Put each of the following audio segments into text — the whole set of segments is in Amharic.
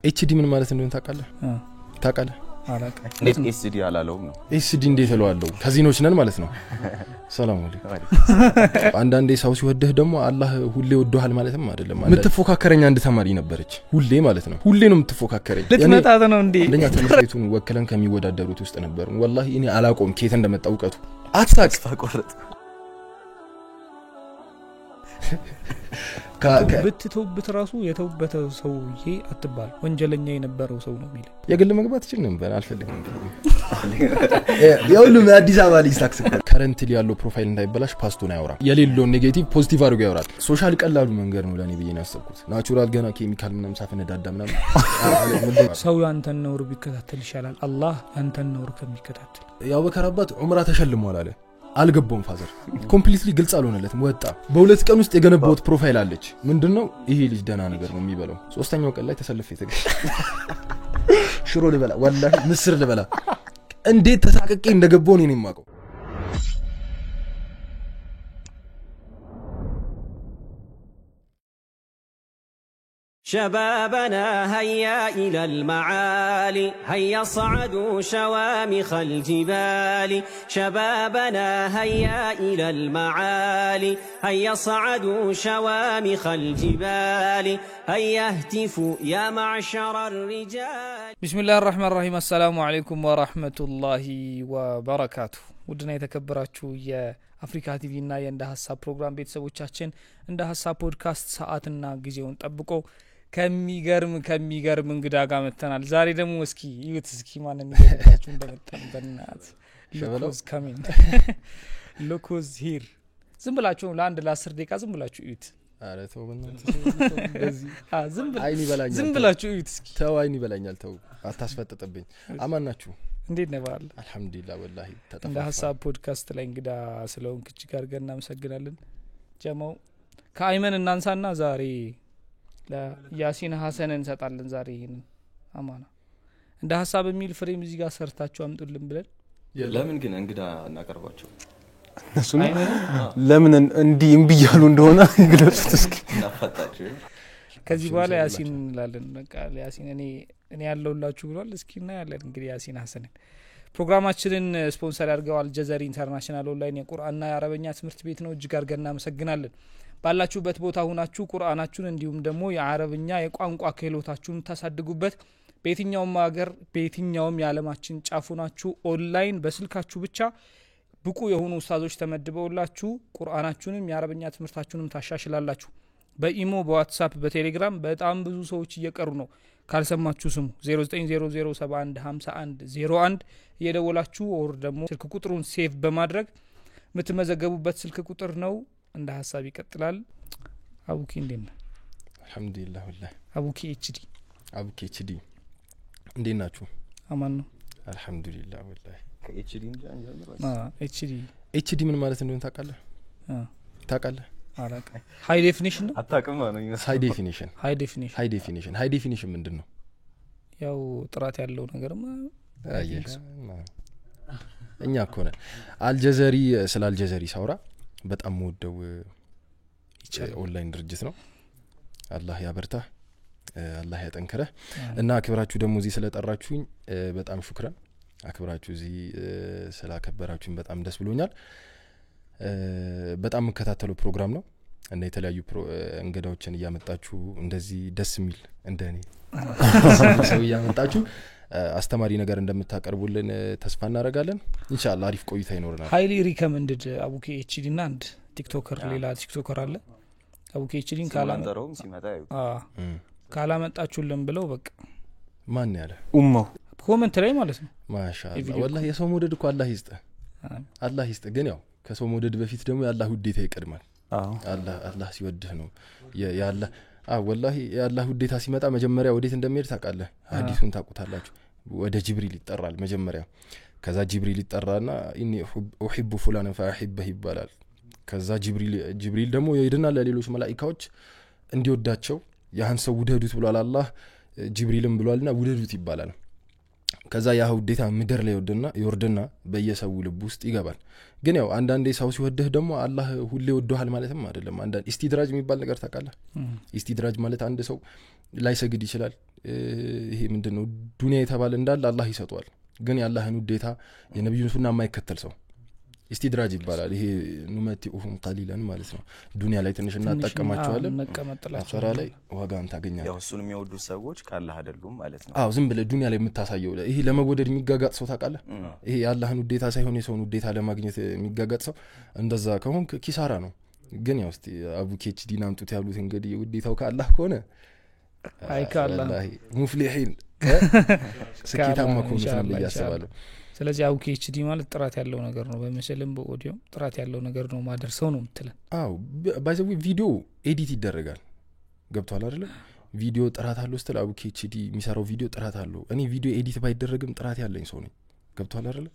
ኤችዲ ምን ማለት እንደሆነ ታውቃለህ? አላቀ እንዴት ኤስዲ አላለውም ነው? ኤስዲ እንዴት እለዋለሁ? ካዚኖች ነን ማለት ነው። ሰላም አለይኩም። አንዳንዴ ሰው ሲወድህ ደግሞ አላህ ሁሌ ወዶሃል ማለትም አይደለም። የምትፎካከረኝ አንድ ተማሪ ነበረች ሁሌ ማለት ነው። ሁሌ ነው የምትፎካከረኝ። ልትመጣት ነው እንዴ? እንደኛ ትምህርቱን ወክለን ከሚወዳደሩት ውስጥ ነበር። ወላሂ እኔ አላቆም ከየት እንደመጣ እውቀቱ አትሳቅ ተቆረጥ ብትተውበት ራሱ የተውበት ሰውዬ አትባል ወንጀለኛ የነበረው ሰው ነው የሚል የግል መግባት ይችላል ነበር አልፈልግም። የሁሉም አዲስ አበባ ልጅ ታክስ ከረንትሊ ያለው ፕሮፋይል እንዳይበላሽ ፓስቶን ያወራ የሌለው ኔጌቲቭ ፖዚቲቭ አድርጎ ያወራል። ሶሻል ቀላሉ መንገድ ነው ለኔ ብዬ ነው ያሰብኩት። ናቹራል ገና ኬሚካል ምንም ሳፈነዳዳ ምናምን ሰው ያንተን ነውር ቢከታተል ይሻላል አላህ ያንተን ነውር ከሚከታተል። ያው በከራባት ዑምራ ተሸልሟል አለ አልገባውም። ፋዘር ኮምፕሊትሊ ግልጽ አልሆነለትም። ወጣ በሁለት ቀን ውስጥ የገነባውት ፕሮፋይል አለች። ምንድነው ይሄ ልጅ ደና ነገር ነው የሚበላው። ሶስተኛው ቀን ላይ ተሰልፈ የተገኘ ሽሮ ልበላ ወላሂ ምስር ልበላ እንዴት ተሳቀቀ እንደገባው እኔ ነኝ የማውቀው። شبابنا هيا إلى المعالي هيا صعدوا شوامخ الجبال شبابنا هيا إلى المعالي هيا صعدوا شوامخ الجبال هيا اهتفوا يا معشر الرجال. بسم الله الرحمن الرحيم. السلام عليكم ورحمة الله وبركاته. ودنا يتكبراتشو يا አፍሪካ ቲቪ እና የእንደ ሐሳብ ፕሮግራም ቤተሰቦቻችን እንደ ሐሳብ ፖድካስት ሰዓትና ጊዜውን ጠብቆ ከሚገርም እንግዳ ጋር መተናል። ዛሬ ደግሞ እስኪ ማንን ይገባችሁ እንደመጣን በእናት ሎኮዝ ካሚን ሎኮዝ ሂር ዝም ብላችሁ ለአንድ ለ10 ደቂቃ ዝም ብላችሁ እዩት። አረ ተው በእናትህ ዝም ብላችሁ እዩት እስኪ። ተው አይኒ በላኛል ተው አታስፈጥጥብኝ። አማን ናችሁ? እንዴት ነው ባል? አልহামዱሊላህ ወላሂ ተጠፋ። እንደ ሐሳብ ፖድካስት ላይ እንግዳ ስለሆንክ እጅግ አድርገን እናመሰግናለን። ጀማው ከአይመን እናንሳና ዛሬ ለያሲን ሐሰን እንሰጣለን። ዛሬ ይሄን አማና እንደ ሐሳብ የሚል ፍሬም እዚህ ጋር ሰርታችሁ አምጡልን ብለን ለምን ግን እንግዳ እናቀርባቸው እነሱ ለምን እንዲ እምብያሉ እንደሆነ እንግለጹት እስኪ እናፈጣችሁ። ከዚህ በኋላ ያሲን እንላለን። በቃ ያሲን እኔ ያለውላችሁ ብሏል። እስኪና ያለን እንግዲህ ያሲን ሐሰን ፕሮግራማችንን ስፖንሰር ያድርገው አልጀዘሪ ኢንተርናሽናል ኦንላይን የቁርአንና የአረበኛ ትምህርት ቤት ነው። እጅግ አድርገን እናመሰግናለን። ባላችሁበት ቦታ ሆናችሁ ቁርአናችሁን እንዲሁም ደግሞ የአረበኛ የቋንቋ ክህሎታችሁን ታሳድጉበት በየትኛውም ሀገር በየትኛውም የዓለማችን ጫፍ ሆናችሁ ኦንላይን በስልካችሁ ብቻ ብቁ የሆኑ ኡስታዞች ተመድበውላችሁ ቁርአናችሁንም የአረበኛ ትምህርታችሁንም ታሻሽላላችሁ። በኢሞ በዋትስአፕ በቴሌግራም በጣም ብዙ ሰዎች እየቀሩ ነው። ካልሰማችሁ ስሙ 0900715101 እየደወላችሁ ኦር ደግሞ ስልክ ቁጥሩን ሴቭ በማድረግ የምትመዘገቡበት ስልክ ቁጥር ነው። እንደ ሐሳብ ይቀጥላል። አቡኪ እንዴት ነህ? አልহামዱሊላህ ወላሂ አቡኪ ኤችዲ እንዴት ናችሁ? አማን ነው አልহামዱሊላህ ወላሂ። ከኤችዲ እንጀምር። ኤችዲ ምን ማለት እንደሆነ ታውቃለህ? አላቀ ሃይ ዴፊኒሽን ነው አታውቅም ነው? ሃይ ዴፊኒሽን ምንድነው? ያው ጥራት ያለው ነገር እኛ እኮ ነን አልጀዘሪ ስለ አልጀዘሪ ሳውራ በጣም ወደው ኦንላይን ድርጅት ነው። አላህ ያበርታ አላህ ያጠንክረህ እና አክብራችሁ ደግሞ እዚህ ስለጠራችሁኝ በጣም ሹክራን። አክብራችሁ እዚህ ስላከበራችሁኝ በጣም ደስ ብሎኛል። በጣም መከታተለው ፕሮግራም ነው እና የተለያዩ እንግዳዎችን ያመጣችሁ እንደዚህ ደስ የሚል እንደኔ ሰው ያመጣችሁ አስተማሪ ነገር እንደምታቀርቡልን ተስፋ እናደርጋለን። ኢንሻአላህ አሪፍ ቆይታ ይኖርናል። ሃይሊ ሪከመንድድ አቡኪ ኤችዲ እና አንድ ቲክቶከር ሌላ ቲክቶከር አለ አቡኪ ኤችዲን ካላመጣችሁልን ብለው በቃ ማን ያለ ኡማው ኮሜንት ላይ ማለት ነው። ማሻአላህ ወላሂ የሰው መውደድ እኮ አላህ ይስጥ ግን ያው ከሰው መውደድ በፊት ደግሞ የአላህ ውዴታ ይቀድማል። አላህ ሲወድህ ነው ያላህ ወላሂ የአላህ ውዴታ ሲመጣ መጀመሪያ ወዴት እንደሚሄድ ታውቃለህ? ሐዲሱን ታውቁታላችሁ። ወደ ጅብሪል ይጠራል መጀመሪያ። ከዛ ጅብሪል ይጠራና ኢኒ ኡሂቡ ፉላን ፈአሂበህ ይባላል። ከዛ ጅብሪል ደግሞ ይሄድና ለሌሎች መላእክቶች እንዲወዳቸው ያን ሰው ውደዱት ብሏል አላህ። ጅብሪልም ብሏልና ውደዱት ይባላል። ከዛ ያ ውዴታ ምድር ላይ ይወርድና በየሰው ልብ ውስጥ ይገባል። ግን ያው አንዳንዴ ሰው ሲወድህ ደግሞ አላህ ሁሌ ወዶሃል ማለትም አይደለም። አንዳንዴ ኢስቲድራጅ የሚባል ነገር ታውቃለህ? ኢስቲድራጅ ማለት አንድ ሰው ላይሰግድ ይችላል፣ ይሄ ምንድነው ዱንያ የተባለ እንዳለ አላህ ይሰጠዋል ግን ያላህን ውዴታ የነብዩን ሱና የማይከተል ሰው ኢስቲድራጅ ይባላል ይሄ ኑመቲኡሁም ቀሊላን ማለት ነው ዱንያ ላይ ትንሽ እናጠቀማቸዋለን አፈራ ላይ ዋጋን ታገኛለህ ያው እሱንም የሚወዱ ሰዎች ካላህ አይደሉም ማለት ነው አዎ ዝም ብለ ዱንያ ላይ የምታሳየው ይሄ ለመወደድ የሚጋጋጥ ሰው ታውቃለህ ይሄ ያላህን ውዴታ ሳይሆን የሰውን ውዴታ ለማግኘት የሚጋጋጥ ሰው እንደዛ ከሆነ ኪሳራ ነው ግን ያው እስቲ አቡ ኬችዲ ናምጡት ያሉት እንግዲህ ውዴታው ካላህ ከሆነ አይ ካላህ ወላሂ ሙፍሊሂን ስኪታማ ኮሚሽን ላይ ያስባሉ ስለዚህ አው ኬችዲ ማለት ጥራት ያለው ነገር ነው በመሰለም በኦዲዮ ጥራት ያለው ነገር ነው ማደርሰው ነው ምትለን አው ባይዘው ቪዲዮ ኤዲት ይደረጋል ገብቷል አይደል ቪዲዮ ጥራት አለው ስትል አው ኬችዲ የሚሰራው ቪዲዮ ጥራት አለው እኔ ቪዲዮ ኤዲት ባይደረግም ጥራት ያለኝ ሰው ነኝ ገብቷል አይደል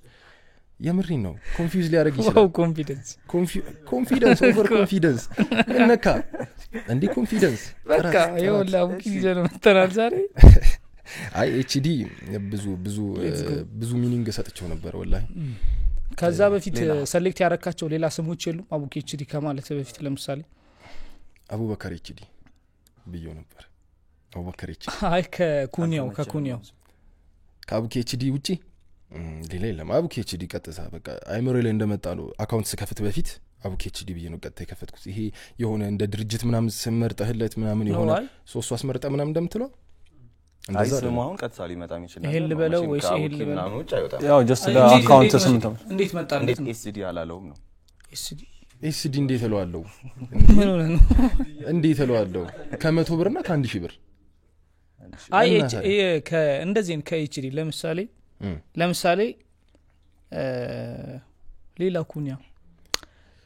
የምሪን ነው ኮንፊውዝ ሊያደርግ ይችላል ዋው ኮንፊደንስ ኦቨር ኮንፊደንስ ምንነካ እንዴ ኮንፊደንስ በቃ ይወላው ኪዚ ነው መተናል ዛሬ አይ ኤችዲ ብዙ ሚኒንግ ሰጥቸው ነበር ወላሂ ከዛ በፊት ሰሌክት ያረካቸው ሌላ ስሞች የሉም አቡኪ ኤችዲ ከማለት በፊት ለምሳሌ አቡበከር ኤችዲ ብዮ ነበር አቡበከር ኤችዲ አይ ከኩኒያው ከአቡኪ ኤችዲ ውጪ ሌላ የለም አቡኪ ኤችዲ ቀጥታ በቃ አይምሮ ላይ እንደመጣ ነው አካውንት ስከፍት በፊት አቡኪ ኤችዲ ብዬ ነው ቀጥታ የከፈትኩት ይሄ የሆነ እንደ ድርጅት ምናምን ስመርጠህለት ምናምን የሆነ ሶስት አስመርጠ ምናምን እንደምትለው አይስሙ አሁን ቀጥታ ሊመጣም ይችላል ይሄን ልበለው ወይስ ይሄን ልበለው ያው ጀስት ለአካውንት ስም ነው እንዴት መጣለት ኤስዲ አላለውም ነው ኤስዲ እንዴት እለዋለሁ ምን ሆነ ነው እንዴት እለዋለሁ ከ100 ብርና ከ1000 ብር አይ እንደዚህ ከኤችዲ ለምሳሌ ሌላ ኩኒያ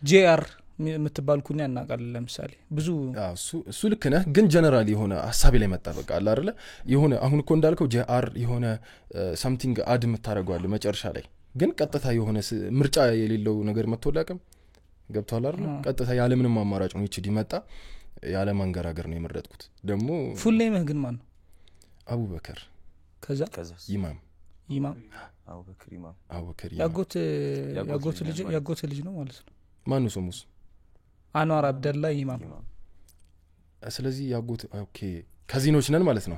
ጂአር የምትባል ኩኒያ እናቃለን ለምሳሌ ብዙ እሱ ልክ ነህ ግን ጀነራል የሆነ ሐሳብ ላይ መጣ በቃ አለ አይደለ የሆነ አሁን እኮ እንዳልከው ጂአር የሆነ something አድ የምታረጋው መጨረሻ ላይ ግን ቀጥታ የሆነ ምርጫ የሌለው ነገር መጥቶላቀም ገብቷል አይደል ቀጥታ ያለ ምንም አማራጭ ነው ኤችዲ መጣ ያለ ማንገራገር ነው የመረጥኩት ደግሞ ፉል ኔም ግን ማን ነው አቡበከር ከዛ ኢማም አቡበከር ያጎት ልጅ ነው ማለት ነው ማን ነው ስሙስ አንዋር አብደላ ኢማም ስለዚህ ያጎት ኦኬ ካዚኖች ነን ማለት ነው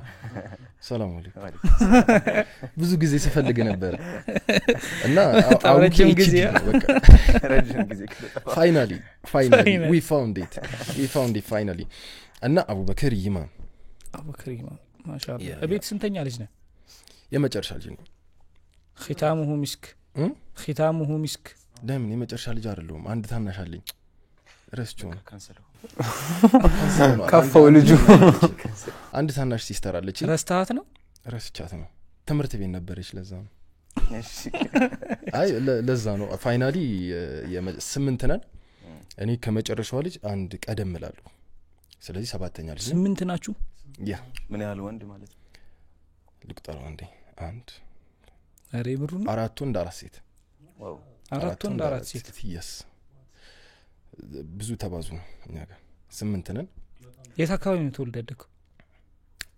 ሰላም አለይኩም ብዙ ጊዜ ሲፈልግ ነበር እና ረጅም ጊዜ ፋይናሊ we found it finally እና አቡበከር ኢማም ማሻአላህ እቤት ስንተኛ ልጅ ነው የመጨረሻ ልጅ ነው ختامه مسك ለምን የመጨረሻ ልጅ አይደለም አንድ ታናሽ አለኝ ረስቸው ከፈው ልጁ አንድ ታናሽ ሲስተር አለች ረስታት ነው ረስቻት ነው ትምርት ቤት ነበረች ለዛ ነው አይ ለዛ ነው ፋይናሊ የ8 ነን እኔ ከመጨረሻው ልጅ አንድ ቀደም እላለሁ ስለዚህ 7ኛ ልጅ 8 ናችሁ ያ ምን ያህል ወንድ ማለት ነው ልቁጠረው እንዴ አንድ አሬ ብሩ ነው 4 ወንድ 4 ሴት ዋው 4 ወንድ 4 ሴት yes ብዙ ተባዙ እኛ ጋር 8 ነን የት አካባቢ ነው ተወልደደከው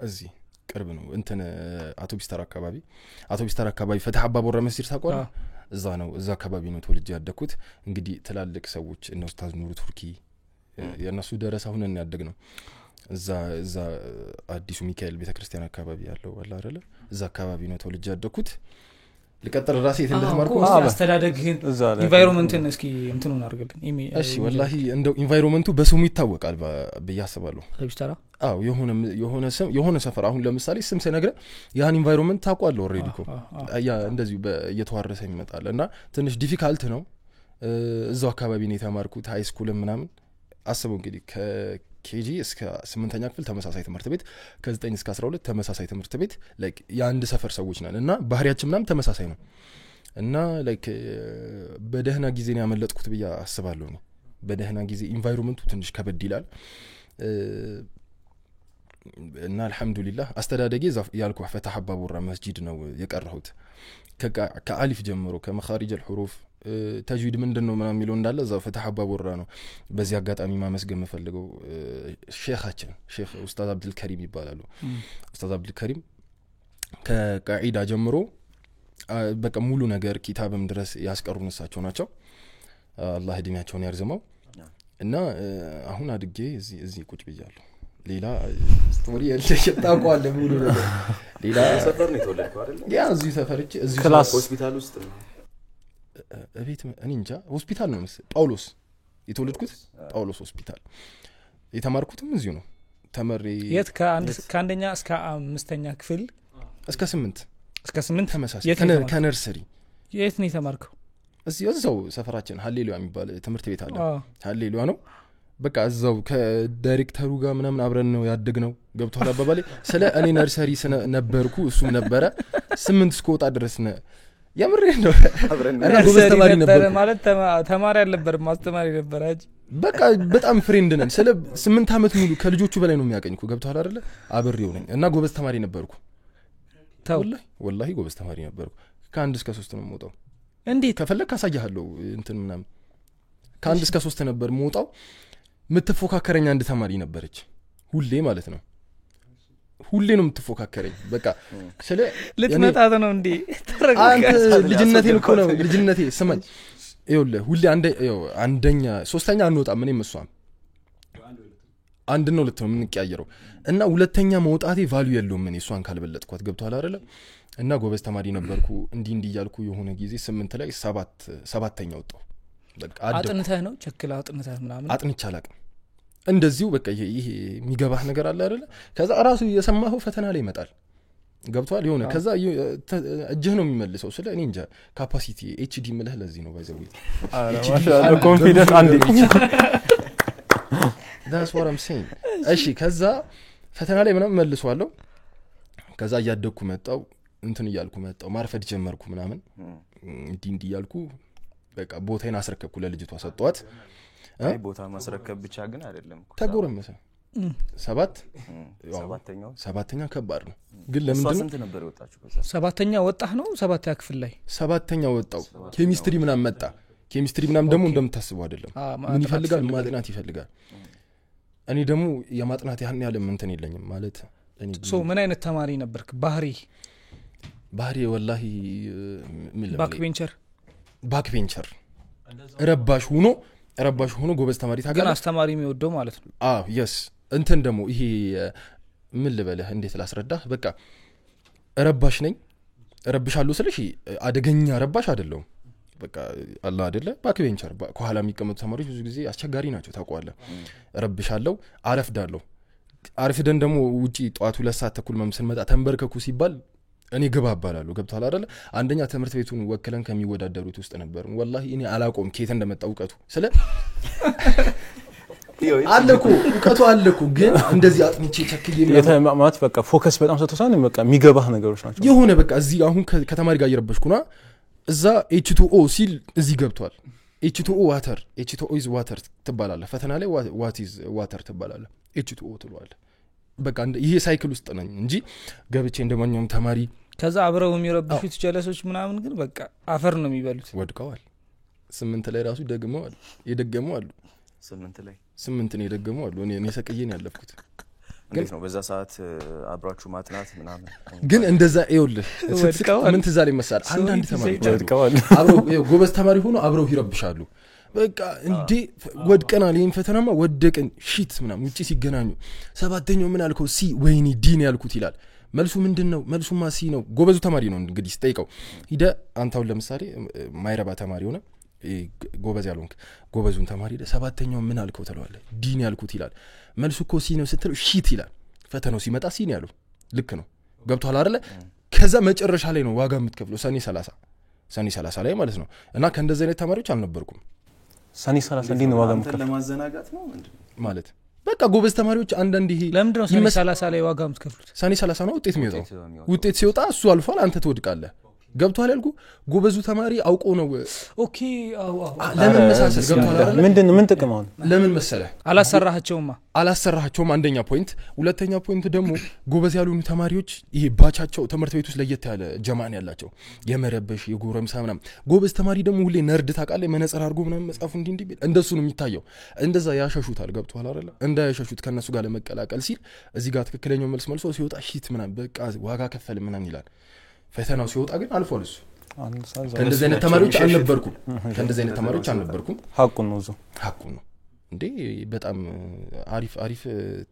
እዚህ ቅርብ ነው እንትን አውቶቢስተር አካባቢ ፈትህ አባቦራ መስጂድ ታቋል እዛ አካባቢ ነው ተወልጄ ያደኩት እንግዲህ ትላልቅ ሰዎች እነ ኡስታዝ ኑሩ ቱርኪ የነሱ ደረሳ ሆነን ያደግነው እዛ አዲሱ ሚካኤል ቤተክርስቲያን አካባቢ ያለው አለ አይደለ እዛ አካባቢ ነው ተወልጄ ያደኩት ልቀጥል ራሴ እንደተማርኩ አስተዳደግህን ኢንቫይሮንመንትን እስኪ እንትኑን አድርግልን እሺ ወላሂ እንደው ኢንቫይሮንመንቱ በስሙ ይታወቃል በያስባሉ አውቶቢስተራ አው የሆነ ሰፈር አሁን ለምሳሌ ስም ሲነግረ ያን ኢንቫይሮንመንት ታቋል ኦሬዲ ኮ ያ እንደዚህ እየተዋረሰ ይመጣልና ትንሽ ዲፊካልት ነው እዛው አካባቢ ነው የተማርኩት ሃይ ስኩል ምናምን አስበው እንግዲህ ከኬጂ እስከ 8ኛ ክፍል ተመሳሳይ ትምህርት ቤት ከ9 እስከ 12 ተመሳሳይ ትምህርት ቤት ላይክ የአንድ ሰፈር ሰዎች ነን እና ባህሪያችን ምናምን ተመሳሳይ ነው እና ላይክ በደህና ጊዜ ነው ያመለጥኩት ብዬ አስባለሁ ነው በደህና ጊዜ ኢንቫይሮንመንቱ ትንሽ ከበድ ይላል እና አልহামዱሊላህ አስተዳደጌ ያልኩ ፈትህ አባቦራ መስጂድ ነው የቀረሁት ከአሊፍ ጀምሮ ከመኻሪጅ الحروف ተጅዊድ ምንድነው ምናምን የሚለው እንዳለ እዛው ፈትህ አባቦራ ነው በዚህ አጋጣሚ ማመስገን መፈልገው ሼኻችን ሼኽ ኡስታዝ አብዱል ከሪም ይባላሉ ኡስታዝ አብዱል ከሪም ከቃዒዳ ጀምሮ በቃ ሙሉ ነገር ኪታብም ድረስ ያስቀሩን እሳቸው ናቸው አላህ እድሜያቸውን ያርዝመው እና አሁን አድጌ እዚህ ቁጭ ብያለሁ ሌላ ስቶሪ ታውቀዋለ ሙሉ ነገር ሌላ ሰፈር ነው የተወለድከው አይደል ያ እዚህ ሰፈርች እዚህ ክላስ ሆስፒታል ውስጥ ነው እቤት እኔ እንጃ ሆስፒታል ነው መሰለኝ ጳውሎስ የተወለድኩት ጳውሎስ ሆስፒታል የተማርኩትም እዚሁ ነው ተመሪ የት ከአንደኛ እስከ 5ኛ ክፍል እስከ 8 ተመሳሳይ ከነርሰሪ የት ነው የተማርከው እዚያው ሰፈራችን ሃሌሉያ የሚባል ትምህርት ቤት አለ ሃሌሉያ ነው በቃ እዛው ከዳይሬክተሩ ጋር ምናምን አብረን ነው ያደግነው ገብቷል አባባሌ ስለ እኔ ነርሰሪ ነበርኩ እሱም ነበረ 8 እስከወጣ ድረስ ነው ያምሬ ነው እና ጎበዝ ተማሪ ነበር ማለት ተማሪ አልነበር ማስተማሪ ነበር አጂ በቃ በጣም ፍሬንድ ነን ስለ 8 አመት ሙሉ ከልጆቹ በላይ ነው የሚያቀኝኩ ገብቷል አይደለ አብሬው ነኝ እና ጎበዝ ተማሪ ነበርኩ ወላሂ ጎበዝ ተማሪ ነበርኩ ከ1 እስከ 3 ነው የምወጣው እንዴት ከፈለክ አሳያለሁ እንትን ምናምን ከ1 እስከ 3 ነበር የምወጣው ምትፎካከረኝ አንድ ተማሪ ነበረች ሁሌ ማለት ነው ሁሌ ነው ምትፎካከረኝ በቃ ስለ ልትመጣት ነው እንዴ አንተ ልጅነቴን እኮ ነው ልጅነቴ ስማኝ ይኸውልህ ሁሌ አንደኛ ሶስተኛ አንወጣም እኔም እሷም አንድ ነው ልትሆን ምን ቀያየረው እና ሁለተኛ መውጣቴ ቫልዩ የለውም እኔ እሷን ካልበለጥኳት ገብቷል አይደለ እና ጎበዝ ተማሪ ነበርኩ እንዲ ያልኩ የሆነ ጊዜ 8 ላይ 7ኛ ወጣው በቃ አጥንተህ ነው ቸክላ አጥንተህ ምናምን አጥንቻላቅ እንደዚሁ በቃ ይሄ የሚገባህ ነገር አለ አይደለ ከዛ ራሱ የሰማኸው ፈተና ላይ ይመጣል ገብቷል የሆነ ከዛ እጅህ ነው የሚመልሰው ስለ እኔ እንጃ ካፓሲቲ ኤችዲ ምልህ ለዚህ ነው ባይዘው ማሻአላ ኮንፊደንስ አንዴ that's what I'm saying እሺ ከዛ ፈተና ላይ ምናምን መልሷለሁ ከዛ ያደኩ መጣው እንትን ይያልኩ መጣው ማርፈድ ጀመርኩ ምናምን እንዲ ያልኩ በቃ ቦታዬን አስረከብኩ ለልጅቷ ሰጧት ቦታ ማስረከብ ብቻ ግን አይደለም ተጎረመሰ 7ኛ ከባድ ነው ግን ለምንድን ነው ነበር ወጣችሁ ከዛ 7ኛ ወጣህ ነው 7ኛ ክፍል ላይ 7ኛ ወጣው ኬሚስትሪ ምናምን መጣ ኬሚስትሪ ምናምን ደግሞ እንደምታስበው አይደለም ምን ይፈልጋል ማጥናት ይፈልጋል እኔ ደግሞ የማጥናት ያህል እንትን የለኝም ማለት እኔ ምን አይነት ተማሪ ነበርክ ባህሪ ወላሂ ምን ባክ ቬንቸር ረባሽ ሆኖ ጎበዝ ተማሪ ታገለ ግን አስተማሪ የሚወደው ማለት ነው yes እንትን ደግሞ ይሄ ምን ልበልህ እንዴት ላስረዳህ በቃ ረባሽ ነኝ ረብሻለሁ ስለሽ አደገኛ ረባሽ አይደለም በቃ አላ አይደለ ባክ ቬንቸር ከኋላ የሚቀመጡ ተማሪዎች ብዙ ጊዜ አስቸጋሪ ናቸው ታውቀዋለህ ረብሻለሁ አረፍዳለሁ አርፍደን ደግሞ ውጪ ጧት 2 ሰዓት ተኩል መምሰል መጣ ተንበርከኩ ሲባል እኔ ገባ አባላለሁ ገብቷል አይደለ አንደኛ ትምህርት ቤቱን ወክለን ከሚወዳደሩት ውስጥ ነበር ወላሂ እኔ አላቆም ከየት እንደመጣ ዕውቀቱ ስለ አለኩ ዕውቀቱ አለኩ ግን እንደዚህ አጥንቼ ቸክዬ ማለት በቃ ፎከስ በጣም ሰጥቶሳን በቃ የሚገባህ ነገሮች ናቸው የሆነ በቃ እዚህ አሁን ከተማሪ ጋር እየረበሽኩና እዛ H2O ሲል እዚህ ገብቷል H2O water H2O is water ትባላለህ ፈተና ላይ what is water ትባላለህ H2O ትሏለህ በቃ ይሄ ሳይክል ውስጥ ነኝ እንጂ ገብቼ እንደማንኛውም ተማሪ ከዛ አብረው የሚረብሹት ጀለሶች ምናምን ግን በቃ አፈር ነው የሚበሉት ወድቀዋል 8 ላይ ራሱ ደግመዋል የደገሙ አሉ 8 ነው የደገሙ አሉ እኔ ሰቀየን ያለፍኩት ግን ነው በዛ ሰዓት አብራችሁ ማጥናት ምናምን ግን እንደዛ ይኸውልህ ምን ትዛለ ይመስላል አንዳንድ ተማሪዎች ወድቀዋል አብረው ጎበዝ ተማሪ ሆኖ አብረው ይረብሻሉ በቃ እንዴ ወድቀናል ይሄን ፈተናማ ወደቀን ሺት ምናምን ውጪ ሲገናኙ 7ኛው ምን አልከው ሲ ወይኒ ዲን ያልኩት ይላል መልሱ ምንድነው መልሱማ ሲ ነው ጎበዙ ተማሪ ነው እንግዲህ ስጠይቀው ሂደ አንተው ለምሳሌ ማይረባ ተማሪ ሆነ ጎበዝ ያልሆንክ ጎበዙን ተማሪ 7ኛው ምን አልከው ትለዋለህ ዲን ያልኩት ይላል መልሱ እኮ ሲ ነው ስትለው ሺት ይላል ፈተናው ሲመጣ ሲ ነው ያለው ልክ ነው ገብቷል አይደለ ከዛ መጨረሻ ላይ ነው ዋጋ የምትከፍለው ሰኔ 30 ላይ ማለት ነው እና ከእንደዚህ አይነት ተማሪዎች አልነበርኩም ሰኔ 30 እንዴ ነው ዋጋ የምትከፍለው ለማዘናጋት ነው ማለት በቃ ጎበዝ ተማሪዎች አንዳንድ ይሄ ለምንድን ነው ሰኔ 30 ላይ ዋጋ የምትከፍሉት ሰኔ 30 ነው ውጤት የሚወጣው ውጤት ሲወጣ እሱ አልፏል አንተ ትወድቃለህ ገብቷል ያልኩ ጎበዙ ተማሪ አውቆ ነው ኦኬ ለምን መሳሰል ገብቷል አይደል ምን ጥቅማው ለምን መሰለህ አላሰራሃቸውም አንደኛ ፖይንት ሁለተኛ ፖይንት ደግሞ ጎበዝ ያሉን ተማሪዎች ይሄ ባቻቸው ትምህርት ቤት ውስጥ ለየት ያለ ጀማን ያላቸው የመረበሽ የጎረምሳ ምናምን ጎበዝ ተማሪ ደግሞ ሁሌ ነርድ ታውቃለህ መነጽር አድርጎ ምናምን መጻፉ እንዲ እንደሱ ነው የሚታየው እንደዛ ያሻሹታል ገብቷል አይደል እንዳያሻሹት ከነሱ ጋር ለመቀላቀል ሲል እዚህ ጋር ትክክለኛው መልሶ ሲወጣ ሺት ምናምን በቃ ዋጋ ከፈል ምናምን ይላል ፈተናው ሲወጣ ግን አልፏል እሱ ከእንደዚህ አይነት ተማሪዎች አልነበርኩም ሐቁ ነው እንዴ በጣም አሪፍ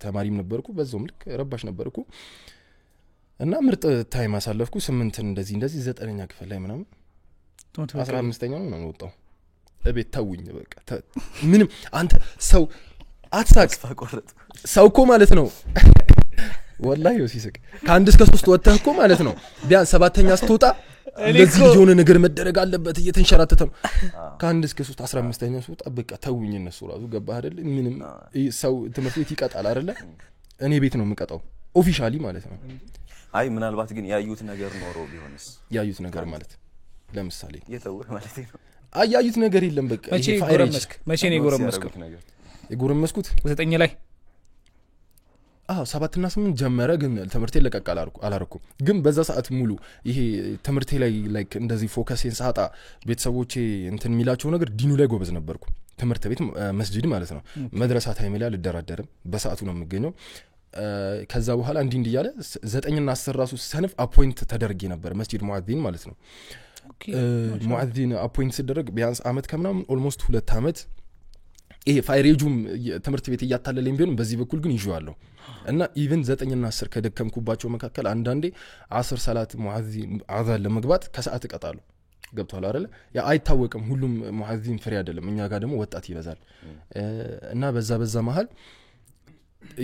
ተማሪም ነበርኩ በዛውም ልክ ረባሽ ነበርኩ እና ምርጥ ታይም አሳለፍኩ 8 እንደዚህ 9ኛ ክፍል ላይ ምናምን 15ኛው ነው ወጣው እቤት ታውኝ በቃ ምንም አንተ ሰው አትሳቅ ሰው እኮ ማለት ነው ወላሂ ወሲስቅ ከ1 እስከ 3 ወጣህ እኮ ማለት ነው ቢያንስ 7ኛ ስትወጣ ለዚህ ልጅ የሆነ ነገር መደረግ አለበት እየተንሸራተተ ነው ከ1 እስከ 3 15ኛ ስትወጣ በቃ ታውኝ እነሱ ራሱ ገባህ አይደል ምንም ሰው ትምህርት ቤት ይቀጣል አይደል እኔ ቤት ነው የምቀጣው ኦፊሻሊ ማለት ነው አይ ምናልባት ግን ያዩት ነገር ኖሮ ቢሆንስ ያዩት ነገር ማለት ለምሳሌ የተውህ ማለት ነው አያዩት ነገር የለም በቃ መቼ ጎረመስክ መቼ ነው ጎረመስኩት የጎረመስኩት 9 ላይ 7 እና 8 ጀመረ ግን ትምህርቴ ለቀቃል አላረኩም ግን በዛ ሰዓት ሙሉ ይሄ ትምህርቴ ላይ ላይክ እንደዚህ ፎከስን ሳጣ ቤተሰቦቼ እንትን ሚላቸው ነገር ዲኑ ላይ ጎበዝ ነበርኩ ትምህርት ቤት መስጂድ ማለት ነው መድረሳ ታይም ላይ አልደራደርም በሰዓቱ ነው የምገኘው ከዛ በኋላ እንዲ ያለ 9 እና 10 ራሱ ሰነፍ አፖይንት ተደርጌ ነበር መስጂድ ሙአዚን ማለት ነው ሙአዚን አፖይንት ሲደረግ ቢያንስ አመት ከምናምን ኦልሞስት 2 አመት ይሄ ፋይሬጁም ትምህርት ቤት ያያታለልኝ ቢሆን በዚህ በኩል ግን ይዤዋለሁ እና ኢቭን 9 እና 10 ከደከምኩባቸው መካከል አንዳንዴ 10 ሰላት ሙአዚን አዛን ለመግባት ከሰዓት እቀጣለሁ ገብቷል አይደል ያ አይታወቅም ሁሉም ሙአዚን ፍሬ አይደለም እኛ ጋር ደግሞ ወጣት ይበዛል እና በዛ መሃል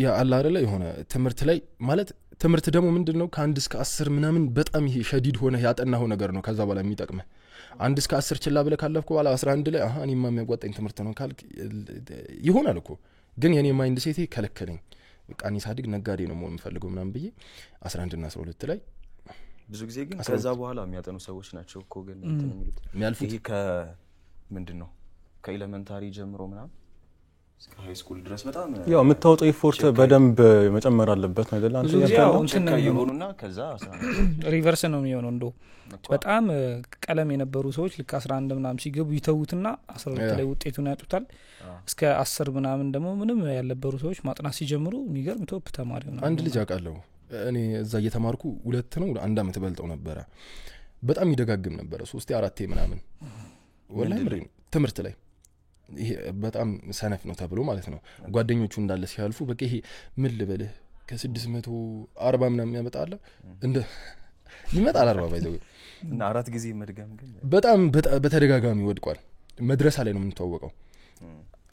ያ አላ አይደለ የሆነ ትምህርት ላይ ማለት ትምህርት ደግሞ ምንድነው ከ1 እስከ 10 ምናምን በጣም ይሄ ሸዲድ ሆነ ያጠናው ነገር ነው ከዛ በኋላ የሚጠቅመህ 1 እስከ 10 ችላ ብለ ካለፍኩ በኋላ 11 ላይ እኔማ የሚያጓጣኝ ትምህርት ነው ካልክ ይሆናል እኮ ግን የኔ ማይንድ ሴቴ ከለከለኝ በቃ እኔ ሳድግ ነጋዴ ነው መሆን የምፈልገው ምናምን ብዬ 11 እና 12 ላይ ብዙ ጊዜ ግን ከዛ በኋላ የሚያጠኑ ሰዎች ናቸው እኮ ግን እንትን የሚሉት የሚያልፉት ይሄ ምንድነው ከኤሌመንታሪ ጀምሮ ምናምን እስከ ሃይ ስኩል ድረስ በጣም ያው የምታወጣው ኢፎርት በደንብ መጨመር አለበት ነገር አንተ ይሆኑና ከዛ ሪቨርስ ነው የሚሆነው እንደው በጣም ቀለም የነበሩ ሰዎች ልክ 11 ምናምን ሲገቡ ይተውትና 12 ላይ ውጤቱን ያጡታል እስከ 10 ምናምን ደግሞ ምንም ያልነበሩ ሰዎች ማጥናት ሲጀምሩ የሚገርም ቶፕ ተማሪ ነው አንድ ልጅ አውቃለሁ እኔ እዛ እየተማርኩ 2 ነው 1 አመት በልጠው ነበር በጣም ይደጋግም ነበር 3 4 ምናምን ወላሂ ትምህርት ላይ ይሄ በጣም ሰነፍ ነው ተብሎ ማለት ነው ጓደኞቹ እንዳለ ሲያልፉ በቃ ይሄ ምን ልበልህ ከ640 ምናምን ያመጣል እንደ ይመጣል 40 ባይዘው እና 4 ጊዜ መድገም ግን በጣም በተደጋጋሚ ወድቋል መድረሳ ላይ ነው የምንተዋወቀው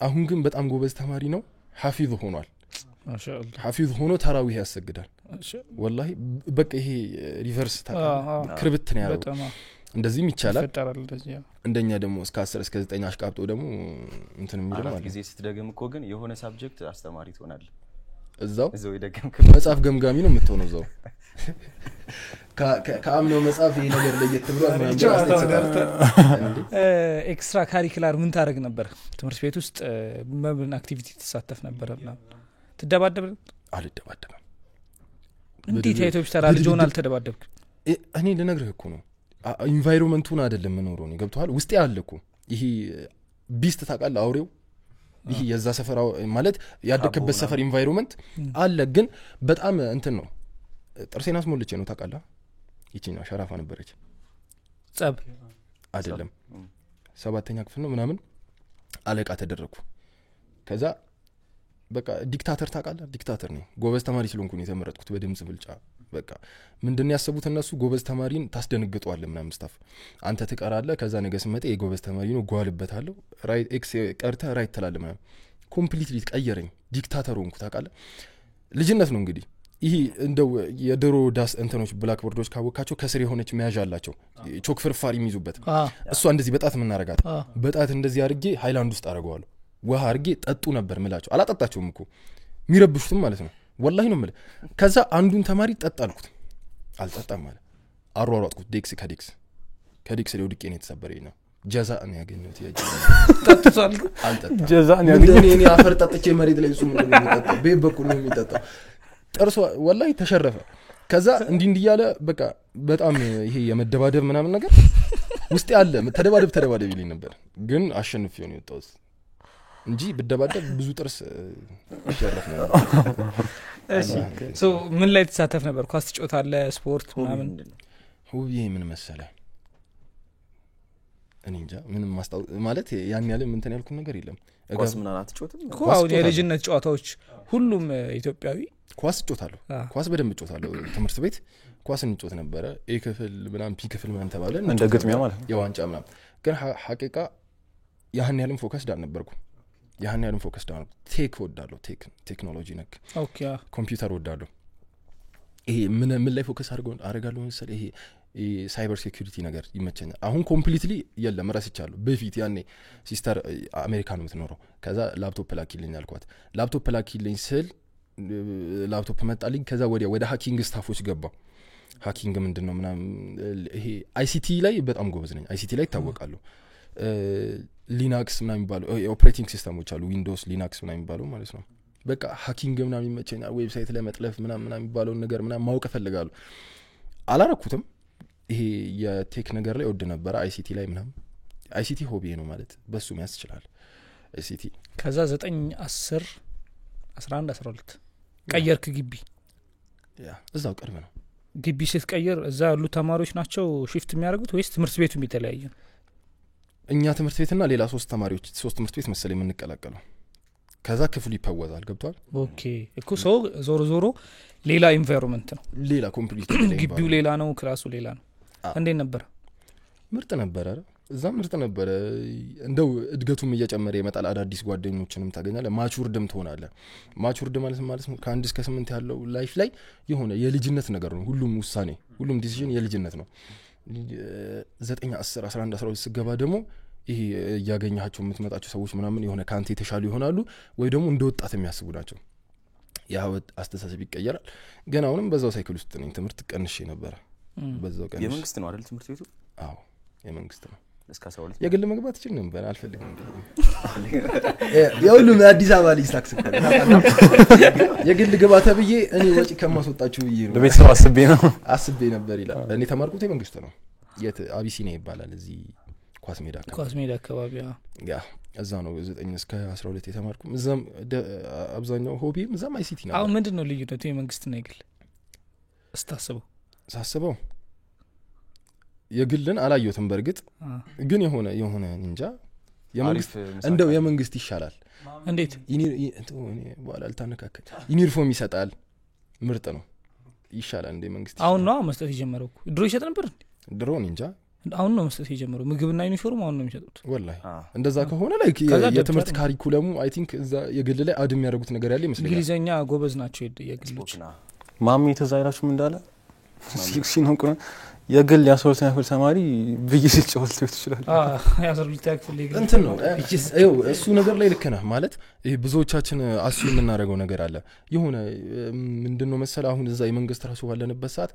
አሁን ግን በጣም ጎበዝ ተማሪ ነው ሐፊዝ ሆኗል ማሻአላህ ሐፊዝ ሆኖ ተራዊህ ያሰግዳል ወላሂ በቃ ይሄ ሪቨርስ ክርብት ነው ያለው እንደዚህም ይቻላል እንደኛ ደግሞ እስከ 10 እስከ 9 አሽቃብጦ ደግሞ እንትን የሚል ማለት ጊዜ ስትደገም እኮ ግን የሆነ ሳብጀክት አስተማሪ ትሆናል እዛው ይደገም መጽሐፍ ገምጋሚ ነው የምትሆነው እዛው ከአምነው መጽሐፍ ይሄ ነገር ለየት ብሏል ማለት ነው ኤክስትራ ካሪኩላር ምን ታረግ ነበር ትምህርት ቤት ውስጥ ምን አክቲቪቲ ተሳተፍ ነበርና ትደባደብ አልደባደብም እንዴት የኢትዮጵያ ተራል ጆናል ተደባደብክ እኔ ልነግርህ እኮ ነው ኢንቫይሮንመንቱን አይደለም መኖሩ ነው ገብቷል ውስጥ ያለኩ ይሄ ቢስት ታውቃለህ አውሬው ይሄ የዛ ሰፈር ማለት ያደከበት ሰፈር ኢንቫይሮንመንት አለ ግን በጣም እንትን ነው ጥርሴን አስሞልቼ ነው ታውቃለህ ይቺኛው ሸራፋ ነበረች ጸብ አይደለም 7ኛ ክፍል ነው ምናምን አለቃ ተደረኩ ከዛ በቃ ዲክታተር ታውቃለህ ዲክታተር ነው ጎበዝ ተማሪ ስለሆንኩ ነው የተመረጥኩት በድምጽ ብልጫ በቃ ምንድነው ያሰቡት እነሱ ጎበዝ ተማሪን ታስደንግጧል ምናምን ስታፍ አንተ ትቀራለህ ከዛ ነገ ስመጣ የጎበዝ ተማሪ ነው ጓልበታለሁ ራይት ኤክስ ቀርታ ራይት ተላልማ ኮምፕሊትሊ ቀየረኝ ዲክታተር ሆንኩ ታውቃለህ ልጅነት ነው እንግዲህ ይሄ እንደው የድሮ ዳስ እንትኖች ብላክ ቦርዶች ካወቃቸው ከስር የሆነች መያዣ አላቸው ቾክ ፍርፋሪ የሚይዙበት እሷ እንደዚህ በጣት ምን እናረጋት በጣት እንደዚህ አርጌ ሃይላንድ ውስጥ አረጋዋለሁ ውሃ አርጌ ጠጡ ነበር ምላቸው አላጣጣቸውም እኮ ሚረብሹትም ማለት ነው ወላሂ ነው ማለት ከዛ አንዱን ተማሪ ጠጣልኩት አልጠጣም ማለት አሯሯጥኩት ዴክስ ከዴክስ ላይ ወድቄ ነው የተሰበረኝ ነው ጀዛእ ነው ያገኘሁት ጠጥቷል አልጠጣም ጀዛእ ነው ያገኘሁት እኔ አፈር ጠጥቼ መሬት ላይ ጹም ነው የሚጠጣው ቤት በኩል ነው የሚጠጣው ጥርሱ ወላሂ ተሸረፈ ከዛ እንዲህ ያለ በቃ በጣም ይሄ የመደባደብ ምናምን ነገር ውስጥ ያለ ተደባደብ ይልኝ ነበር ግን አሸንፌው ነው የወጣው እንጂ በደባደብ ብዙ ጥርስ ይሸረፍ ነበር እሺ ሶ ምን ላይ ተሳተፍ ነበር ኳስ ትጫወታለህ ስፖርት ምናምን ሁብዬ ምን መሰለ እኔ እንጃ ምንም ማስታው ማለት ያን ያለ እንትን ያልኩት ነገር የለም ኳስ ምን አትጮትም ኳስ የልጅነት ጨዋታዎች ሁሉም ኢትዮጵያዊ ኳስ ጮታለሁ ኳስ በደንብ ጮታለሁ ትምህርት ቤት ኳስ እንጮት ነበር ኤ ክፍል ምናምን ፒ ክፍል ምናምን ተባለ እንደ ግጥሚያ ማለት ነው የዋንጫ ምናምን ግን ሐቂቃ ያን ያለም ፎከስ ዳር ነበርኩ ያን ያለም ፎከስ ዳር ቴክ ወዳለሁ ቴክኖሎጂ ነክ ኦኬ ኮምፒውተር ወዳለሁ ይሄ ምን ላይ ፎከስ አደርጋለሁ መሰለ ይሄ ሳይበር ሴኩሪቲ ነገር ይመቸኛል አሁን ኮምፕሊትሊ የለም ረስቻለሁ በፊት ያኔ ሲስተር አሜሪካ ነው የምትኖረው ከዛ ላፕቶፕ ላኪልኝ አልኳት ላፕቶፕ ላኪልኝ ስል ላፕቶፕ መጣልኝ ከዛ ወደ ሃኪንግ ስታፎች ገባው ሃኪንግ ምንድነው ምናም ይሄ አይሲቲ ላይ በጣም ጎበዝ ነኝ አይሲቲ ላይ ታወቃሉ ሊናክስ ምናምን ይባሉ ኦፕሬቲንግ ሲስተሞች አሉ ዊንዶውስ ሊናክስ ምናምን ይባሉ ማለት ነው በቃ ሃኪንግ ምናምን ይመቸኛል ዌብሳይት ላይ መጥለፍ ምናምን ይባለው ነገር ምናምን ማወቅ ፈልጋለሁ አላረኩትም ይሄ የቴክ ነገር ላይ ወድ ነበር አይሲቲ ላይ ምናምን አይሲቲ ሆቢ ነው ማለት በሱ የሚያስ ይችላል አይሲቲ ከዛ 9 10 11 12 ቀየርክ ግቢ ያ እዛው ቅርብ ነው ግቢ ስትቀየር እዛ ያሉ ተማሪዎች ናቸው ሺፍት የሚያደርጉት ወይስ ትምህርት ቤቱ የሚተለያየ እኛ ትምህርት ቤትና ሌላ 3 ተማሪዎች 3 ትምህርት ቤት መሰለኝ የምንቀላቀለው ከዛ ክፍሉ ይፈወዛል ገብቷል ኦኬ እኮ ሰው ዞሮ ሌላ ኢንቫይሮንመንት ነው ሌላ ኮምፕሊት ግቢው ሌላ ነው ክላሱ ሌላ ነው እንዴ ነበር ምርጥ ነበር እዛ ምርጥ ነበር እንደው እድገቱም እየጨመረ ይመጣል አዳዲስ ጓደኞችንም ታገኛለህ ማቹርድም ትሆናለህ ማቹርድ ማለት ነው ከ1 እስከ 8 ያለው ላይፍ ላይ የሆነ የልጅነት ነገር ነው ሁሉም ውሳኔ ሁሉም ዲሲዥን የልጅነት ነው 9 10 11 12 ስገባ ደግሞ ይሄ ያገኛቸው የምትመጣቸው ሰዎች ምናምን የሆነ ካንተ የተሻሉ ይሆናሉ ወይ ደግሞ እንደወጣት የሚያስቡ ናቸው ያው አስተሳሰብ ይቀየራል ግን አሁንም በዛው ሳይክል ውስጥ ነኝ ትምህርት ቀንሼ ነበር በዛው ቀንሼ የመንግስት ነው አይደል ትምህርት ቤቱ አዎ የመንግስት ነው እስከ 12 የግል መግባት ይችላል ነበር አልፈልግም የሁሉም አዲስ አበባ ልጅ ታክስ የግል ግባታ ብዬ እኔ ወጪ ከማስወጣችሁ ብዬ ነው ለቤተሰብ አስቤ ነበር ይላል እኔ ተማርኩት የመንግስት ነው የት አቢሲኒያ ይባላል እዚህ ኳስ ሜዳ አካባቢ ያ እዛ ነው 9 እስከ 12 የተማርኩ እዛም አብዛኛው ሆቢም እዛም አይሲቲ ነው አሁን ምንድነው ልዩነቱ የመንግስትና የግል ሳስበው የግልን አላየሁትም በርግጥ ግን የሆነ እንጃ የመንግስት እንደው የመንግስት ይሻላል እንዴት በኋላ አልታነካከል ዩኒፎርም ይሰጣል ምርጥ ነው ይሻላል እንደ መንግስት አሁን ነው መስጠት የጀመረው ድሮ ይሰጥ ነበር ድሮ እንጃ አሁን ነው መስጠት የጀመረው ምግብና ዩኒፎርም አሁን ነው የሚሰጡት ወላሂ እንደዛ ከሆነ ላይክ የትምህርት ካሪኩለሙ አይ ቲንክ እዛ የግል ላይ አድም ያደርጉት ነገር ያለ ይመስለኛል እንግሊዘኛ ጎበዝ ናቸው የግሎች ማሚ ተዛይራችሁም እንዳለ ሲኖር የግል ያሶልተኛ ክፍል ተማሪ ብይስ ይጫወት ይችላል ያሶልተኛ ክፍል እንትን ነው እሱ ነገር ላይ ልክ ነህ ማለት ይሄ ብዙዎቻችን አሱ የምናደርገው ነገር አለ የሆነ ምንድነው መሰለ አሁን እዛ የመንግስት ራሱ ባለንበት ሰዓት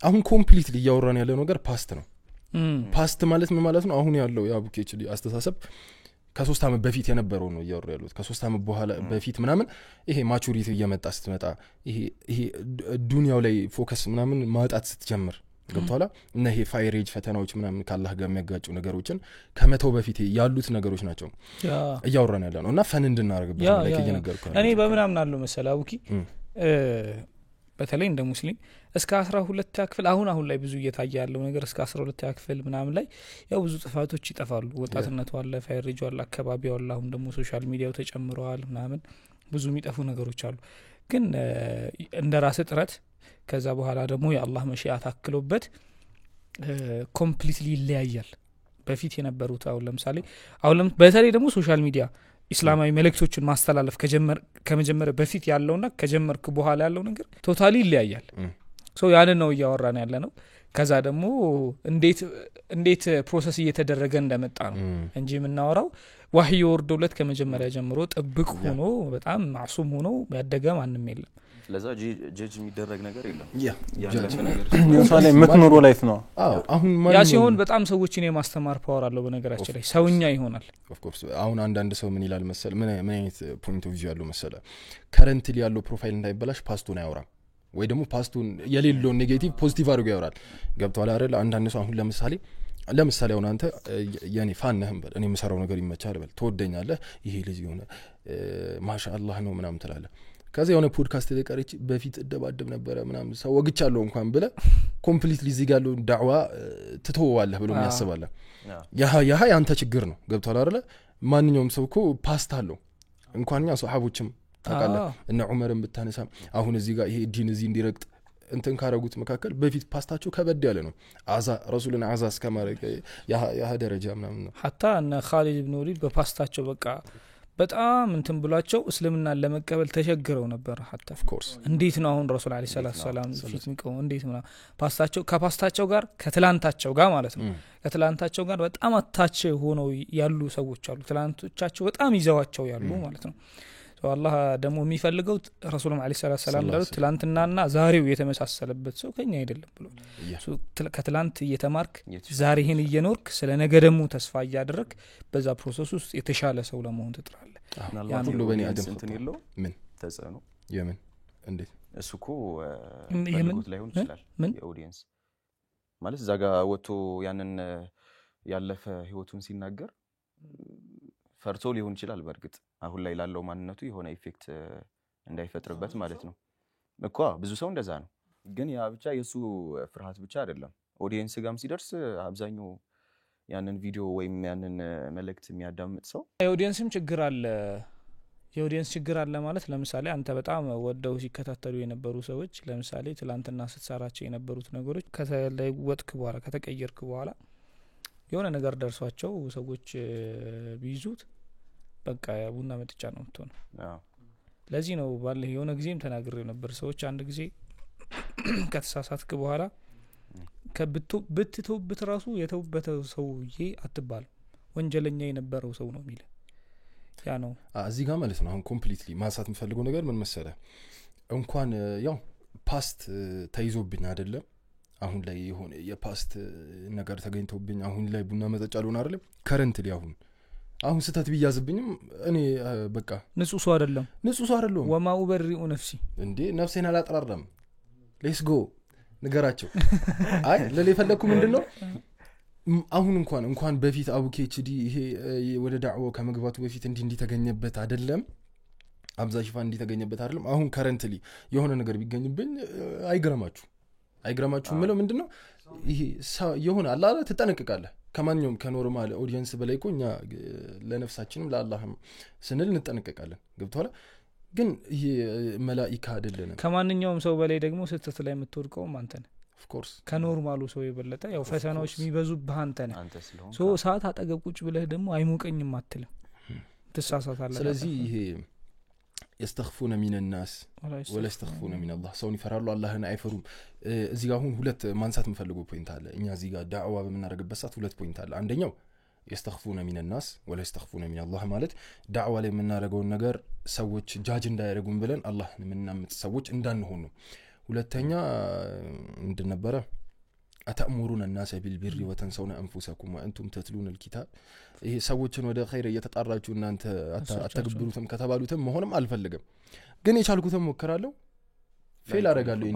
አሁን ኮምፕሊትሊ ያወራን ያለው ነገር ፓስት ነው ፓስት ማለት ምን ማለት ነው አሁን ያለው ያቡኬችሊ አስተሳሰብ ከ3 አመት በፊት የነበረው ነው ያወራ ያሉት ከ3 አመት በኋላ በፊት ምናምን ይሄ ማቹሪቲ እየመጣ ስትመጣ ይሄ ዱንያው ላይ ፎከስ ምናምን ማጣት ስትጀምር ገብቷላ እና ይሄ ፋይሬጅ ፈተናዎች ምናምን ካላህ ጋር የሚያጋጩ ነገሮችን ከመተው በፊት ያሉት ነገሮች ናቸው ያወራን ያለው እና ፈን እንድናረግበት ላይ እየነገርኩ እኔ በምናምን አለው መሰለ አቡኪ በተለይ እንደ ሙስሊም እስከ 12 ክፍል አሁን ላይ ብዙ እየታየ ያለው ነገር እስከ 12 ክፍል ምናምን ላይ ያው ብዙ ጥፋቶች ይጠፋሉ ወጣትነቱ አለ ፋይሬጁ አለ አካባቢው አለ አሁን ደግሞ ሶሻል ሚዲያው ተጨምሯል ምናምን ብዙ የሚጠፉ ነገሮች አሉ ግን እንደ ራስ ጥረት ከዛ በኋላ ደግሞ የአላህ መሽያ ታክሎበት ኮምፕሊትሊ ይለያያል በፊት የነበሩት አሁን ለምሳሌ በተለይ ደግሞ ሶሻል ሚዲያ እስላማዊ መልእክቶችን ማስተላለፍ ከመጀመሪያ በፊት ያለውና ከጀመርክ በኋላ ያለው ነገር ቶታሊ ይለያያል ሶ ያንን ነው ያወራን ያለ ነው ከዛ ደግሞ እንዴት ፕሮሰስ እየተደረገ እንደመጣ ነው እንጂ የምናወራው ወህይ ወርዶለት ከመጀመሪያ ጀምሮ ጥብቅ ሆኖ በጣም ማሱም ሆኖ ያደገ ማንም የለም ለዛ ጀጅ የሚደረግ ነገር የለም ጃጅ ነገር ለምሳሌ ምትኖር ላይፍ ነው አሁን ያ ሲሆን በጣም ሰዎችን የማስተማር ፓወር አለው በነገራችን ላይ ሰውኛ ይሆናል ኦፍ ኮርስ አሁን አንዳንድ ሰው ምን ይላል መሰለ ምን አይነት ፖይንት ኦፍ ቪው ያለው መሰለ ከረንትሊ ያለው ፕሮፋይል እንዳይበላሽ ፓስቱን ያወራም ወይ ደግሞ ፓስቱን የሌለው ኔጌቲቭ ፖዚቲቭ አድርጎ ያወራል ገብቷል አይደል አንዳንድ ሰው አሁን ለምሳሌ አሁን አንተ ያኔ ፋን ነህ በል እኔ የምሰራው ነገር ይመቻል በል ተወደኛለህ ይሄ ልጅ የሆነ ማሻአላህ ነው ምናምን ትላለህ ከዛ የሆነ ፖድካስት ላይ ቀርጬ በፊት እደባደብ ነበረ ምናምን ሰው ወግቻለሁ እንኳን ብለ ኮምፕሊትሊ እዚህ ጋር ያለው ዳዕዋ ትተወዋለህ ብሎ የሚያስባለ ያ ያንተ ችግር ነው ገብቷል አይደለ ማንኛውም ሰው እኮ ፓስት አለው እንኳንኛ ሱሐቦችም ታውቃለህ እነ ዑመርን ብታነሳ አሁን እዚህ ጋር ይሄ ዲን እዚህ እንዲረግጥ እንትን ካረጉት መካከል በፊት ፓስታቸው ከበድ ያለ ነው አዛ ረሱልን አዛ እስከማረግ ያ ደረጃ ምናምን ነው hatta እነ ኻሊድ ኢብኑ ወሊድ በፓስታቸው በቃ በጣም እንትን ብሏቸው እስልምናን ለመቀበል ተሸግረው ነበር hatta of course እንዴት ነው አሁን ረሱል አለይሂ ሰላም ፊት ሚቀው እንዴት ነው ፓስታቸው ከፓስታቸው ጋር ከትላንታቸው ጋር ማለት ነው ከትላንታቸው ጋር በጣም አታች ሆነው ያሉ ሰዎች አሉ ትላንቶቻቸው በጣም ይዘዋቸው ያሉ ማለት ነው والله ደሞ የሚፈልገው ረሱል አለይሂ ሰላም እንዳሉት ትላንትናና ዛሬው የተመሳሰለበት ሰው ከኛ አይደለም ብሎ ከትላንት እየተማርክ ዛሬህን እየኖርክ ስለ ነገ ደሞ ተስፋ እያደረክ በዛ ፕሮሰስ ውስጥ የተሻለ ሰው ለመሆን ትጥራለህ ያን ሁሉ በእኔ አደም እንትን የለው ምን ተጽዕኖ የምን እንዴት እሱኮ የምን ላይ ሆነ ይችላል የኦዲየንስ ማለት እዛ ጋር ወጥቶ ያንን ያለፈ ህይወቱን ሲናገር ፈርቶ ሊሆን ይችላል በርግጥ አሁን ላይ ላለው ማንነቱ የሆነ ኢፌክት እንዳይፈጥርበት ማለት ነው እኮ ብዙ ሰው እንደዛ ነው ግን ያ ብቻ የሱ ፍርሃት ብቻ አይደለም ኦዲየንስ ጋርም ሲደርስ አብዛኛው ያንን ቪዲዮ ወይም ያንን መልእክት የሚያዳምጥ ሰው የኦዲየንስም ችግር አለ ማለት ለምሳሌ አንተ በጣም ወደው ሲከታተሉ የነበሩ ሰዎች ለምሳሌ ትላንትና ስትሰራቸው የነበሩት ነገሮች ከተለወጥክ በኋላ ከተቀየርክ በኋላ የሆነ ነገር ደርሷቸው ሰዎች ቢይዙት በቃ ቡና መጥጫ ነው የምትሆነው ለዚህ ነው ባለ የሆነ ጊዜም ተናግሬው ነበር ሰዎች አንድ ጊዜ ከተሳሳትክ በኋላ ከብትተውበት ራሱ የተውበተው ሰውዬ አትባል ወንጀለኛ የነበረው ሰው ነው የሚል ያ ነው እዚህ ጋር ማለት ነው አሁን ኮምፕሊትሊ ማሳት የምፈልገው ነገር ምን መሰለ እንኳን ያው ፓስት ተይዞብኝ አይደለም አሁን ላይ የሆነ የፓስት ነገር ተገኝቶብኝ አሁን ላይ ቡና መጠጫ አልሆነ አይደለም ከረንትሊ አሁን ስተት ቢያዝብኝም እኔ በቃ ንጹህ ሰው አይደለም ወማ ኡበሪኡ ነፍሲ እንዴ ነፍሴን አላጠራራም ሌትስ ጎ ንገራቸው አይ ለሌ ፈለኩ ምንድነው አሁን እንኳን በፊት አቡኬ ኤችዲ ይሄ ወደ ዳዕዋ ከመግባቱ በፊት እንዲ ተገኘበት አይደለም አብዛ ሽፋን እንዲ ተገኘበት አይደለም አሁን ከረንትሊ የሆነ ነገር ቢገኝብኝ አይግራማችሁ ምለው ምንድነው ይሄ የሆነ አላህ ተጠነቀቃለህ ከማንኛውም ከኖርማል ኦዲየንስ በላይ እኮ እኛ ለነፍሳችንም ለአላህም ስንል እንጠነቀቃለን ገብቷል ግን ይሄ መላእክት አይደለም ከማንኛውም ሰው በላይ ደግሞ ስተት ላይ የምትወድቀው አንተ ነህ of course ከኖርማሉ ሰው የበለጠ ያው ፈተናዎች የሚበዙብህ አንተ ነህ ሶ ሰዓት አጠገብ ቁጭ ብለህ ደግሞ አይሞቀኝም አትልም ትሳሳታለህ ስለዚህ ይሄ يستخفون من الناس ولا يستخفون من الله ሰውን ይፈራሉ አላህን አይፈሩም እዚህ ጋር አሁን ሁለት ማንሳት የምፈልገው ፖይንት አለ እኛ እዚህ ጋር ዳዕዋ በመናረግበት ሰዓት ሁለት ፖይንት አለ አንደኛው يستخفون من الناس ولا يستخفون من الله ማለት ዳዕዋ ላይ የምናረገው ነገር ሰዎች ጃጅ እንዳያረጉን ብለን አላህን የምናምጥ ሰዎች እንዳንሆን ነው ሁለተኛ እንደነበረ أتأمرون الناس بالبر وتنسون أنفسكم وأنتم تتلون الكتاب ይሄ ሰዎችን ወደ ኸይር እየተጣራችሁ እናንተ አተግብሩትም ከተባሉትም መሆንም አልፈልግም ግን የቻልኩትም ሞከራለሁ ፌል አደርጋለሁ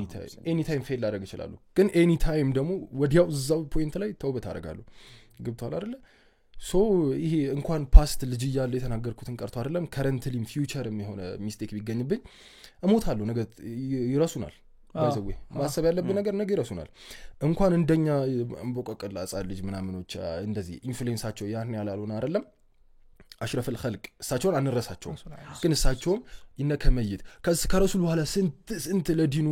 ኤኒ ታይም ፌል አደርግ እችላለሁ ግን ኤኒ ታይም ደግሞ ወዲያው እዛው ፖይንት ላይ ተውበት አደርጋለሁ ግብቷል አይደለ ሶ ይሄ እንኳን ፓስት ልጅ እያለ የተናገርኩትን ቀርቶ አይደለም ከረንትሊም ፊውቸርም የሆነ ሚስቴክ ቢገኝብኝ እሞታለሁ ነገ ይረሱናል ባይዘው ማሰብ ያለብን ነገር ነገ ይረሱናል እንኳን እንደኛ እንቦቀቀላ ጻል ልጅ ምናምኖች እንደዚህ ኢንፍሉዌንሳቸው ያን ያላሉና አይደለም አሽረፍ الخلق እሳቸውን አንረሳቸው ግን እሳቸውም ይነከመይት ከረሱል በኋላ ስንት ለዲኑ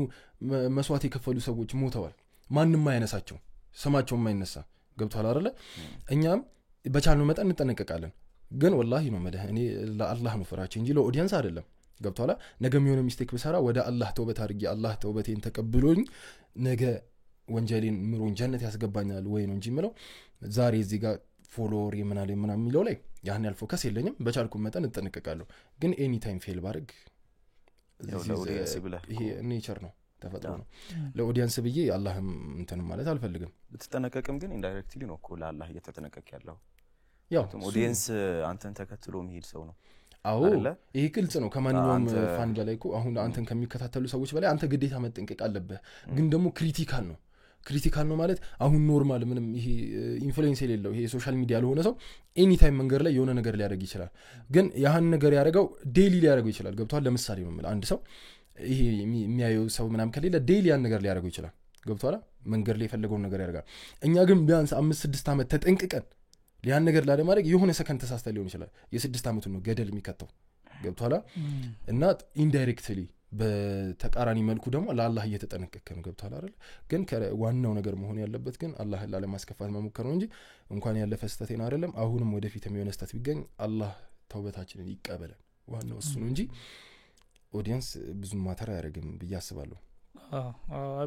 መስዋዕት የከፈሉ ሰዎች ሞተዋል ማንንም አይነሳቸው ስማቸው የማይነሳ ገብቷል አይደለ እኛም በቻልነው መጠን እንጠነቀቃለን ግን ወላሂ ነው መደህ እኔ ለአላህ ነው ፍራቼ እንጂ ለኦዲየንስ አይደለም ገብቷላ ነገ የሚሆነ ሚስቴክ በሰራ ወደ አላህ ተውበት አድርጌ አላህ ተውበቴን ተቀብሎኝ ነገ ወንጀሌን ምሮን ጀነት ያስገባኛል ወይ ነው እንጂ ምለው ዛሬ እዚህ ጋር ፎሎወር የምናለ ምናምን የሚለው ላይ ያን ያህል ፎከስ የለኝም በቻልኩ መጠን እንጠነቀቃለሁ ግን ኤኒ ታይም ፌል ባረግ ይሄ ኔቸር ነው ተፈጥሮ ነው ለኦዲየንስ ብዬ አላህም እንትን ማለት አልፈልግም ልትጠነቀቅም ግን ኢንዳይሬክትሊ ነው እኮ ለአላህ እየተጠነቀቅ ያለው ያው ኦዲየንስ አንተን ተከትሎ የሚሄድ ሰው ነው አዎ ይሄ ግልጽ ነው ከማንኛውም ፋን በላይ እኮ አሁን አንተን ከሚከታተሉ ሰዎች በላይ አንተ ግዴታ መጠንቀቅ አለብህ ግን ደግሞ ክሪቲካል ነው ክሪቲካል ነው ማለት አሁን ኖርማል ምንም ይሄ ኢንፍሉዌንስ የሌለው ይሄ ሶሻል ሚዲያ ለሆነ ሰው ኤኒ ታይም መንገር ላይ የሆነ ነገር ሊያደርግ ይችላል ግን ያህን ነገር ያደርገው ዴይሊ ሊያደርገው ይችላል ገብቷል ለምሳሌ ነው ማለት አንድ ሰው ይሄ የሚያየው ሰው ምናም ከሌለ ዴይሊ ያን ነገር ሊያደርገው ይችላል ገብቷል መንገር ላይ የፈለገው ነገር ያደርጋል እኛ ግን ቢያንስ 5-6 አመት ተጠንቅቀን ያን ነገር ላለማድረግ የሆነ ሰከንድ ተሳስተ ሊሆን ይችላል የ6 አመቱ ነው ገደል የሚከተው ገብቷል እና ኢንዳይሬክትሊ በተቃራኒ መልኩ ደግሞ ለአላህ እየተጠነቀቀ ነው ገብቷል አይደል ግን ዋናው ነገር መሆን ያለበት ግን አላህን ላለማስከፋት መሞከር ነው እንጂ እንኳን ያለፈ ስተቴን አይደለም አሁንም ወደፊት የሚሆነ ስተት ቢገኝ አላህ ተውበታችንን ይቀበለን ዋናው እሱ ነው እንጂ ኦዲየንስ ብዙ ማተር ያደርግም በያስባለሁ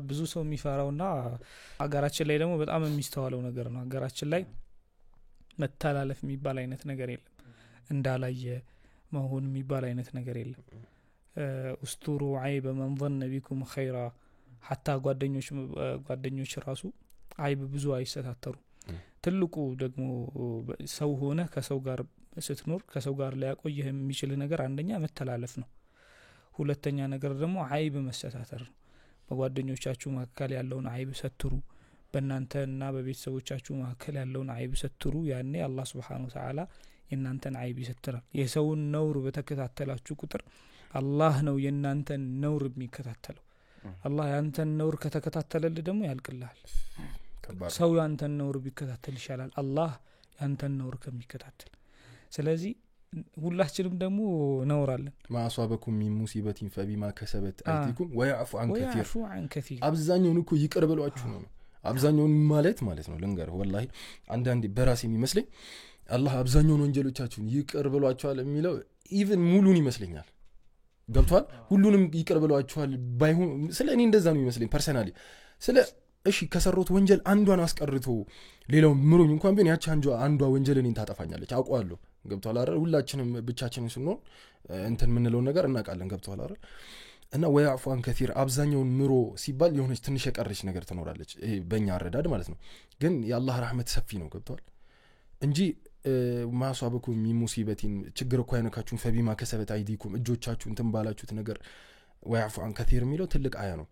ብዙ ሰው የሚፈራውና አገራችን ላይ ደግሞ በጣም የሚስተዋለው ነገር ነው አገራችን ላይ መተላለፍ የሚባል አይነት ነገር የለም እንዳላየ መሆን የሚባል አይነት ነገር የለም እስቱሩ አይበ من ظن بكم خيرا حتى ጓደኞች ራሱ አይብ ብዙ አይሰታተሩ ትልቁ ደግሞ ሰው ሆነ ከሰው ጋር ስትኖር ከሰው ጋር ሊያቆይህ የሚችል ነገር አንደኛ መተላለፍ ነው ሁለተኛ ነገር ደግሞ አይብ መሰታተር ነው በጓደኞቻችሁ መካከል ያለውን አይብ ሰትሩ በእናንተና በቤተሰቦቻችሁ መካከል ያለውን አይብ ሰትሩ ያኔ አላህ Subhanahu Wa Ta'ala የናንተን አይብ ይሰትራል የሰውን ነውር በተከታተላችሁ ቁጥር አላህ ነው የናንተን ነውር የሚከታተለው አላህ ያንተን ነውር ከተከታተለልህ ደግሞ ያልቅልሃል ሰው ያንተን ነውር ቢከታተል ይሻላል አላህ ያንተን ነውር ከሚከታተል ስለዚህ ሁላችንም ደግሞ ነውራለን ማአሷበኩም ሚን ሙሲበቲን ፈቢማ ከሰበት አይቲኩም ወያዕፉ አን ከቲር አብዛኛውን እኮ ይቅር ብሏችሁ ነው አብዛኛውን ማለት ነው ልንገር ወላሂ አንዳንዴ በራሴ የሚመስለኝ አላህ አብዛኛውን ወንጀሎቻችሁን ይቅር ብሏችኋል የሚለው ኢቭን ሙሉን ይመስለኛል ገብቷል ሁሉንም ይቅር ብሏችኋል ባይሆን ስለ እኔ እንደዛ ነው ይመስለኝ ፐርሰናሊ ስለ እሺ ከሰሩት ወንጀል አንዷን አስቀርቶ ሌላው ምሮኝ እንኳን ቢሆን ያቺ አንዷ ወንጀል እኔን ታጠፋኛለች አውቀዋለሁ ገብቷል አይደል ሁላችንም ብቻችንን ስንሆን እንትን ምንለው ነገር እናቃለን ገብቷል አይደል እና ወያዕፉ አን ከቲር አብዛኛውን ምሮ ሲባል የሆነች ትንሽ የቀረች ነገር ትኖራለች ይሄ በእኛ አረዳድ ማለት ነው ግን የአላህ ረህመት ሰፊ ነው ገብቷል እንጂ ማሷበኩም ሚን ሙሲበቲን ችግር እኮ አይነካችሁን ፈቢማ ከሰበት አይዲኩም እጆቻችሁን ተንባላችሁት ነገር ወያዕፉ አን ከቲር የሚለው ትልቅ አያ ነው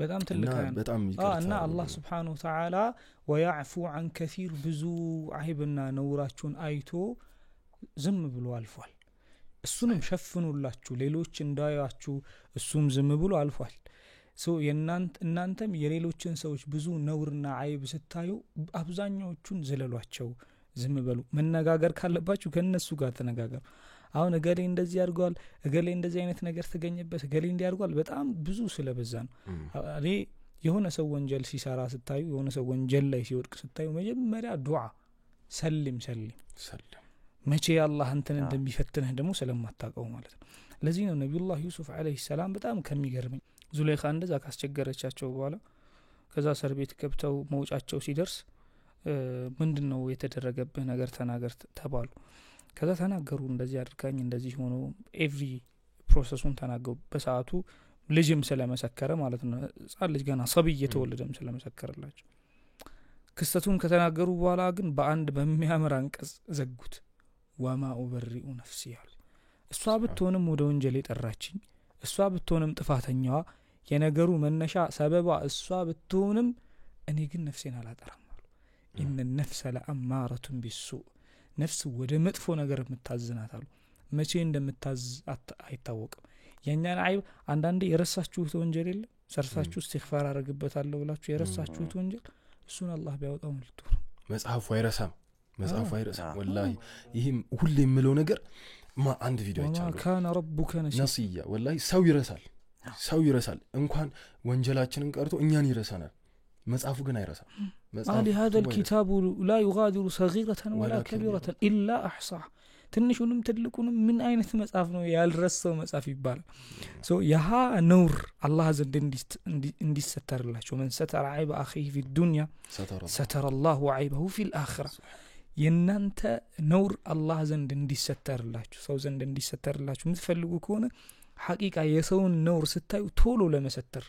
በጣም ትልቅ አያ ነው በጣም ይቅርታ እና አላህ Subhanahu Wa Ta'ala ወያዕፉ አን ከቲር ብዙ አይብና ነውራችሁን አይቶ ዝም ብሎ አልፏል እሱንም ሸፍኑላችሁ ሌሎች እንዳያችሁ እሱም ዝም ብሎ አልፏል እናንተም የሌሎችን ሰዎች ብዙ ነውርና አይብ ስታዩ አብዛኛዎቹን ዘለሏቸው ዝም በሉ መነጋገር ካለባችሁ ከነሱ ጋር ተነጋገሩ አሁን እገሌ እንደዚህ ያርጓል እገሌ እንደዚህ አይነት ነገር ተገኘበት እገሌ እንዲያርጓል በጣም ብዙ ስለበዛ ነው እኔ የሆነ ሰው ወንጀል ሲሰራ ስታዩ የሆነ ሰው ወንጀል ላይ ሲወድቅ ስታዩ መጀመሪያ ዱዓ ሰልም መቼ አላህ አንተን እንደሚፈትንህ ደግሞ ስለማታውቀው ማለት ነው ለዚህ ነው ነብዩላህ ዩሱፍ አለይሂ ሰላም በጣም ከሚገርመኝ ዙለይኻ እንደዛ ካስቸገረቻቸው በኋላ ከዛ እስር ቤት ገብተው መውጫቸው ሲደርስ ምንድነው የተደረገብህ ነገር ተናገር ተባሉ ከዛ ተናገሩ እንደዚህ አድርጋኝ እንደዚህ ሆኖ ኤቭሪ ፕሮሰሱን ተናገሩ በሰዓቱ ልጅም ስለመሰከረ ማለት ነው ጻል ልጅ ገና ሰብይ የተወለደም ስለመሰከረላቸው ክስተቱን ከተናገሩ በኋላ ግን በአንድ በሚያምር አንቀጽ ዘጉት ወማ ኡበሪኡ ነፍሲ ያል እሷ ብትሆንም ወደ ወንጀል የጠራችኝ እሷ ብትሆንም ጥፋተኛዋ የነገሩ መነሻ ሰበባ እሷ ብትሆንም እኔ ግን ነፍሴን አላጠራም አሉ ኢነ النفس لأمارة بالسوء ነፍስ ወደ መጥፎ ነገር የምታዝናት አሉ መቼ እንደምታዝ አይታወቅም የኛን አይብ አንዳንዴ የረሳችሁት ወንጀል የለ ሰርሳችሁ እስትግፋር አረግበታለሁ ብላችሁ የረሳችሁት ወንጀል እሱን አላህ ቢያወጣው መልቱ መጽሐፉ አይረሳም ወላሂ ይሄም ሁሌ የምለው ነገር አንድ ቪዲዮ አይቻለሁ ካነ ረቡከ ነሲያ ወላሂ ሰው ይረሳል እንኳን ወንጀላችንን ቀርቶ እኛን ይረሳናል መጽሐፉ ግን አይረሳም መጽሐፉ هذا الكتاب لا يغادر صغيرة ولا كبيرة إلا أحصاها ትንሹንም ትልቁንም ምን አይነት መጽሐፍ ነው ያልረሳው መጽሐፍ ይባላል ያሃ ነውር አላህ ዘንድ እንዲሰተርላችሁ من ستر عيب أخيه في الدنيا ستر الله عيبه في الآخرة የናንተ ነውር አላህ ዘንድ እንዲሰተርላችሁ ሰው ዘንድ እንዲሰተርላችሁ የምትፈልጉ ከሆነ ሐቂቃ የሰውን ነውር ስታዩ ቶሎ ለመሰተር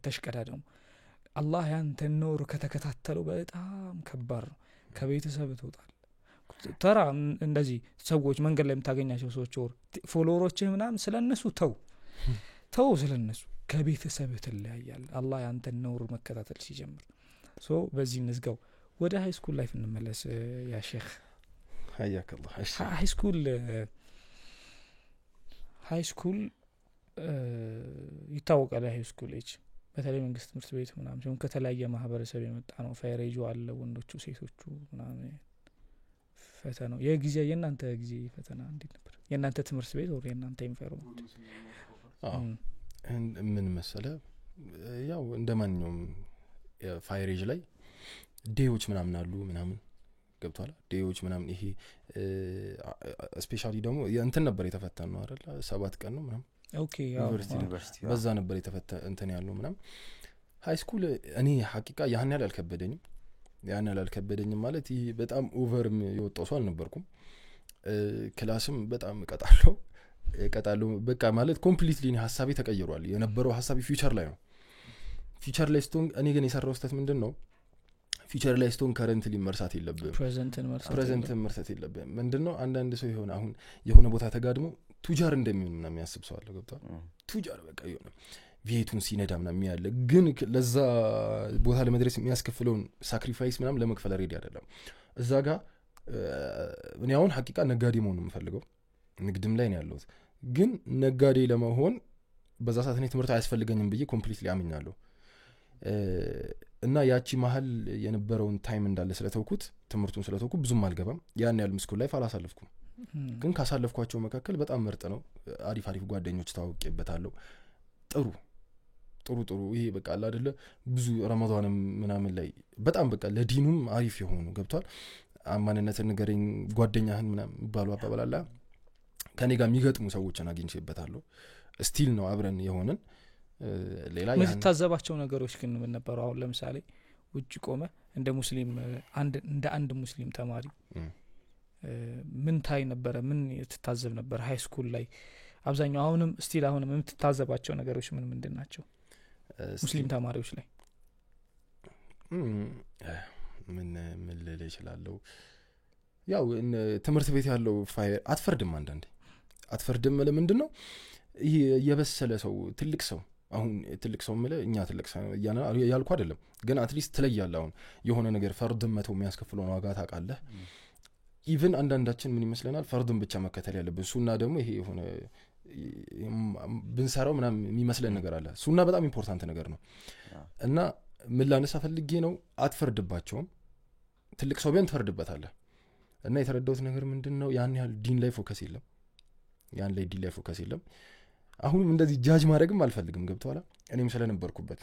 ተሽቀዳደሙ አላህ ያንተ ነውር ከተከታተለው በጣም ከባድ ነው ከቤተሰብ ተውጣል ተራ እንደዚህ ሰዎች መንገድ ላይ የምታገኛቸው ሰዎች ፎሎወሮች ምናምን ስለነሱ ተው ስለነሱ ከቤተሰብ ትለያያል አላህ ያንተን ነውር መከታተል ሲጀምር ሶ በዚህ እንዝጋው ወደ ሃይ ስኩል ላይፍ እንመለስ ያ ሼክ حياك الله እሺ ሃይ ስኩል ይታወቃል ሃይ ስኩል ኤጅ በተለይ መንግስት ትምህርት ቤት ምናምን ሲሆን ከተለያየ ማህበረሰብ የመጣ ነው ፋይሬጁ አለ ወንዶቹ ሴቶቹ ምናምን ፈተናው የእናንተ ጊዜ ፈተና እንዴት ነበር የእናንተ ትምህርት ቤት ወይ የእናንተ ኢንቫይሮንመንት ምን መሰለ ያው እንደማንኛውም ፋይሬጅ ላይ ዴዎች ምናምን አሉ ምናምን ገብቷል ዴዎች ምናምን ይሄ ስፔሻሊ ደግሞ እንትን ነበር የተፈተነው አይደል 7 ቀን ነው ምናምን ኦኬ ዩኒቨርሲቲ በዛ ነበር የተፈተነ እንትን ያለው ምናምን ሃይ ስኩል እኔ ሐቂቃ ያን ያህል አልከበደኝም ማለት ይሄ በጣም ኦቨርም የወጣው ሰው አልነበርኩም ክላስም በጣም እቀጣለሁ በቃ ማለት ኮምፕሊትሊ ሐሳቤ ተቀይሯል የነበረው ሐሳቤ ፊውቸር ላይ ነው ፊውቸር ላይ ስቶን እኔ ግን የሰራው ስህተት ምንድነው ፊውቸር ላይ ስቶን ከረንትሊ መርሳት የለብም ፕሬዘንትን መርሳት የለብም ምንድነው አንዳንድ ሰው ይሆን አሁን የሆነ ቦታ ተጋድሞ ቱጃር እንደሚሆን ምናምን ያስብ ሰው አለ ገብቷል ቱጃር በቃ ይሆነ ቪኤቱን ሲነዳ ምናምን ያለ ግን ለዛ ቦታ ለመድረስ የሚያስከፍለውን ሳክሪፋይስ ምናምን ለመክፈል ሬዲ አይደለም እዛ ጋር እኔ አሁን ሐቂቃ ነጋዴ መሆን ነው የምፈልገው ንግድም ላይ ነው ያለሁት ግን ነጋዴ ለመሆን በዛ ሰዓት እኔ ትምህርት አያስፈልገኝም ብዬ ኮምፕሊትሊ አምኛለሁ እና ያቺ መሀል የነበረውን ታይም እንዳለ ስለተውኩት ትምህርቱን ስለተውኩት ብዙም አልገባም ያን ያህል ስኩል ላይፍ አላሳለፍኩም ግን ካሳለፍኳቸው መካከል በጣም ምርጥ ነው አሪፍ ጓደኞች ታውቄበታለሁ ጥሩ ይሄ በቃ አለ አይደለ ብዙ ረመዳንም ምናምን ላይ በጣም በቃ ለዲኑም አሪፍ የሆኑ ገብቷል አማንነትን ንገረኝ ጓደኛህን ምናምን ባሉ አባባላላ ከኔ ጋር የሚገጥሙ ሰዎችን አግኝቼበታለሁ ስቲል ነው አብረን የሆነን ሌላ ምን ታዘባቸው ነገሮች ግን ምን ነበሩ አሁን ለምሳሌ ውጭ ቆመ እንደ ሙስሊም አንድ ሙስሊም ተማሪ ምን ታይ ነበር ምን ተታዘብ ነበር ሃይ ስኩል ላይ አብዛኛው አሁንም ስቲል አሁንም የምትታዘባቸው ነገሮች ምንድን ናቸው ሙስሊም ተማሪዎች ላይ ምን ልል እችላለሁ ያው ትምህርት ቤት ያለው ፋይር አትፈርድም ለምንድነው ይሄ የበሰለ ሰው ትልቅ ሰው ማለት እኛ ትልቅ ሰው ያልኩ አይደለም ግን አትሊስት ትለያለህ አሁን የሆነ ነገር ፈርድም መተው የሚያስከፍለው ዋጋ ታውቃለህ ኢቭን አንዳንዳችን ምን ይመስለናል ፈርድም ብቻ መከተል ያለብን ሱና ደግሞ ይሄ የሆነ ብንሰራው ምናምን የሚመስለን ነገር አለ ሱና በጣም ኢምፖርታንት ነገር ነው እና ምን ላነሳ ፈልጌ ነው አትፈርድባቸውም ትልቅ ሰው ቢሆን ትፈርድበታለህ እና የተረዳሁት ነገር ምንድነው ያን ያህል ዲን ላይ ፎከስ የለም አሁንም እንደዚህ ጃጅ ማድረግም አልፈልግም ገብቷላ እኔም ስለነበርኩበት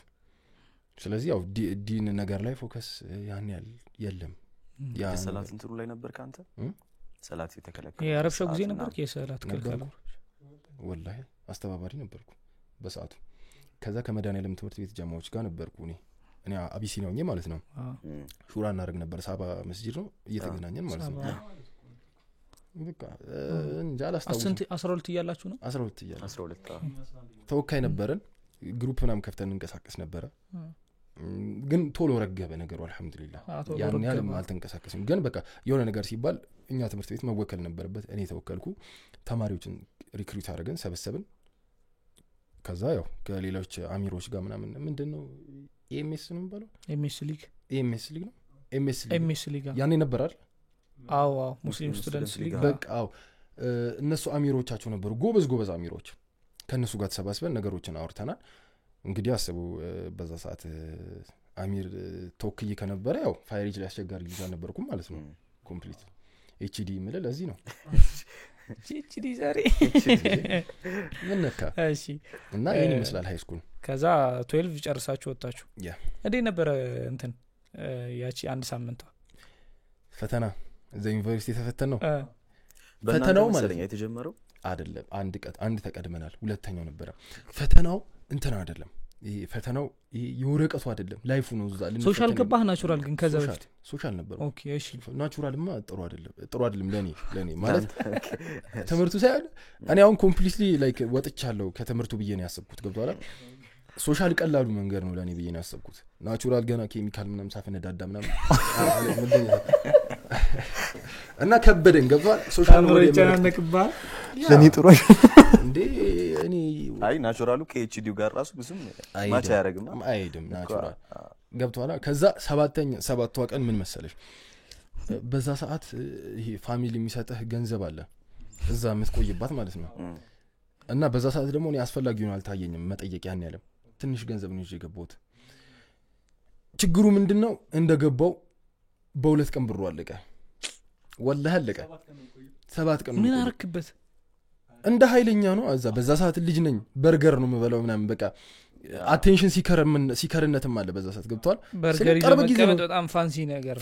ስለዚህ ያው ዲን ነገር ላይ ፎከስ ያን ያህል የለም ያ ሰላት እንትሩ ላይ ነበር ካንተ ሰላት የተከለከለ የአረብሻው ጊዜ ነበር የሰላት ከልከለ ወላሂ አስተባባሪ ነበርኩ በሰዓቱ ከዛ ከመድኃኒዓለም ትምህርት ቤት ጀማዎች ጋር ነበርኩ እኔ አቢሲኒያ ሆኜ ማለት ነው ሹራ እናደርግ ነበር ሳባ መስጂድ ነው እየተገናኘን ማለት ነው በቃ እንጃ አላስታውስም 12 ይያላችሁ ነው 12 ተወካይ ነበርን ግሩፕ ምናምን ከፍተን እንቀሳቀስ ነበር ግን ቶሎ ረገበ ነገሩ አልহামዱሊላህ ያን ያህል አልተንቀሳቀስም ግን በቃ የሆነ ነገር ሲባል እኛ ትምህርት ቤት መወከል ነበርበት እኔ ተወከልኩ ተማሪዎችን ሪክሩት አደረገን ሰበሰብን ከዛ ያው ከሌሎች አሚሮች ጋር ምንድነው ኤምኤስ ነው የሚባለው ኤምኤስ ሊግ ነው ኤምኤስ ሊግ ያኔ ነበር አይደል አዎ ሙስሊም ስቱደንትስ ሊግ በቃ እነሱ አሚሮቻቸው ነበሩ ጎበዝ አሚሮች ከነሱ ጋር ተሰባስበን ነገሮችን አውርተናል እንግዲህ አስቡ በዛ ሰዓት አሚር ተወክዬ ከነበረ ያው ፋይሬጅ ላይ አስቸጋሪ ልጅ አልነበርኩም ማለት ነው ኮምፕሊት ኤችዲ ምለ ለዚህ ነው ኤችዲ ዛሬ ምን ነካ እሺ እና ይሄን ይመስላል ሃይ ስኩል ከዛ 12 ጨርሳችሁ ወጣችሁ ያ እንዴ ነበር እንትን ያቺ አንድ ሳምንት ፈተና እዛ ዩኒቨርሲቲ ተፈተነው ፈተናው ማለት ነው የተጀመረው አይደለም አንድ ተቀድመናል ሁለተኛው ነበር ፈተናው እንትን አይደለም ይሄ ፈተናው የወረቀቱ አይደለም ላይፉ ነው እዛ ሶሻል ገባህ ናቹራል ግን ከዛ በፊት ሶሻል ነበር ኦኬ እሺ ናቹራልማ ጥሩ አይደለም ለኔ ማለት ትምህርቱ ሳይሆን እኔ አሁን ኮምፕሊትሊ ላይክ ወጥቻለሁ ከትምህርቱ ብዬ ነው ያሰብኩት ገብቷል ሶሻል ቀላሉ መንገድ ነው ለኔ ብዬ ነው ያሰብኩት ናቹራል ገና ኬሚካል ምናምን ሳፈነዳዳ ምናምን እና ከበደን ገብቷል ሶሻል ነው ይጨናነቅባል ለኔ ጥሩ እንዴ እኔ አይ ናቹራሉ ከኤችዲው ጋር ራሱ ብዙም ማቻ ያረግም አይደም ናቹራል ገብቷል ከዛ ሰባቷ ቀን ምን መሰለሽ በዛ ሰዓት ይሄ ፋሚሊ የሚሰጥህ ገንዘብ አለ እዛ የምትቆይባት ማለት ነው እና በዛ ሰዓት ደግሞ እኔ አስፈላጊውን አልታየኝም መጠየቅ ያን ያለም ትንሽ ገንዘብ ነው ይገባውት ችግሩ ምንድነው እንደገባው በሁለት ቀን ብሩ አለቀ ወላሂ አለቀ 7 ቀን ምን አረክበት እንደ ኃይለኛ ነው እዛ በዛ ሰዓት ልጅ ነኝ በርገር ነው የምበላው ምናምን በቃ አቴንሽን ሲከርነትም አለ በዛ ሰዓት ገብቷል በርገር ይመቀመጥ በጣም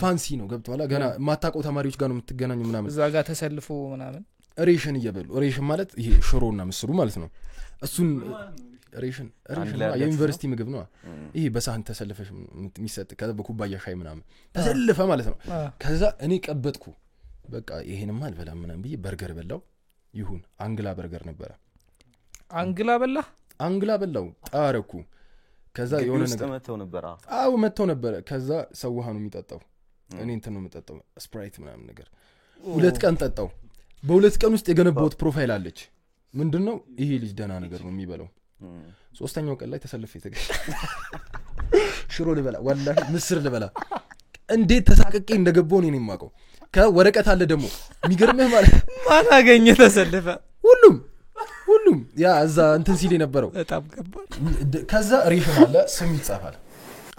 ፋንሲ ነው ገብቷል ገና ማታቆ ተማሪዎች ጋር ነው የምትገናኙ ምናምን እዛ ጋር ተሰልፎ ምናምን ሬሽን እየበሉ ሬሽን ማለት ይሄ ሽሮና ምስሩ ማለት ነው እሱን ሬሽን የዩኒቨርሲቲ ምግብ ነው ይሄ በሳህን ተሰልፈሽ የሚሰጥ ከበኩባያ ሻይ ምናምን ተሰልፈ ማለት ነው ከዛ እኔ ቀበጥኩ በቃ ይሄንማ አልበላም ምናምን ብዬ በርገር በላው ይሁን አንግላ በርገር ነበር አንግላ በላው ጣረኩ ከዛ የሆነ ነገር መተው ነበር ከዛ ሰው ውሃ ነው የሚጠጣው እኔ እንትን ነው የምጠጣው ስፕራይት ምናምን ነገር 2 ቀን ጠጣው በሁለት ቀን ውስጥ የገነባውት ፕሮፋይል አለች ምንድነው ይሄ ልጅ ደና ነገር ነው የሚበላው 3ኛው ቀን ላይ ተሰልፈ የተገኘ ሽሮ ልበላ ወላሂ ምስር ልበላ እንዴት ተሳቀቀ እንደገባው እኔ የማውቀው ከወረቀት አለ ደግሞ የሚገርምህ ማለት ማን አገኘ ተሰልፈ ሁሉም ያ እዛ እንትን ሲል የነበረው በጣም ከባድ ከዛ ሬሽን አለ ስም ይጻፋል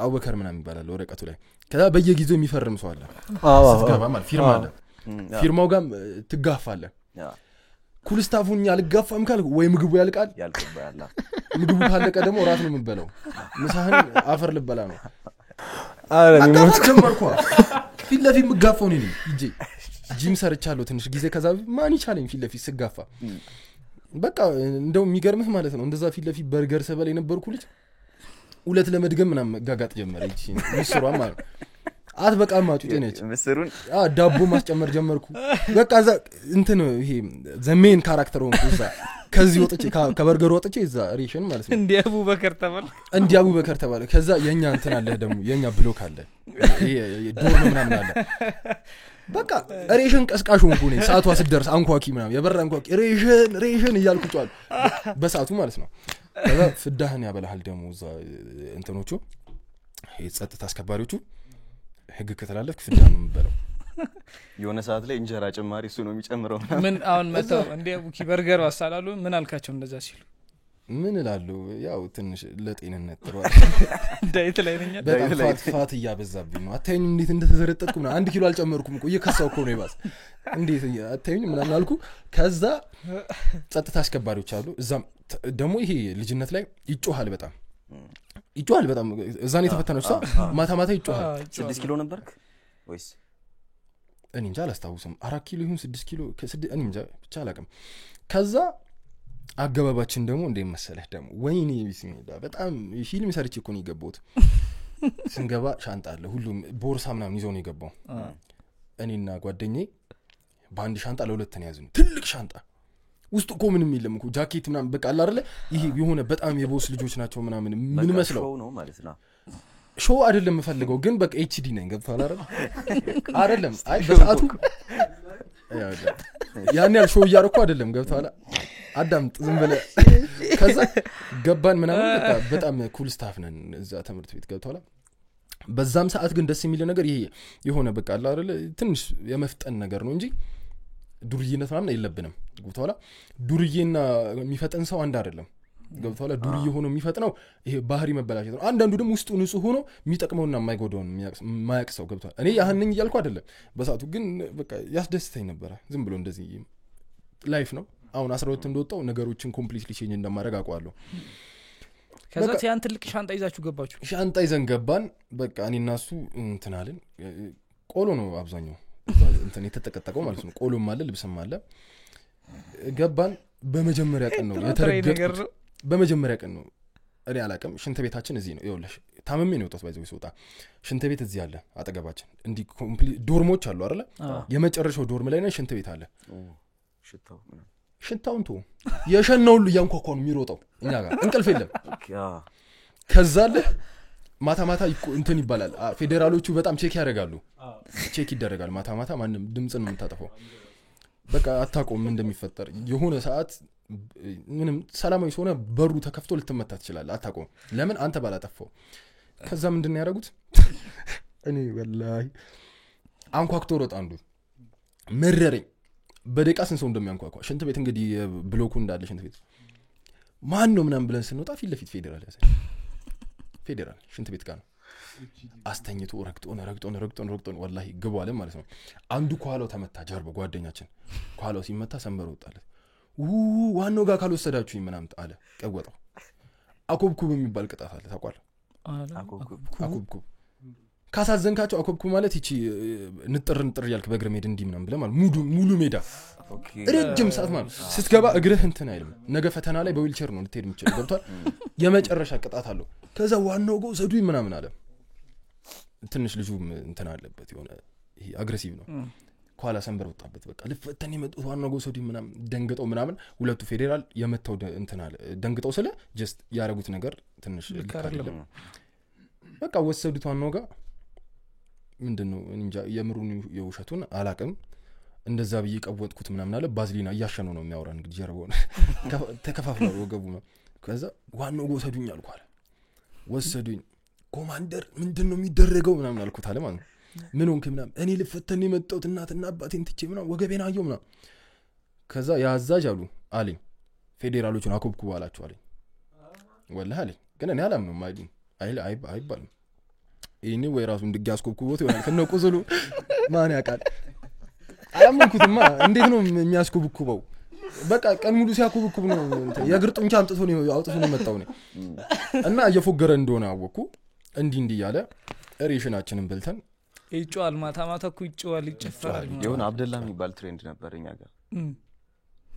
አቡበከር ምናምን ይባላል ወረቀቱ ላይ ከዛ በየጊዜው የሚፈርም ሰው አለ ስትገባ ማለት ፊርማ አለ ፊርማው ጋር ትጋፋለ ኩልስታፉን ያልጋፋም ካል ወይ ምግቡ ያልቃል ምግቡ ካለቀ ደግሞ ራት ነው የምንበላው ምሳህን አፈር ልበላ ነው አረ ጀመርኩ ፊት ለፊት ምጋፋው ነኝ ይጄ ጂም ሰርቻለሁ ትንሽ ጊዜ ከዛ ማን ይቻለኝ ፊት ለፊት ስጋፋ በቃ እንደው የሚገርምህ ማለት ነው እንደዛ ፊት ለፊት በርገር ሰበል የነበርኩ ልጅ ሁለት ለመድገም ምናምን መጋጋጥ ጀመረ እቺ ምስሯ ማለት አትበቃም ማጩጤ ነች ምስሩን ዳቦ ማስጨመር ጀመርኩ በቃ እዛ እንትን ይሄ ዘሜን ካራክተር ሆንኩ እዛ ከዚህ ወጥቼ ከበርገር ወጥቼ እዛ ሬሽን ማለት ነው እንዲያ አቡበከር ተባለ ከዛ የኛ እንትን አለ ደግሞ የኛ ብሎክ አለ ይሄ ዶርም ምናምን አለ በቃ ሬሽን ቀስቃሽ ሆንኩ ነኝ ሰዓቷ ሲደርስ አንኳኪ ምናምን የበራ አንኳኪ ሬሽን እያልኩ ጫል በሰዓቱ ማለት ነው ከዛ ፍዳህን ያበላል ደግሞ እዛ እንትኖቹ የጸጥታ አስከባሪዎቹ ህግ ከተላለፍክ ፍዳ ነው የምበለው የሆነ ሰዓት ላይ እንጀራ ጭማሪ እሱ ነው የሚጨምረው ምን አሁን መጣው እንደ ቡኪ በርገር ዋሳላሉ ምን አልካቸው እንደዛ ሲሉ ምን እላሉ ያው ትንሽ ለጤንነት ጥሩ ዳይት ላይ ነኝ ፋት እያበዛብኝ ነው አታዩኝ እንዴት እንደተዘረጠጥኩ ነው 1 ኪሎ አልጨመርኩም እኮ እየከሳው እኮ ነው ይባስ እንዴት አታዩኝ ምናምን አልኩ ከዛ ጸጥታ አስከባሪዎች አሉ እዛም ደግሞ ይሄ ልጅነት ላይ ይጮሃል በጣም እዛኔ ተፈተነው ማታ ይጮሃል 6 ኪሎ ነበርክ ወይስ እኔ እንጃ አላስታውስም 4 ኪሎ ይሁን 6 ኪሎ ከ6 እኔ እንጃ ብቻ አላውቅም ከዛ አገባባችን ደግሞ እንደምመሰለህ ደግሞ ወይኔ ቢስሚላ በጣም ፊልም ሰርቼ እኮ ነው የገባሁት ስንገባ ሻንጣ አለ ሁሉም ቦርሳ ምናምን ይዘው ነው የገባው እኔና ጓደኛዬ በአንድ ሻንጣ ለሁለት ነው ያዝነው ትልቅ ሻንጣ ውስጥ እኮ ምንም የለም እኮ ጃኬት ምናምን በቃ አለ አይደለ ይሄ የሆነ በጣም የቦስ ልጆች ናቸው ምናምን ምን መስለው ነው ማለት ነው ሾው አይደለም የምፈልገው ግን በቃ ኤችዲ ነኝ ገብቷል አይደለም አይ በሰዓቱ ያን ያል ሾው እያረኩ አይደለም ገብቷል አዳምጥ ዝም ብለህ ከዛ ገባን ምናምን በጣም ኩል ስታፍ ነን እዛ ትምህርት ቤት ገብቷል በዛም ሰዓት ግን ደስ የሚል ነገር ይሄ የሆነ በቃ አለ አይደለ ትንሽ የመፍጠን ነገር ነው እንጂ ዱርዬነት ምናምን አይለብንም ገብቷል ዱርዬና የሚፈጠን ሰው አንድ አይደለም ገብቷል ዱርዬ ሆኖ የሚፈጥነው ይሄ ባህሪ መበላሸት ነው አንዳንዱ ደግሞ ውስጡ ንጹህ ሆኖ የሚጠቅመውና የማይጎዳውን ማያቅ ሰው ገብቷል እኔ ያህንኝ እያልኩ አይደለም በሰዓቱ ግን በቃ ያስደስተኝ ነበር ዝም ብሎ እንደዚህ ላይፍ ነው አሁን 12 እንደወጣው ነገሮችን ኮምፕሊትሊ ቼንጅ እንደማድረግ አውቃለሁ ከዛ ያን ትልቅ ሻንጣ ይዛችሁ ገባችሁ ሻንጣ ይዘን ገባን በቃ እኔና እሱ እንትናልን ቆሎ ነው አብዛኛው እንትን የተጠቀጠቀው ማለት ነው ቆሎም አለ ልብስም አለ ገባን በመጀመሪያ ቀን ነው የተረገጠው በመጀመሪያ ቀን ነው እኔ አላቀም ሽንት ቤታችን እዚህ ነው ይኸውልሽ ታመሜ ነው ወጣት ባይዘው ሲወጣ ሽንት ቤት እዚህ አለ አጠገባችን እንዲ ኮምፕሊት ዶርሞች አሉ አይደለ የመጨረሻው ዶርም ላይ ነው ሽንት ቤት አለ ሽታውን ቶ የሸናው ሁሉ ያንኳኳ ነው የሚሮጠው እኛ ጋር እንቅልፍ የለም ከዛለ ማታ እንትን ይባላል ፌዴራሎቹ በጣም ቼክ ያደርጋሉ ቼክ ይደረጋል ማታ ማንም ድምጽ ነው የምታጠፋው በቃ አታቆም እንደሚፈጠር የሆነ ሰዓት ምንም ሰላማዊ ሆነ በሩ ተከፍቶ ልትመታ ትችላለህ አታቆም ለምን አንተ ባላጠፋው ከዛ ምንድነው ያደረጉት እኔ ወላሂ አንኳክቶ ሮጥ አንዱ መረረኝ በደቂቃ ስንት ሰው እንደሚያንኳኳ ሽንት ቤት እንግዲህ ብሎኩ እንዳለ ሽንት ቤት ማን ነው ምናምን ብለን ስንወጣ ፊት ለፊት ፌዴራል ሽንት ቤት ጋር ነው አስተኝቶ ረግጦን ወላሂ ግቡ አለ ማለት ነው አንዱ ኳላው ተመታ ጀርባ ጓደኛችን ኳላው ሲመታ ሰንበር ወጣለት ዋናው ጋር ካልወሰዳችሁኝ ምናምን አለ ቀወጠው አኮብኩብ የሚባል ቅጣት አለ ታውቃለህ አኮብኩብ ካሳዘንካቸው አኮብኩብ ማለት እቺ ንጥር ያልክ በእግር ሜዳ እንዲ ምናምን ብለ ማለት ሙሉ ሜዳ ረጅም ሰዓት ማለት ስትገባ እግርህ እንትን አይልም ነገ ፈተና ላይ በዊልቸር ነው ልትሄድ የምትችለው ገብቷል የመጨረሻ ቅጣት አለው ከዛ ዋናው ጎ ሰዱኝ ምናምን አለ ትንሽ ልጁም እንትን አለበት የሆነ ይሄ አግሬሲቭ ነው ኳላ ሰንበር ወጣበት በቃ ልፈተን የመጡት ዋናው ጎ ሰዱኝ ምናምን ደንግጠው ምናምን ሁለቱ ፌዴራል የመተው እንትን አለ ደንግጠው ስለ ጀስት ያረጉት ነገር ትንሽ ልካረለ በቃ ወሰዱት ዋናው ጋር ምንድነው እንጃ የምሩን የውሸቱን አላቀም እንደዛ ብዬ ቀወጥኩት ምናምን አለ ባዝሊና ያሸነው ነው የሚያወራ እንግዲህ ጀርባው ተከፋፍለው ወገቡ ነው ከዛ ዋናው ጎ ሰዱኝ አልኩ አለ ወሰዱኝ ኮማንደር ምንድነው የሚደረገው ምናምን አልኩት አለ ማለት ምን ሆንክ ምናምን እኔ ልፈተን የመጣሁት እናትና አባቴን ትቼ ምናምን ወገቤን አየው ምናምን ከዛ ያዛዥ አሉ አለኝ ፌዴራሎቹን አኮብኩብ አላችሁ አለኝ ወላሂ አለኝ ግን እኔ አላምነውም አይባልም እኔ ወይ ራሱ እንድጋስኮብኩቦት ይሆናል ከነቁዝሉ ማን ያውቃል አላምንኩትማ እንዴት ነው የሚያስኮብኩበው በቃ ቀን ሙሉ ሲያኮብኩብ ነው የእግር ጡንቻ አምጥቶ ነው መጣው ነው እና እየፎገረ እንደሆነ አወኩ እንዲ ያለ ሬሽናችንን በልተን ይጫዋል ማታ እኮ ይጫዋል ይጨፈራል የሆነ አብደላ የሚባል ትሬንድ ነበርኛ ጋር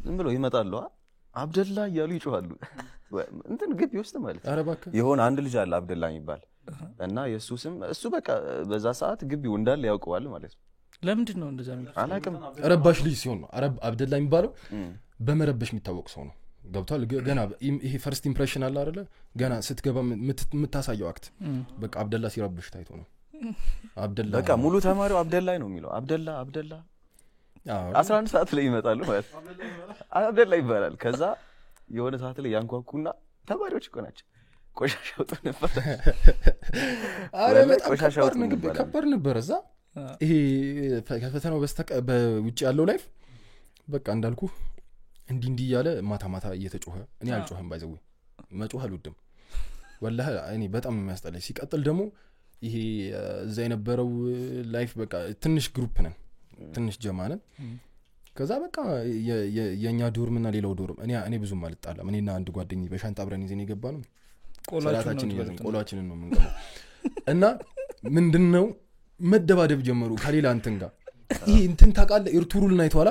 ዝም ብሎ ይመጣሉ አብደላ እያሉ ይጫዋሉ እንትን ግቢ ውስጥ ማለት የሆነ አንድ ልጅ አለ አብደላ የሚባል እና የሱ ስም እሱ በቃ በዛ ሰዓት ግቢው እንዳለ ያውቀዋል ማለት ነው ለምንድን ነው እንደዛ የሚል አላቀም ረባሽ ልጅ ሲሆን ነው አብደላ የሚባለው በመረበሽ የሚታወቅ ሰው ነው ገብቷል ገና ይሄ ፈርስት ኢምፕሬሽን አለ አይደለ ገና ስትገባ የምታሳየው አክት በቃ አብደላ ሲረብሽ ታይቶ ነው አብደላ በቃ ሙሉ ተማሪው አብደላ ነው የሚለው አብደላ 11 ሰዓት ላይ ይመጣሉ ማለት አብደላ ይባላል ከዛ የሆነ ሰዓት ላይ ያንኳኩና ተማሪዎች እኮ ናቸው ቆሻሻው ነበር አረ በጣም ከበር ነበር እዛ ይሄ ከፈተናው በውጭ ያለው ላይፍ በቃ እንዳልኩ እንዲ ያለ ማታ እየተጮኸ እኔ አልጮህም ባይዘው መጮህ አልወድም ወላሂ እኔ በጣም የሚያስጠላኝ ሲቀጥል ደግሞ ይሄ እዛ የነበረው ላይፍ በቃ ትንሽ ግሩፕ ነን ትንሽ ጀማ ነን ከዛ በቃ የኛ ዶርምና ሌላው ዶርም እኔ ብዙም አልጣላም እኔና አንድ ጓደኛዬ በሻንጣ አብረን ይዘን የገባነው ቆላችንን ነው የምንቀመው እና ምንድነው መደባደብ ጀመሩ ከሌላ እንትን ጋር ይሄ እንትን ታውቃለህ ኤርቱሩል ናይቷላ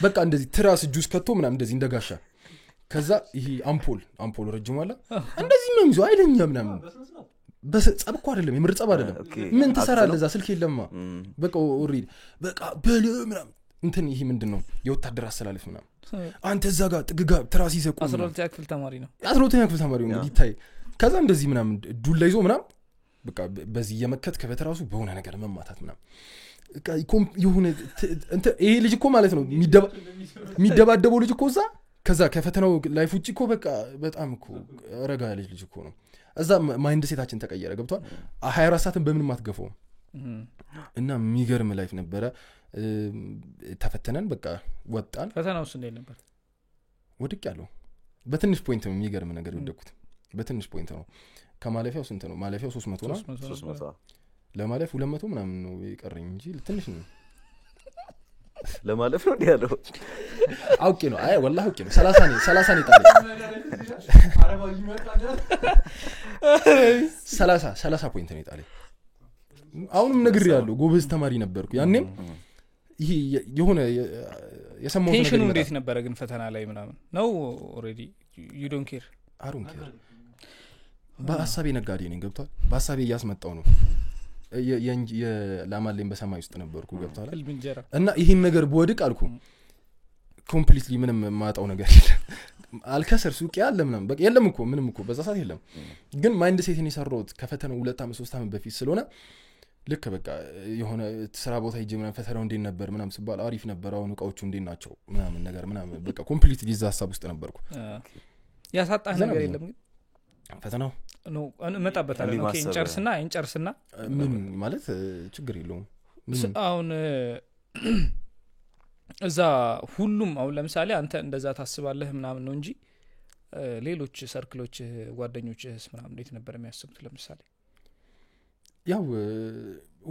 በቃ እንደዚህ ትራስ ጁስ ከቶ ምናምን እንደዚህ እንደጋሻ ከዛ ይሄ አምፖል ረጅም አለ እንደዚህ ነው የሚይዘው አይለኛ ምናምን በጸብ እኮ አይደለም የምርጸብ አይደለም ምን ትሰራለህ እዛ ስልክ የለማ በቃ ኦሬዲ በቃ በለ ምናምን እንትን ይሄ ምንድነው የወታደር አሰላለፍ ምናምን አንተ እዛ ጋር ጥግጋ ትራስ ይዘቁ 12ኛ ክፍል ተማሪ ነው 12ኛ ክፍል ተማሪ ነው እንዲታይ ከዛ እንደዚህ ምናምን ዱላ ይዞ ምናምን በቃ በዚህ የመከት ከበተራሱ በሆነ ነገር መማታት ምናምን በቃ ይሁን እንት ይሄ ልጅ እኮ ማለት ነው የሚደባደበው ልጅ እኮ እዛ ከዛ ከፈተናው ላይፍ ውጪ እኮ በቃ በጣም እኮ ረጋ ልጅ እኮ ነው እዛ ማይንድ ሴታችን ተቀየረ ገብቷል 24 ሰዓትን በምንም አትገፈው እና የሚገርም ላይፍ ነበረ ተፈተነን በቃ ወጣን ፈተናውስ እንዴት ነበር ወድቅ ያለው በትንሽ ፖይንት ነው የሚገርም ነገር ወደኩት በትንሽ ፖይንት ነው ከማለፊያው ስንት ነው ማለፊያው 300 ነው 300 ለማለፍ 200 ምናምን ነው የቀረኝ እንጂ ትንሽ ነው ለማለፍ ነው ያለው አውቄ ነው አይ والله አውቄ ነው 30 ነው ታዲያ 30 ፖይንት ነው ታዲያ አሁንም ነገር ያለው ጎበዝ ተማሪ ነበርኩ ያኔም ይሄ የሆነ የሰማው ነገር ቴንሽኑ እንዴት ነበር ግን ፈተና ላይ ምናምን ነው ኦሬዲ you don't care I don't care በሐሳቤ ነጋዴ ነኝ ገብቷል በሐሳቤ ያስመጣው ነው የላማለኝ በሰማይ ውስጥ ነበርኩ ገብቷል እንጀራ እና ይሄን ነገር በወድቅ አልኩ ኮምፕሊትሊ ምንም ማጣው ነገር የለም አልከሰር ሱቅ ያለ ምናምን በቃ የለም እኮ ምንም እኮ በዛ ሰዓት የለም ግን ማይንድ ሴትን የሰራሁት ከፈተናው 2 ዓመት 3 ዓመት በፊት ስለሆነ ልክ በቃ የሆነ ስራ ቦታ ሄጄ ምናምን ፈተናው እንዴት ነበር ምናምን ሲባል አሪፍ ነበር አሁን እቃዎቹ እንዴት ናቸው ምናምን ነገር ምናምን በቃ ኮምፕሊትሊ እዛ ሀሳብ ውስጥ ነበርኩ ያሳጣህ ነገር የለም ግን ፈተናው ነው እንመጣበታለን ኦኬ እንጨርስና ምን ማለት ችግር የለውም አሁን እዛ ሁሉም አሁን ለምሳሌ አንተ እንደዛ ታስባለህ ምናምን ነው እንጂ ሌሎች ሰርክሎች ጓደኞችስ ምናምን እንዴት ነበር የሚያስቡት ለምሳሌ ያው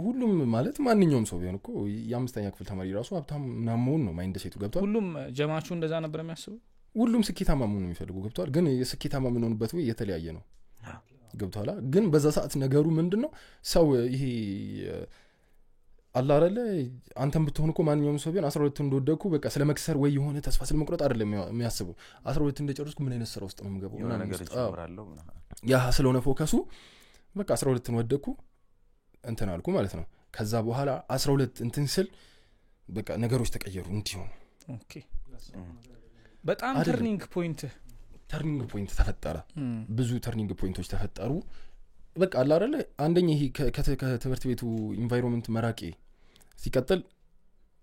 ሁሉም ማለት ማንኛውም ሰው ቢሆን እኮ የ5ኛ ክፍል ተማሪ ራሱ ሀብታም ምናምን ነው ማይንድ ሴቱ ገብቷል ሁሉም ጀማቹ እንደዛ ነበር የሚያስቡት ሁሉም ስኬታማ መሆን ነው የሚፈልጉ ገብቷል ግን የስኬታማ ምንሆንበት ወይ የተለያየ ነው ገብቷል ግን በዛ ሰዓት ነገሩ ምንድነው ሰው ይሄ አላህ አይደለ አንተም ብትሆን እኮ ማንኛውም ሰው ቢሆን 12 እንደወደኩ በቃ ስለመክሰር ወይ የሆነ ተስፋ ስለመቁረጥ አይደለም የሚያስቡ 12 እንደጨረስኩ ምን አይነት ስራ ውስጥ ነው የምገባው የሆነ ነገር ይጨምራለሁ ያ ስለሆነ ፎከሱ በቃ 12 ወደኩ እንትን አልኩ ማለት ነው ከዛ በኋላ 12 እንትን ስል በቃ ነገሮች ተቀየሩ እንዲሆን ኦኬ በጣም ተርኒንግ ፖይንት ተፈጠረ ብዙ ተርኒንግ ፖይንቶች ተፈጠሩ በቃ አላ አይደለ አንደኛ ይሄ ከትምህርት ቤቱ ኢንቫይሮንመንት መራቄ ሲቀጥል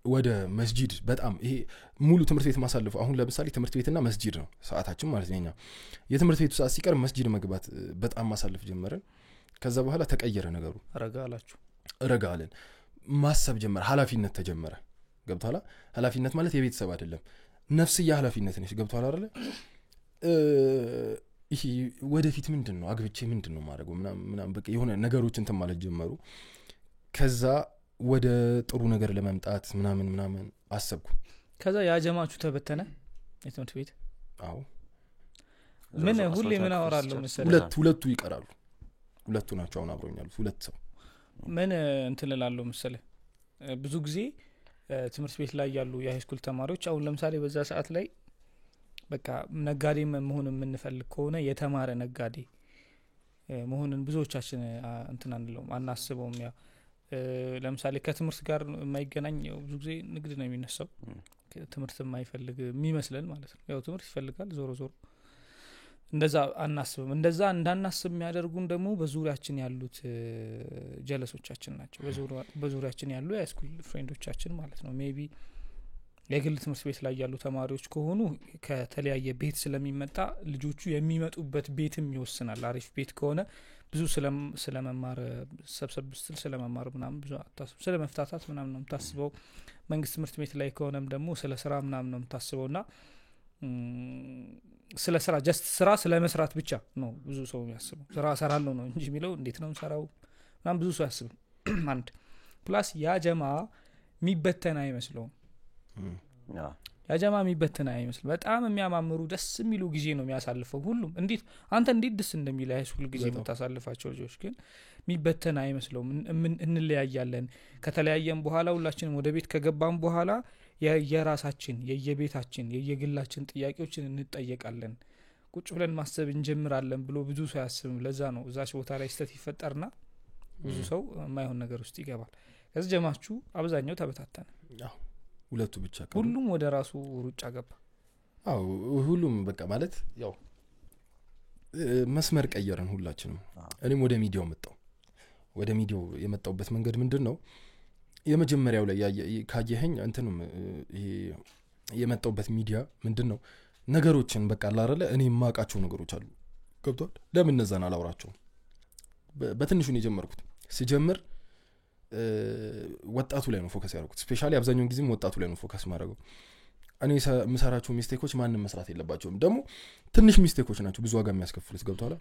ወደ መስጂድ በጣም ይሄ ሙሉ ትምህርት ቤት ማሳለፉ አሁን ለምሳሌ ትምህርት ቤትና መስጂድ ነው ሰዓታችን ማለት ነው የትምህርት ቤቱ ሰዓት ሲቀር መስጂድ መግባት በጣም ማሳለፍ ጀመረን ከዛ በኋላ ተቀየረ ነገሩ ረጋለን ማሰብ ጀመረ ኃላፊነት ተጀመረ ገብቷላ ኃላፊነት ማለት የቤተሰብ አይደለም ነፍስያ ኃላፊነት ነሽ ገብቷላ አይደለ ይሄ ወደፊት ምንድነው አግብቼ ምንድነው ማድረገው ምናምን በቃ የሆነ ነገሮች እንትን ማለት ጀመሩ ከዛ ወደ ጥሩ ነገር ለመምጣት ምናምን አሰብኩ ከዛ ያ ጀማቹ ተበተነ የትምህርት ቤት አዎ ምን ሁሌ ምን አወራለሁ መሰለኝ ሁለቱ ይቀራሉ ሁለቱ ናቸው አሁን አብሮኛል ሁለት ሰው ምን እንትን እላለሁ መሰለኝ ብዙ ጊዜ ትምህርት ቤት ላይ ያሉ የሃይስኩል ተማሪዎች አሁን ለምሳሌ በዛ ሰዓት ላይ በቃ ነጋዴ መሆን የምንፈልግ ከሆነ የተማረ ነጋዴ መሆንን ብዙዎቻችን እንትን አንልም አናስበውም ያ ለምሳሌ ከትምህርት ጋር የማይገናኝ ብዙ ጊዜ ንግድ ነው የሚነሳው ትምህርት የማይፈልግ የሚመስለን ማለት ነው ያው ትምህርት ይፈልጋል ዞሮ እንደዛ አናስብም እንደዛ እንዳናስብ የሚያደርጉን ደግሞ በዙሪያችን ያሉት ጀለሶቻችን ናቸው በዙሪያችን ያሉ የሃይስኩል ፍሬንዶቻችን ማለት ነው ሜቢ የግል ትምህርት ቤት ላይ ያሉ ተማሪዎች ከሆኑ ከተለያየ ቤት ስለሚመጣ ልጆቹ የሚመጡበት ቤትም ይወስናል አሪፍ ቤት ከሆነ ብዙ ስለመማር ሰብሰብ ስትል ስለመማር ምናምን ብዙ አታስብ ስለመፍታታት ምናምን ነው የምታስበው መንግስት ትምህርት ቤት ላይ ከሆነም ደግሞ ስለ ስራ ምናምን ነው የምታስበውና ስለ ስራ ጀስት ስራ ስለመስራት ብቻ ነው ብዙ ሰው የሚያስበው ስራ ሰራለሁ ነው እንጂ የሚለው እንዴት ነው ሰራው ምናምን ብዙ ሰው ያስብ አንድ ፕላስ ያ ጀማ የሚበተን አይመስለውም ያ ጀማ የሚበተን አይመስል በጣም የሚያማምሩ ደስ የሚሉ ጊዜ ነው የሚያሳልፈው ሁሉም እንዴት ደስ እንደሚል ሃይስኩል ጊዜ የምታሳልፋቸው ልጆች ግን የሚበተን አይመስለውም እንለያያለን ከተለያየን በኋላ ሁላችንም ወደ ቤት ከገባን በኋላ የራሳችን የየቤታችን የየግላችን ጥያቄዎችን እንጠየቃለን ቁጭ ብለን ማሰብ እንጀምራለን ብሎ ብዙ ሰው ያስብም ለዛ ነው እዛች ቦታ ላይ ስተት ይፈጠርና ብዙ ሰው የማይሆን ነገር ውስጥ ይገባል ከዚህ ጀማቹ አብዛኛው ተበታተነ ሁለቱ ብቻ ሁሉም ወደ ራሱ ሩጫ ገባ አው ሁሉም በቃ ማለት ያው መስመር ቀየረን ሁላችንም እኔም ወደ ሚዲያው መጣው ወደ ሚዲያው የመጣውበት መንገድ ምንድነው የመጀመሪያው ላይ ካየኸኝ እንትንም ይሄ የመጣውበት ሚዲያ ምንድነው ነገሮችን በቃ አላረለ እኔ ማቃቸው ነገሮች አሉ ገብቷል ለምን እነዛን አላውራቸው በትንሹ ነው የጀመርኩት ሲጀምር ወጣቱ ላይ ነው ፎከስ ያደረኩት ስፔሻሊ አብዛኛውን ጊዜም ወጣቱ ላይ ነው ፎከስ ማድረገው እኔ መሰራቸው ሚስቴኮች ማንንም መስራት የለባቸውም ደግሞ ትንሽ ሚስቴኮች ናቸው ብዙ ዋጋ የሚያስከፍሉት ገብቷል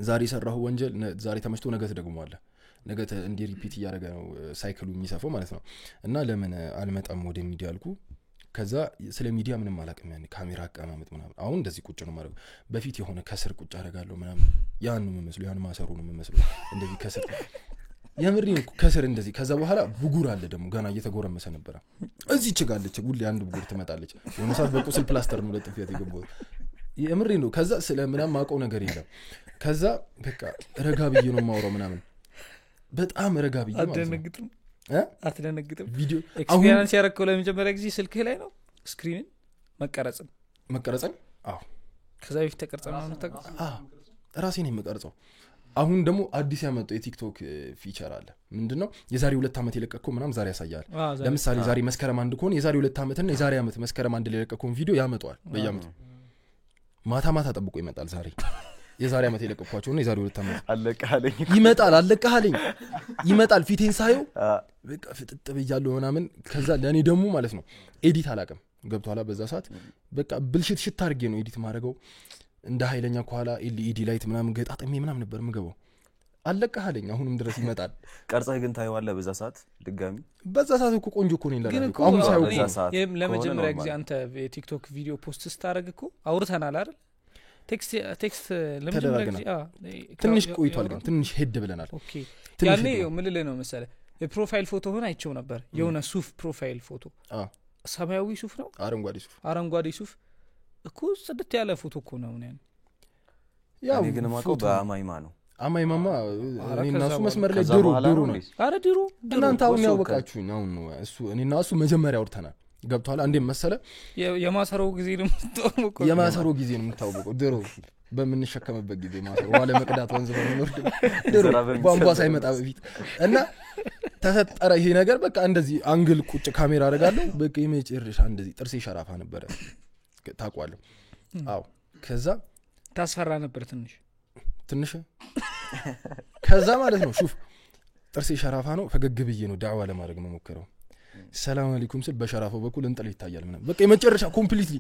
ዛሬ ሰራው ወንጀል ዛሬ ተመሽቶ ነገ ተደግሟል ነገ እንዲ ሪፒት ያደረገ ነው ሳይክሉ የሚሰፋው ማለት ነው እና ለምን አልመጣም ወደ ሚዲያ አልኩ ከዛ ስለ ሚዲያ ምንም አላቀም ያኔ ካሜራ አቀማመጥ ምናምን አሁን እንደዚህ ቁጭ ነው ማለት በፊት የሆነ ከስር ቁጭ አደርጋለሁ ምናምን ያን ነው የሚመስለው ያን ማሰሩ ነው የሚመስለው እንደዚህ ከስር የምሪን ከስር እንደዚህ ከዛ በኋላ ብጉር አለ ደግሞ ገና እየተጎረመሰ ነበር እዚህ ችጋለች ሁሉ አንድ ብጉር ትመጣለች የሆነ ሰዓት በቁስል ፕላስተር ነው ለጥፊያት ይገባው የምሪን ነው ከዛ ስለምናም ማቀው ነገር የለም ከዛ በቃ ረጋብዬ ነው ማውራው ምናምን በጣም ረጋብዬ ማለት ነው አትደነግጥም ቪዲዮ ኤክስፒሪየንስ ያረከው ለመጀመሪያ ጊዜ ስልክህ ላይ ነው ስክሪንን መቀረጽን አዎ ከዛ በፊት ተቀርጸ ነው ተቀርጸ ራሴ ነኝ የምቀርጸው አሁን ደግሞ አዲስ ያመጣው የቲክቶክ ፊቸር አለ ምንድነው የዛሬ 2 አመት የለቀቀው ምናም ዛሬ ያሳያል ለምሳሌ ዛሬ መስከረም 1 ከሆነ የዛሬ 2 አመት እና የዛሬ አመት መስከረም 1 ላይ የለቀቀው ቪዲዮ ያመጣዋል በየአመቱ ማታ ጠብቆ ይመጣል ዛሬ የዛሬ አመት የለቀቋቸው ነው የዛሬ 2 አመት አለቀሃለኝ ይመጣል ፊቴን ሳየው በቃ ፍጥጥ በያለው ምናምን ከዛ ለኔ ደግሞ ማለት ነው ኤዲት አላቀም ገብቷላ በዛ ሰዓት በቃ ብልሽት ሽት አድርጌ ነው ኤዲት ማድረገው እንደ ኃይለኛ ኳላ ኤልኢዲ ላይት ምናምን ገጣጥሜ ምናምን ነበር ምገበው አለቀሃለኝ አሁንም ድረስ ይመጣል ቀርጸህ ግን ታየዋለህ በዛ ሰዓት ድጋሚ በዛ ሰዓት እኮ ቆንጆ እኮ ነው ይላል አሁን ሳይው ለመጀመሪያ ጊዜ አንተ የቲክቶክ ቪዲዮ ፖስት ስታረግ እኮ አውርተናል አይደል ቴክስት ለመጀመሪያ ጊዜ ትንሽ ቆይቷል ግን ትንሽ ሄድ ብለናል ኦኬ ያኔ ምን ልለ ነው መሰለ የፕሮፋይል ፎቶ ሆነ አይቼው ነበር የሆነ ሱፍ ፕሮፋይል ፎቶ ሰማያዊ ሱፍ ነው አረንጓዴ ሱፍ እኮ ጽድት ያለ ፎቶ እኮ ነው ነን ያው ግን ማቆ በአማይማ ነው አማይማማ እኔና እሱ መስመር ላይ ድሩ ነው አረ ድሩ እናንተ አሁን ያወቃችሁኝ አሁን ነው እሱ እኔና እሱ መጀመሪያ አውርተናል ገብቷል አንዴ መሰለ የማሰሮ ጊዜ ነው የምታወቀው ድሮ በመንሸከመበት ጊዜ ማሰሮ ዋለ መቅዳት ወንዝ በሚወርድ ድሮ ቧንቧ ሳይመጣ በፊት እና ተፈጠረ ይሄ ነገር በቃ እንደዚህ አንግል ቁጭ ካሜራ አደርጋለሁ በቃ የመጨረሻ እንደዚህ ጥርሴ ሸራፋ ነበር ታቋለሁ አው ከዛ ታስፈራ ነበር ትንሽ ከዛ ማለት ነው ሹፍ ጥርሴ ሸራፋ ነው ፈገግ ብዬ ነው ዳዕዋ ለማድረግ መሞከረው ሰላም አለይኩም ስል በሸራፋው በኩል እንጥል ይታያል ምናምን በቃ የመጨረሻ ኮምፕሊትሊ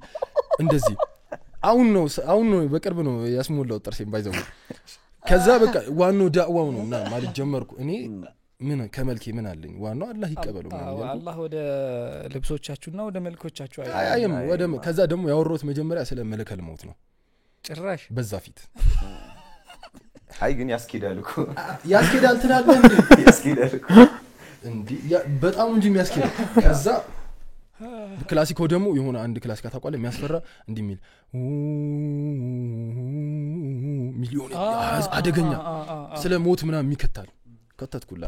እንደዚህ አሁን ነው በቅርብ ነው ያስሞላው ጥርሴን ባይዘው ከዛ በቃ ዋናው ዳዕዋው ነው እና ማለት ጀመርኩ እኔ ምን ከመልኬ ምን አለኝ ዋናው አላህ ይቀበለው ማለት አላህ ወደ ልብሶቻችሁና ወደ መልኮቻችሁ አይም ወደ ከዛ ደግሞ ያወሮት መጀመሪያ ስለ መለከል ሞት ነው ጭራሽ በዛ ፊት አይ ግን ያስኪዳል ትላለህ እንዴ በጣም እንጂ የሚያስኪድ ከዛ ክላሲኮ ደግሞ የሆነ አንድ ክላሲካ ታቋለ የሚያስፈራ እንዲሚል ሚሊዮን አደገኛ ስለ ሞት ምናምን የሚከታል ከተትኩላ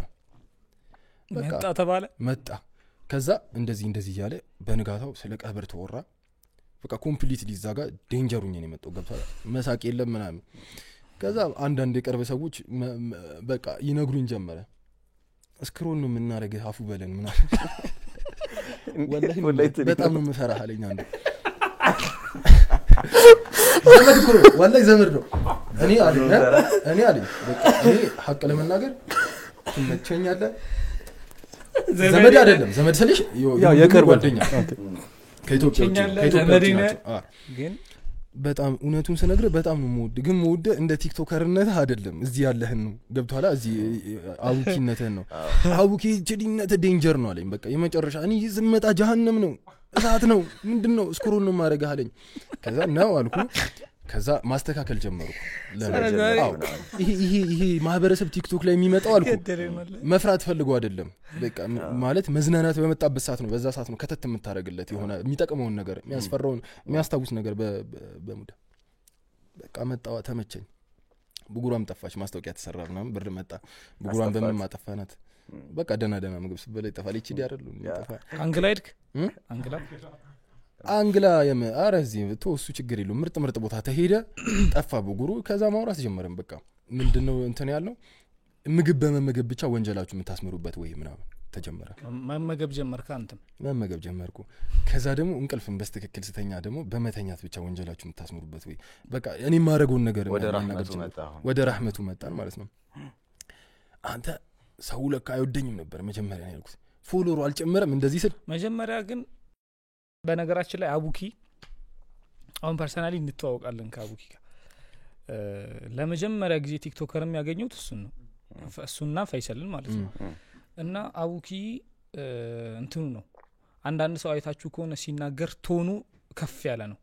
መጣ ከዛ እንደዚህ ያለ በንጋታው ስለ ቀብር ተወራ በቃ ኮምፕሊትሊ ዛጋ ዴንጀሩኝ ነው የመጣው ገብቷል መሳቅ የለም ምናምን ከዛ አንዳንድ የቀርበ ሰዎች በቃ ይነግሩኝ ጀመረ እስክሮን ነው የምናረገው አፉ በለን ምናምን ወላሂ በጣም ነው መፈራህ አለኝ አንዱ ዘመድ ነው እኔ አለኝ በቃ እኔ ሐቅ ለመናገር ትመቸኛለህ ዘመድ አይደለም ዘመድ ስለሽ ያው የቅርብ ጓደኛ ከኢትዮጵያ ግን በጣም እውነቱን ስነግርህ በጣም ነው ሞድ ግን ሞድ እንደ ቲክቶከርነት አይደለም እዚህ ያለህን ነው ገብቷላ እዚህ አቡኪነትህን ነው አቡኪ ጀዲነት ዴንጀር ነው አለኝ በቃ የመጨረሻ እኔ ዝመጣ ጀሃነም ነው እሳት ነው ምንድነው እስኩሩን ነው ማረጋህ አለኝ ከዛ ነው አልኩ ከዛ ማስተካከል ጀመርኩ ይሄ ማህበረሰብ ቲክቶክ ላይ የሚመጣው አልኩ መፍራት ፈልጎ አይደለም በቃ ማለት መዝናናት በመጣበት ሰዓት ነው በዛ ሰዓት ነው ከተት የምታረግለት የሆነ የሚጠቅመውን ነገር የሚያስፈራውን የሚያስታውስ ነገር በሙዳ በቃ መጣው ተመቸኝ ብጉራም ጠፋች ማስተውቂያ ተሰራና ብር መጣ ብጉራም በምን ማጠፋናት በቃ ደና ምግብ ስበለ ይጠፋል እቺ አይደሉ ይጠፋ አንግላ አረዚ ተወሱ ችግር የለው ምርጥ ቦታ ተሄደ ጠፋ ብጉሩ ከዛ ማውራት ጀመረን በቃ ምንድነው እንትን ያለው ምግብ በመመገብ ብቻ ወንጀላችሁ የምታስመሩበት ወይ ምናምን ተጀመረ መመገብ ጀመርኩ ከዛ ደግሞ እንቅልፍን በስተክክል ስተኛ ደግሞ በመተኛት ብቻ ወንጀላችሁ የምታስመሩበት ወይ በቃ እኔ ማረጋውን ነገር ወደ ረህመቱ መጣን ማለት ነው አንተ ሰው ለካ አይወደኝም ነበር መጀመሪያ ነው ያልኩት ፎሎወሩ አልጨመረም እንደዚህ ስል መጀመሪያ ግን በነገራችን ላይ አቡኪ አሁን ፐርሰናሊ እንተዋወቃለን ከአቡኪ ጋር ለመጀመሪያ ጊዜ ቲክቶከርም ያገኙት እሱና ፈይሰልን ማለት ነው እና አቡኪ እንትኑ ነው አንዳንድ ሰው አይታችሁ ከሆነ ሲናገር ቶኑ ከፍ ያለ ነው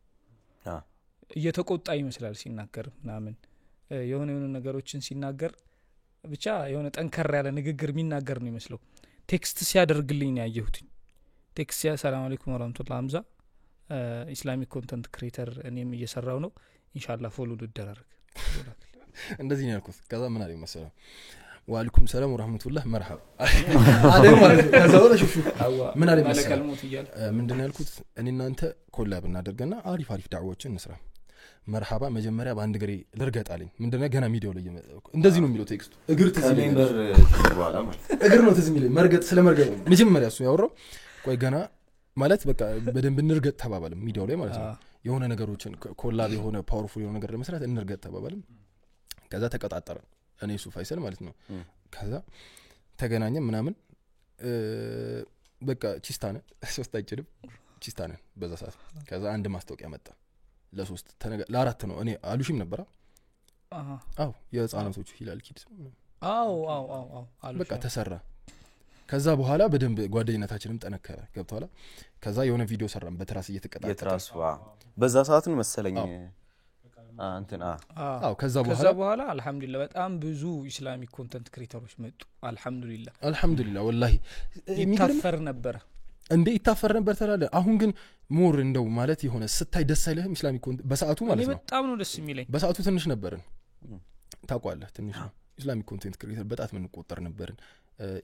እየተቆጣ ይመስላል ሲናገር ምናምን የሆነ ነገሮችን ሲናገር ብቻ የሆነ ጠንከር ያለ ንግግር የሚናገር ነው ይመስለው ቴክስት ሲያደርግልኝ ነው ያየሁት ቴክስት ሰላም አለይኩም ወራህመቱላሂ ሐምዛ ኢስላሚክ ኮንተንት ክሬተር እኔም እየሰራው ነው ኢንሻአላህ ፎሎ ልደራረግ እንደዚህ ነው ያልኩት ከዛ ምን አለኝ መሰለው ወአለይኩም ሰላም ወራህመቱላሂ መርሐባ አደም ማለት ከዛ ወደ ሹሹ ምን አለኝ መሰለው ምንድነው ያልኩት እኔ እናንተ ኮላብ እናደርገና አሪፍ ዳዕዋዎችን እንስራ መርሐባ መጀመሪያ በአንድ ግሬ ልርገጣልኝ ምንድነው ገና ሚዲያው ላይ እንደዚህ ነው የሚለው ቴክስቱ እግር ተዝሚል በኋላ ማለት እግር ነው ተዝሚል መርገጥ ስለ መርገጥ መጀመሪያ እሱ ያወራው ቆይ ገና ማለት በቃ በደንብ እንርገጥ ተባባልን ሚዲያው ላይ ማለት ነው የሆነ ነገሮችን ኮላብ የሆነ ፓወርፉል የሆነ ነገር ለመስራት እንርገጥ ተባባልን ከዛ ተቀጣጣረን እኔ እሱ ፋይሰል ማለት ነው ከዛ ተገናኘን ምናምን በቃ ቺስታነ ሶስት አይችልም ቺስታነ በዛ ሰዓት ከዛ አንድ ማስታወቂያ መጣ ለሶስት ለአራት ነው እኔ አሉሽም ነበር አዎ የህፃናቶቹ ሂላል ኪድስ አዎ በቃ ተሰራ ከዛ በኋላ በደንብ ጓደኝነታችንም ጠነከረ ገብቷላ ከዛ የሆነ ቪዲዮ ሰራን በትራስ እየተቀጣጣ የትራስ በዛ ሰዓት ነው መሰለኝ አንተና ከዛ በኋላ አልহামዱሊላህ በጣም ብዙ ኢስላሚክ ኮንተንት ክሬተሮች መጡ አልহামዱሊላህ ወላሂ ይታፈር ነበር እንዴ ይታፈር ነበር ተላለ አሁን ግን ሞር እንደው ማለት የሆነ ስታይ ደስ አይልህም ኢስላሚክ ኮንተንት በሰዓቱ ማለት ነው በጣም ነው ደስ የሚለኝ በሰዓቱ ትንሽ ነበርን ታቋለህ ትንሽ ነው ኢስላሚክ ኮንተንት ክሬተር በጣም ምን ቆጠር ነበርን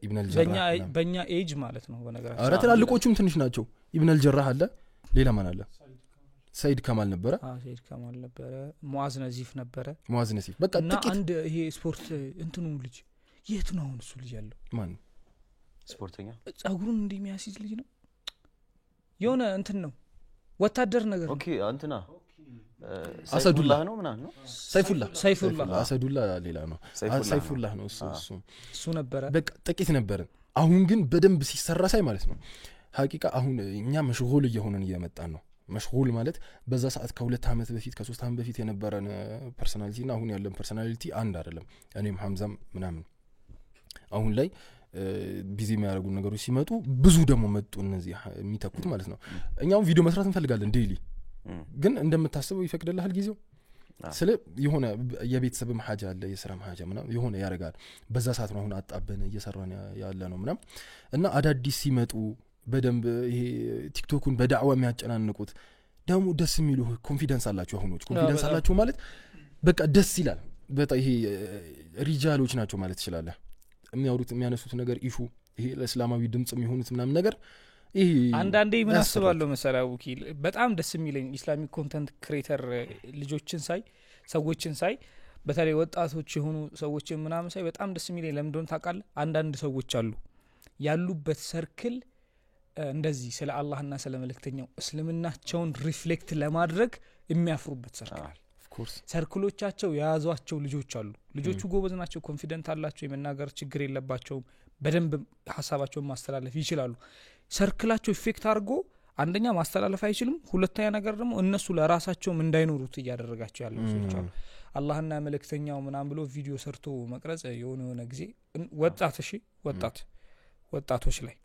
ኢብኑ አልጀራህ በእኛ ኤጅ ማለት ነው በነገራችን አረ ትላልቆቹም ትንሽ ናቸው ኢብኑ አልጀራህ አለ ሌላ ማን አለ ሰይድ ከማል ነበረ ሰይድ ከማል ነበረ ሙአዝ ነዚፍ ነበረ ሙአዝ ነዚፍ በቃ ጥቂት አንድ ይሄ ስፖርት እንትኑ ልጅ የት ነው አሁን እሱ ልጅ ያለው ማን ስፖርተኛ ጸጉሩን እንደሚያስይዝ ልጅ ነው የሆነ እንትን ነው ወታደር ነገር ኦኬ አንተና አሰዱላህ ነው ምናምን ነው ሰይፉላህ አሰዱላህ ሌላ ነው ሰይፉላህ ነው እሱ ነበረ በቃ ጥቂት ነበርን አሁን ግን በደንብ ሲሰራ ሳይ ማለት ነው ሐቂቃ አሁን እኛ መሽጉል እየሆነን እየመጣን ነው መሽጉል ማለት በዛ ሰዓት ከ2 አመት በፊት ከ3 አመት በፊት የነበረን ፐርሰናሊቲና አሁን ያለን ፐርሰናሊቲ አንድ አይደለም እኔም ሐምዛም ምናምን አሁን ላይ ቢዚ የሚያደርጉ ነገሮች ሲመጡ ብዙ ደግሞ መጡ እነዚህ የሚተኩት ማለት ነው እኛው ቪዲዮ መስራት እንፈልጋለን ዴይሊ ግን እንደምታስበው ይፈቅድልሃል ጊዜው ስለ የሆነ የቤተሰብም ሐጃ አለ የሥራም ሐጃ ምናምን የሆነ ያረጋል በዛ ሰዓት ነው አሁን አጣበነ እየሰራን ያለ ነው ምናምን እና አዳዲስ ሲመጡ በደንብ ይሄ ቲክቶኩን በዳዕዋ የሚያጨናንቁት ደግሞ ደስ የሚሉ ኮንፊደንስ አላችሁ አሁኖች ኮንፊደንስ አላችሁ ማለት በቃ ደስ ይላል በጣም ይሄ ሪጃሎች ናቸው ማለት ይችላል የሚያወሩት የሚያነሱት ነገር ኢሹ ይሄ ለእስላማዊ ድምጽ የሚሆኑት ምናምን ነገር ይሄ አንዳንዴ ምን አስባለሁ መሰላው ኪል በጣም ደስ የሚለኝ ኢስላሚክ ኮንተንት ክሬተር ልጆችን ሳይ ሰዎችን ሳይ በተለይ ወጣቶች የሆኑ ሰዎችን ምናምን ሳይ በጣም ደስ የሚለኝ ለምንድነው ታውቃለህ አንዳንድ ሰዎች አሉ ያሉበት ሰርክል እንደዚህ ስለ አላህና ስለ መልእክተኛው እስልምናቸውን ሪፍሌክት ለማድረግ የሚያፍሩበት ሰርክል ኦፍ ኮርስ ሰርክሎቻቸው ያያዟቸው ልጆች አሉ ልጆቹ ጎበዝ ናቸው ኮንፊደንት አላቸው የመናገር ችግር የለባቸው በደንብ ሐሳባቸውን ማስተላለፍ ይችላሉ ሰርክላቸው ኢፌክት አድርጎ አንደኛ ማስተላለፍ አይችልም ሁለተኛ ነገር ደግሞ እነሱ ለራሳቸው እንዳይኖሩት ያደረጋቸው ያለው ሰዎች አሉ አላህና መልእክተኛው ምናም ብሎ ቪዲዮ ሰርቶ መቅረጽ የሆነ ጊዜ ወጣቶች ላይ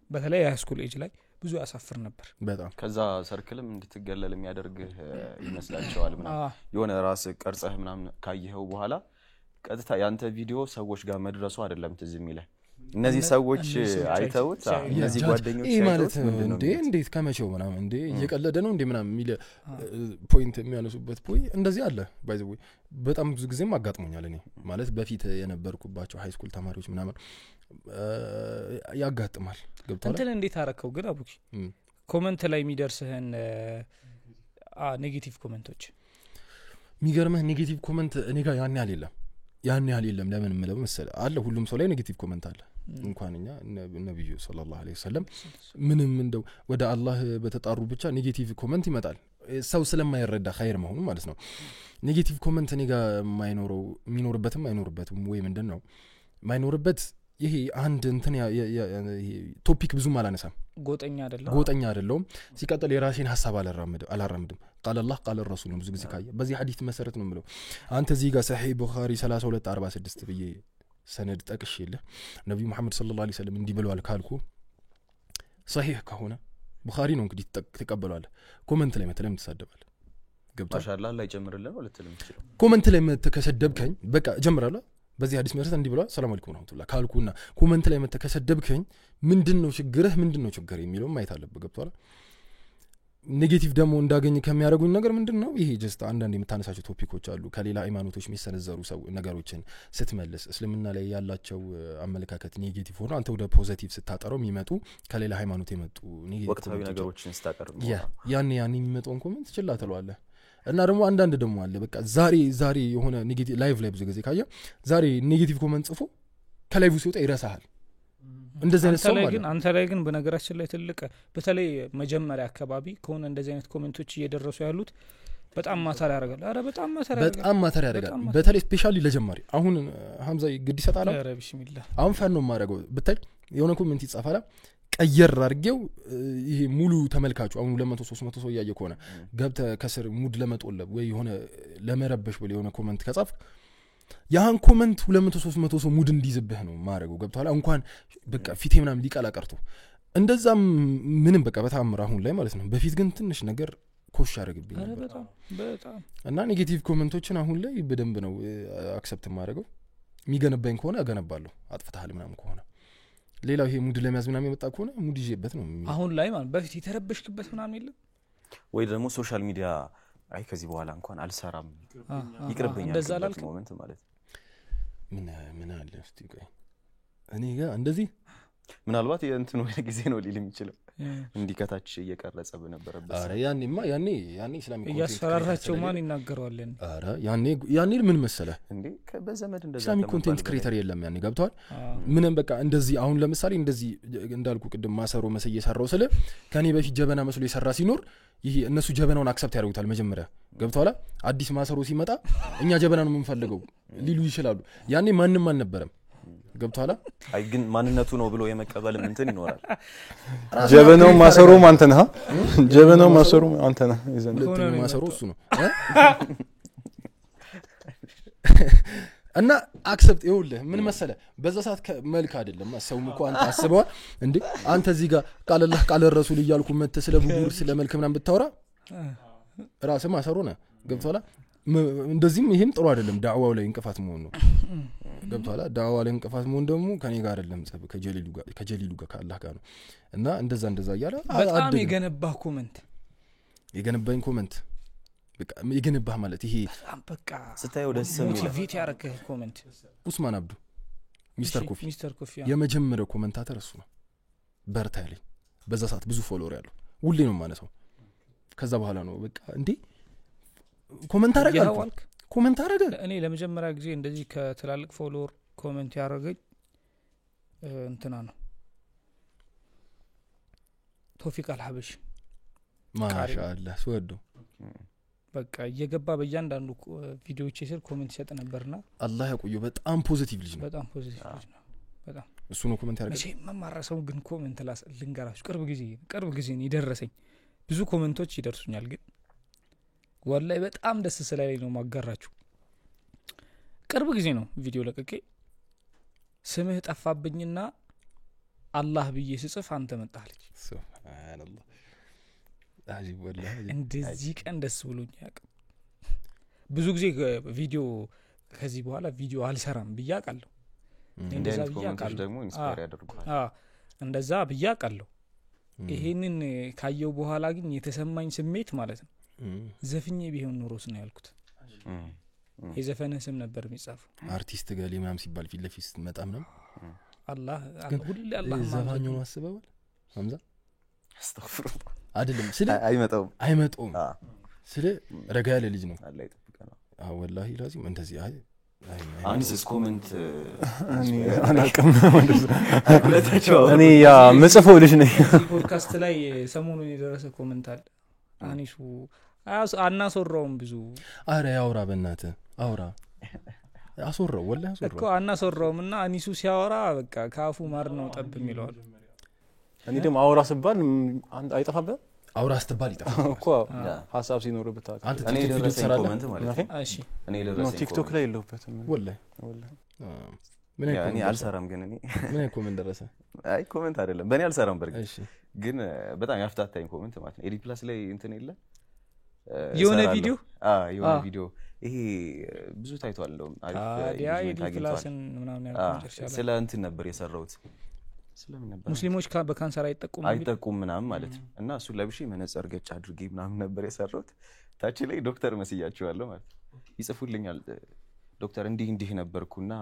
በተለይ ሃይስኩል ኤጅ ላይ ብዙ ያሳፍር ነበር በጣም ከዛ ሰርክልም እንድትገለል የሚያደርግ ይመስላችኋል ምናምን የሆነ ራስ ቀርጸህ ምናምን ካየኸው በኋላ ቀጥታ ያንተ ቪዲዮ ሰዎች ጋር መድረሱ አይደለም ትዝ የሚለው እነዚህ ሰዎች አይተውት እነዚህ ጓደኞች ማለት እንዴት ከመቼው ምናምን እንዴ እየቀለደ ነው እንዴ ምናምን ሚለ ፖይንት የሚያነሱበት እንደዚህ አለ ባይ ዘ ወይ በጣም ብዙ ጊዜም አጋጥሞኛል እኔ ማለት በፊት የነበርኩባቸው ሃይስኩል ተማሪዎች ምናምን ያጋጥማል ገብቷል እንትን እንዴት አረከው ግን አቡኪ ኮሜንት ላይ የሚደርስህን ኔጌቲቭ ኮሜንቶች የሚገርምህ ኔጌቲቭ ኮሜንት እኔ ጋር ያን ያህል የለም ለምን ምለው መሰለ አለ ሁሉም ሰው ላይ ኔጌቲቭ ኮሜንት አለ እንኳንኛ ነብዩ ሰለላሁ ዐለይሂ ወሰለም ምንም እንደው ወደ አላህ በተጣሩ ብቻ ኔጌቲቭ ኮሜንት ይመጣል ሰው ስለማይረዳ ኸይር መሆኑ ማለት ነው ኔጌቲቭ ኮሜንት እኔ ጋር የሚኖርበትም አይኖርበትም ወይ ምንድነው ማይኖርበት ይሄ አንድ እንትን ቶፒክ ብዙም አላነሳም ጎጠኛ አይደለም ሲቀጥል የራሴን ሐሳብ አላራምድም قال الله قال الرسول ብዙ ጊዜ ካየ በዚህ ሐዲስ መሰረት ነው ምለው አንተ እዚህ ጋር ሰሂህ ቡኻሪ 3246 ብዬ ሰነድ ጠቅሼልህ ነብዩ መሐመድ ሰለላሁ ዐለይሂ ወሰለም እንዲህ ብለዋል ካልኩ ሰሂህ ከሆነ ቡኻሪ ነው እንግዲህ ተቀበሏል ኮሜንት ላይ መተለም ተሳደባል ገብቷል ማሻአላህ ላይ ጨምርልን ነው ለተለም ይችላል ኮሜንት ላይ መተከሰደብከኝ በቃ ጀምራለሁ በዚህ ሐዲስ መሰረት እንዲህ ብለዋል ሰላም አለይኩም ወራህመቱላህ ካልኩና ኮሜንት ላይ መተከሰደብከኝ ምንድነው ችግር የሚለው ማየት አለበት ገብቷል ኔጌቲቭ ደግሞ እንዳገኝ ከሚያደርጉኝ ነገር ምንድነው ይሄ ጀስት አንዳንድ የምታነሳቸው ቶፒኮች አሉ ከሌላ ሃይማኖቶች የሚሰነዘሩ ሰው ነገሮችን ስትመልስ እስልምና ላይ ያላቸው አመለካከት ኔጌቲቭ ሆኖ አንተ ወደ ፖዚቲቭ ስታጠረው የሚመጡ ከሌላ ሃይማኖት የመጡ ወቅታዊ ነገሮችን ስታቀርብ ያን የሚመጣውን ኮሜንት ችላ ተለዋለ እና ደግሞ አንዳንድ ደግሞ አለ በቃ ዛሬ የሆነ ኔጌቲቭ ላይቭ ላይ ብዙ ጊዜ ካየ ዛሬ ኔጌቲቭ ኮመንት ጽፎ ከላይቭ ሲወጣ ይረሳሃል እንደዚህ አይነት ሰው ማለት አንተ ላይ ግን በነገራችን ላይ ትልቅ በተለይ መጀመሪያ አካባቢ ከሆነ እንደዚህ አይነት ኮሜንቶች እየደረሱ ያሉት በጣም ማተር ያደርጋል አረ በጣም ማተር ያደርጋል በተለይ ስፔሻሊ ለጀማሪ አሁን ሐምዛ ግድ ይሰጣል አረ ቢስሚላህ አሁን ፈን ነው ማረጋው ብታይ የሆነ ኮሜንት ይጻፋላ ቀየር አድርጌው ይሄ ሙሉ ተመልካቹ አሁን 200 300 ሰው ያየ ከሆነ ገብተ ከስር ሙድ ለመጦለብ ወይ የሆነ ለመረበሽ ወይ የሆነ ኮሜንት ከጻፍ ያን ኮሜንት 200 300 ሰው ሙድ እንዲዝብህ ነው ማረጋው ገብቷል እንኳን በቃ ፊቴ ምናምን ሊቀላ ቀርቶ እንደዛም ምንም በቃ በታምር አሁን ላይ ማለት ነው በፊት ግን ትንሽ ነገር ኮሽ ያደርግብኝ በጣም እና ኔጌቲቭ ኮሜንቶችን አሁን ላይ በደንብ ነው አክሰፕት ማድረገው የሚገነባኝ ከሆነ አገነባለሁ አጥፍተሃል ምናምን ከሆነ ሌላው ይሄ ሙድ ለሚያዝ ምናምን የመጣ ከሆነ ሙድ ይዤበት ነው አሁን ላይ ማለት በፊት የተረበሽክበት ምናምን የለም ወይ ደግሞ ሶሻል ሚዲያ አይ ከዚህ በኋላ እንኳን አልሰራም ይቅርብኛል እንደዛ ላልክ ሞመንት ማለት ምን አለ እስቲ ቆይ እኔ ጋር እንደዚህ ምናልባት የእንትን ወይ ጊዜ ነው ሊል የሚችለው እንዲከታች እየቀረጸ በነበረበት አረ ያኔ ኢስላሚክ ኮንቴንት ያስፈራራቸው ማን ይናገራለን አረ ያኔ ምን መሰለ እንዴ በዘመድ እንደዛ ኢስላሚክ ኮንቴንት ክሬተር የለም ያኔ ገብቷል ምንም በቃ እንደዚህ አሁን ለምሳሌ እንደዚህ እንዳልኩ ቅድም ማሰሮ መሰየ የሰራው ስለ ከኔ በፊት ጀበና መስሎ የሰራ ሲኖር ይሄ እነሱ ጀበናውን አክሰፕት ያደርጉታል መጀመሪያ ገብቷል አዲስ ማሰሮ ሲመጣ እኛ ጀበና ነው የምንፈልገው ሊሉ ይችላሉ ያኔ ማንንም አልነበረም ገብቷል አይ ግን ማንነቱ ነው ብሎ የመቀበል እንትን ይኖራል ጀበናው ማሰሮ አንተ ነህ ጀበናው ማሰሮ አንተ ነህ ይዘን ማሰሮ እሱ ነው እና አክሰፕት ይውልህ ምን መሰለ በዛ ሰዓት መልክ አይደለም ሰው እንኳን አንተ አስበው እንዴ አንተ እዚህ ጋር ቃል አላህ ቃል ረሱል ይያልኩ መተ ስለ ቡቡር ስለ መልክ ምናምን ብታወራ ራስህ ማሰሮ ነህ ገብቷል እንደዚህም ይሄም ጥሩ አይደለም ዳዕዋው ላይ እንቅፋት መሆን ነው ገብቷል ዳዕዋው ላይ እንቅፋት መሆን ደግሞ ከኔ ጋር አይደለም ከጀሊሉ ጋር ከአላህ ጋር ነው እና እንደዛ ያለ በጣም የገነባኝ ኮሜንት በቃ የገነባህ ማለት ይሄ በቃ ስታየው ደስ የሚል ቪዲዮ ያረከህ ኮሜንት ኡስማን አብዱ ሚስተር ኮፊ የመጀመሪያው ኮሜንታተር እሱ ነው በርታ ያለኝ በዛ ሰዓት ብዙ ፎሎወር ያለው ሁሌ ነው ማነሳው ከዛ በኋላ ነው በቃ እንዴ ኮሜንት አረገ እኔ ለመጀመሪያ ጊዜ እንደዚህ ከትላልቅ ፎሎወር ኮሜንት ያረገኝ እንትና ነው ቶፊቅ አልሐበሽ ማሻአላህ ወዶ በቃ እየገባ በእያንዳንዱ ቪዲዮዎች ስር ኮሜንት ይሰጥ ነበርና አላህ ያቆየው በጣም ፖዚቲቭ ልጅ ነው በጣም እሱ ነው ኮሜንት ያረገ እሺ መማራሰው ግን ኮሜንት ልንገራችሁ ቅርብ ጊዜ ይደረሰኝ ብዙ ኮሜንቶች ይደርሱኛል ግን ወላይ በጣም ደስ ስለላይ ነው ማጋራችሁ ቅርብ ጊዜ ነው ቪዲዮ ለቀቄ ስምህ ጠፋብኝና አላህ ብዬ ስጽፍ አንተ መጣልኝ ሱብሃንአላህ አጂብ ወላሂ እንደዚህ ቀን ደስ ብሎኝ ያቀ ብዙ ጊዜ ቪዲዮ ከዚህ በኋላ ቪዲዮ አልሰራም ብያቃለሁ እንደዛ ብያቃለሁ ደግሞ ኢንስፓየር ያደርጋል እንደዛ ብያቃለሁ ይሄንን ካየው በኋላ ግን የተሰማኝ ስሜት ማለት ነው ዘፍኜ ቢሆን ኖሮስ ነው ያልኩት የዘፈነ ስም ነበር የሚጻፈው አርቲስት ገሌ ምናምን ሲባል ፊት ለፊት መጣም ነው አላህ ሁሉ አላህ ዘፋኙ ነው አስበዋል ሐምዛ አስተግፍሩላህ አይደለም ስለ አይመጣውም ስለ ረጋ ያለ ልጅ ነው አላህ ይጠብቀና ወላሂ ላዚም እንደዚህ አንስ ኮሜንት እኔ አላውቅም እኔ ያ መጽፈው ልጅ ነኝ ፖድካስት ላይ ሰሞኑን የደረሰ ኮሜንት አለ አኒሱ አናሶራውም ብዙ አረ ያውራ በእናተ አውራ አሶራው ወላሂ አሶራው እኮ አናሶራውምና አኒሱ ሲያወራ በቃ ካፉ ማር ነው ጠብ የሚለው እኔ ደግሞ አውራ ስባል አይጠፋበት አውራ ስትባል ይጠፋል እኮ ሐሳብ ሲኖርበት አንተ ቲክቶክ ትሰራለህ ኮሜንት ማለት ነው እሺ እኔ ለራሴ ቲክቶክ ላይ የለውበትም ወላሂ ምን እኔ አልሰራም ግን ምን ኮሜንት ደረሰ አይ ኮሜንት አይደለም በእኔ አልሰራም በርግጥ እሺ ግን በጣም ያፍታታኝ ኮሜንት ማለት ነው ኤዲ ፕላስ ላይ እንትን የለ የሆነ ቪዲዮ ይሄ ብዙ ታይቷል እንደውም አሪፍ ኤዲ ፕላስን ምናምን ያልኩት ስለ እንትን ነበር የሰራሁት ስለምን ነበር ሙስሊሞች በካንሰር አይጠቁም ምናምን ማለት ነው እና እሱ ለብሼ መነጽር ገጭ አድርጌ ምናምን ነበር የሰራሁት ታች ላይ ዶክተር መስያቸዋለሁ ማለት ይጽፉልኛል ዶክተር እንዲህ ነበርኩና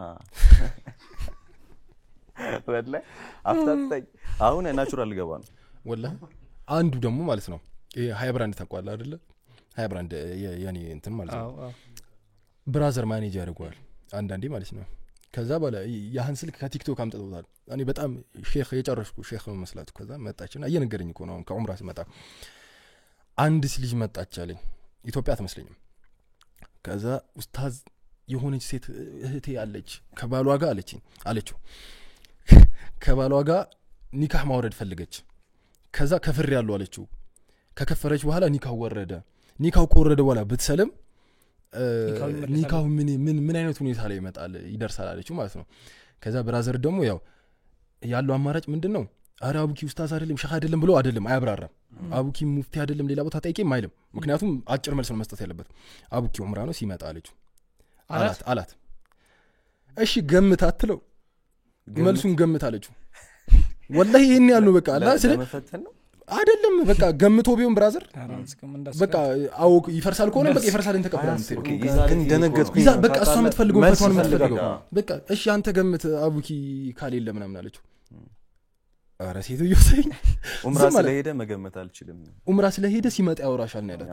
ወላሂ አፍታታኝ አሁን ናቹራል ገባ ነው ወላሂ አንዱ ደግሞ ማለት ነው ይሄ ሃይ ብራንድ ተቋላ አይደለ ሃይ ብራንድ ያኔ እንትን ማለት ነው ብራዘር ማኔጅ ያደርገዋል አንዳንዴ ማለት ነው ከዛ በኋላ ያህን ስልክ ከቲክቶክ አምጥተውታል እኔ በጣም ሼክ የጨረስኩ ሼክ ነው መስላቱ ከዛ መጣችና እየነገረኝ እኮ ነው ከዑምራ ስመጣ አንድ ልጅ መጣች አለኝ ኢትዮጵያ አትመስለኝም ከዛ ኡስታዝ የሆነች ሴት እህቴ አለች ከባሏ ጋር አለችው ከባሏ ጋር ኒካህ ማውረድ ፈልገች ከዛ ከፍር ያለው አለችው ከከፈረች በኋላ ኒካው ወረደ ኒካው ከወረደ በኋላ ብትሰለም ኒካው ምን አይነት ሁኔታ ላይ ይደርሳል አለችው ማለት ነው ከዛ ብራዘር ደግሞ ያለው አማራጭ ምንድነው አረ አቡኪ ኡስታዝ አይደለም ሸህ አይደለም ብሎ አይደለም አያብራራም አቡኪ ሙፍቲ አይደለም ሌላ ቦታ ጠይቄም አይልም ምክንያቱም አጭር መልስ ነው መስጠት ያለበት አቡኪ ዑምራ ነው ሲመጣ አለችው አላት እሺ ገምት አትለው መልሱን ገምት አለችው ወላሂ ይሄን ያለው በቃ አላ ስለመፈተን ነው አይደለም በቃ ገምቶ ቢሆን ብራዘር በቃ አው ይፈርሳል ከሆነ በቃ ይፈርሳል እንተቀበላለን ግን ደነገጥኩ በቃ እሷ የምትፈልገው ፈቷን የምትፈልገው በቃ እሺ አንተ ገምት አቡኪ ካሌለ ምናምን አለችው አረ ሴትዮ ሰኝ ዑምራ ስለሄደ መገመት አልችልም ዑምራ ስለሄደ ሲመጣ ያወራሻል ነው ያላት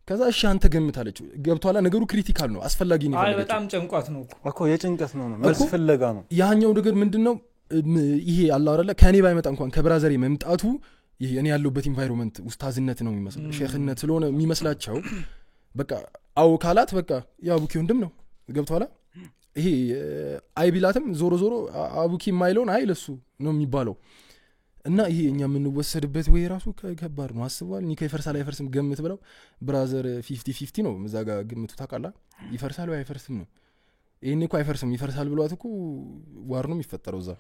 ከዛ እሺ አንተ ገምት አለችው ገብቷላ ነገሩ ክሪቲካል ነው አስፈላጊ ነው አይ በጣም ጨንቋት ነው እኮ የጭንቀት ነው መልስ ፍለጋ ነው ያኛው ነገር ምንድነው ይሄ አላህ አይደለ ከኔ ባይመጣ እንኳን ከብራዘሬ መምጣቱ ይሄ እኔ ያለውበት ኢንቫይሮንመንት ኡስታዝነት ነው የሚመስለው ሼኽነት ስለሆነ የሚመስላቸው በቃ አው ካላት በቃ ያቡኪ ወንድም ነው ገብቷላ ይሄ አይቢላትም ዞሮ አቡኪ ማይሎን አይለሱ ነው የሚባለው እና ይሄ እኛ የምንወሰድበት ወይ ራሱ ከባድ ነው አስቧል ኒካ ይፈርሳል አይፈርስም ገምት ብለው ብራዘር 50-50 ነው እዛ ጋር ግምቱ ታቃላ ይፈርሳል ወይ አይፈርስም ነው ይሄን እኮ አይፈርስም ይፈርሳል ብሏት እኮ ዋር ነው የሚፈጠረው እዛ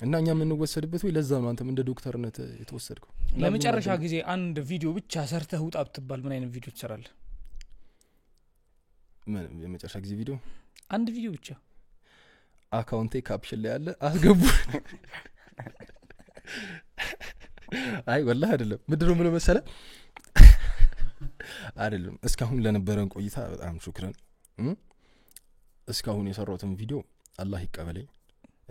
እና እኛ የምንወሰድበት ወይ ለዛ ነው አንተም እንደ ዶክተርነት የተወሰድከው ለመጨረሻ ጊዜ አንድ ቪዲዮ ብቻ ሰርተህ ውጣ ብትባል ምን አይነት ቪዲዮ ትሰራለህ ምን የመጨረሻ ጊዜ ቪዲዮ አንድ ቪዲዮ ብቻ አካውንቴ ካፕሽን ላይ ያለ አስገቡ አይ ወላሂ አይደለም ምድሩ ምን መሰለ አይደለም እስካሁን ለነበረን ቆይታ በጣም ሹክራን እስካሁን የሰራሁትን ቪዲዮ አላህ ይቀበለኝ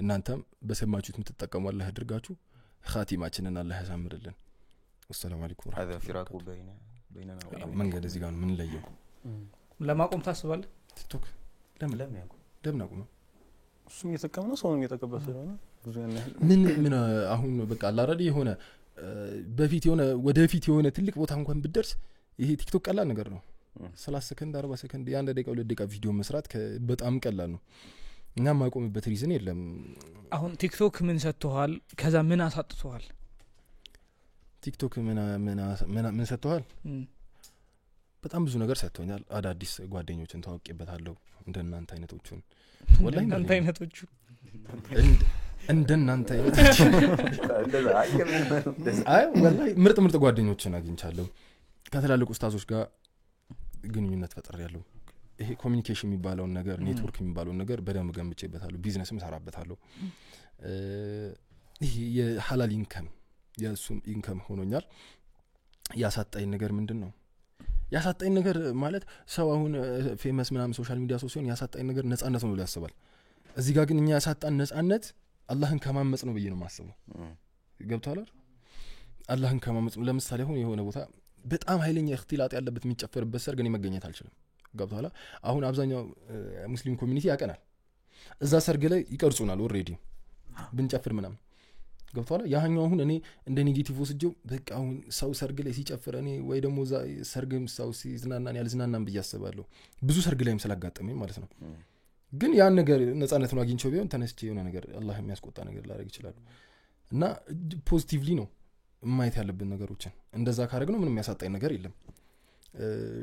እናንተም በሰማችሁት የምትጠቀሙ አላህ ያድርጋችሁ ኻቲማችንን አላህ ያሳምርልን ወሰላሙ አለይኩም هذا فراق بيننا መንገድ እዚህ ጋር ምን ለየው ለማቆም ታስባለህ ቲክቶክ ለምን አቆም እሱም እየተጠቀመው ሰው ነው እየተቀበለ ነው ብዙ ያለ ምን አሁን በቃ አላረዲ የሆነ በፊት የሆነ ወደፊት የሆነ ትልቅ ቦታ እንኳን ብትደርስ ይሄ ቲክቶክ ቀላል ነገር ነው 30 ሰከንድ 40 ሰከንድ ያን ደቂቃ 2 ደቂቃ ቪዲዮ መስራት በጣም ቀላል ነው እና ማቆምበት ሪዝን የለም አሁን ቲክቶክ ምን ሰጥቷል ከዛ ምን አሳጥቷል ቲክቶክ ምን ሰጥቷል በጣም ብዙ ነገር ሰጥቶኛል አዳዲስ ጓደኞችን ታውቂበታለሁ እንደናንተ አይነቶቹን ወላሂ እንደናንተ አይነቶቹ እንደናንተ አይነቶቹ አይ ወላሂ ምርጥ ጓደኞችን አግኝቻለሁ ከተላልቁ ኡስታዞች ጋር ግንኙነት ፈጥሬያለሁ ይሄ ኮሚኒኬሽን የሚባለው ነገር ኔትወርክ የሚባለው ነገር በደንብ ገምቼበታለሁ ቢዝነስም ሰራበታለሁ ይሄ የሐላል ኢንካም የሱም ኢንካም ሆኖኛል ያሳጣኝ ነገር ምንድነው ያሳጣኝ ነገር ማለት ሰው አሁን ፌመስ ምናምን ሶሻል ሚዲያ ሰው ሲሆን ያሳጣኝ ነገር ነፃነት ነው ብሎ ያስባል እዚህ ጋር ግን እኛ ያሳጣን ነፃነት አላህን ከማመጽ ነው ብዬ ነው ማስበው ገብቷል አላህን ከማመጽ ለምሳሌ አሁን የሆነ ቦታ በጣም ኃይለኛ እክትላጥ ያለበት የሚጨፈርበት ሰርግ እኔ መገኘት አልችልም ገብቷል አሁን አብዛኛው ሙስሊም ኮሚኒቲ ያቀናል እዛ ሰርግ ላይ ይቀርጹናል ኦሬዲ ብንጨፍር ምናምን ገብቷል ያኛው አሁን እኔ እንደ ኔጌቲቭ ወስጄው በቃ አሁን ሰው ሰርግ ላይ ሲጨፍር እኔ ወይ ደግሞ እዛ ሰርግም ሰው ሲዝናናን ያልዝናናን ብያስባለሁ ብዙ ሰርግ ላይም ስላጋጠመኝ ማለት ነው ግን ያን ነገር ነፃነት ነው አግኝቼው ቢሆን ተነስቼ የሆነ ነገር አላህ የሚያስቆጣ ነገር ላደርግ ይችላል እና ፖዚቲቭሊ ነው ማየት ያለብን ነገሮችን እንደዛ ካደረግነው ምንም ያሳጣኝ ነገር የለም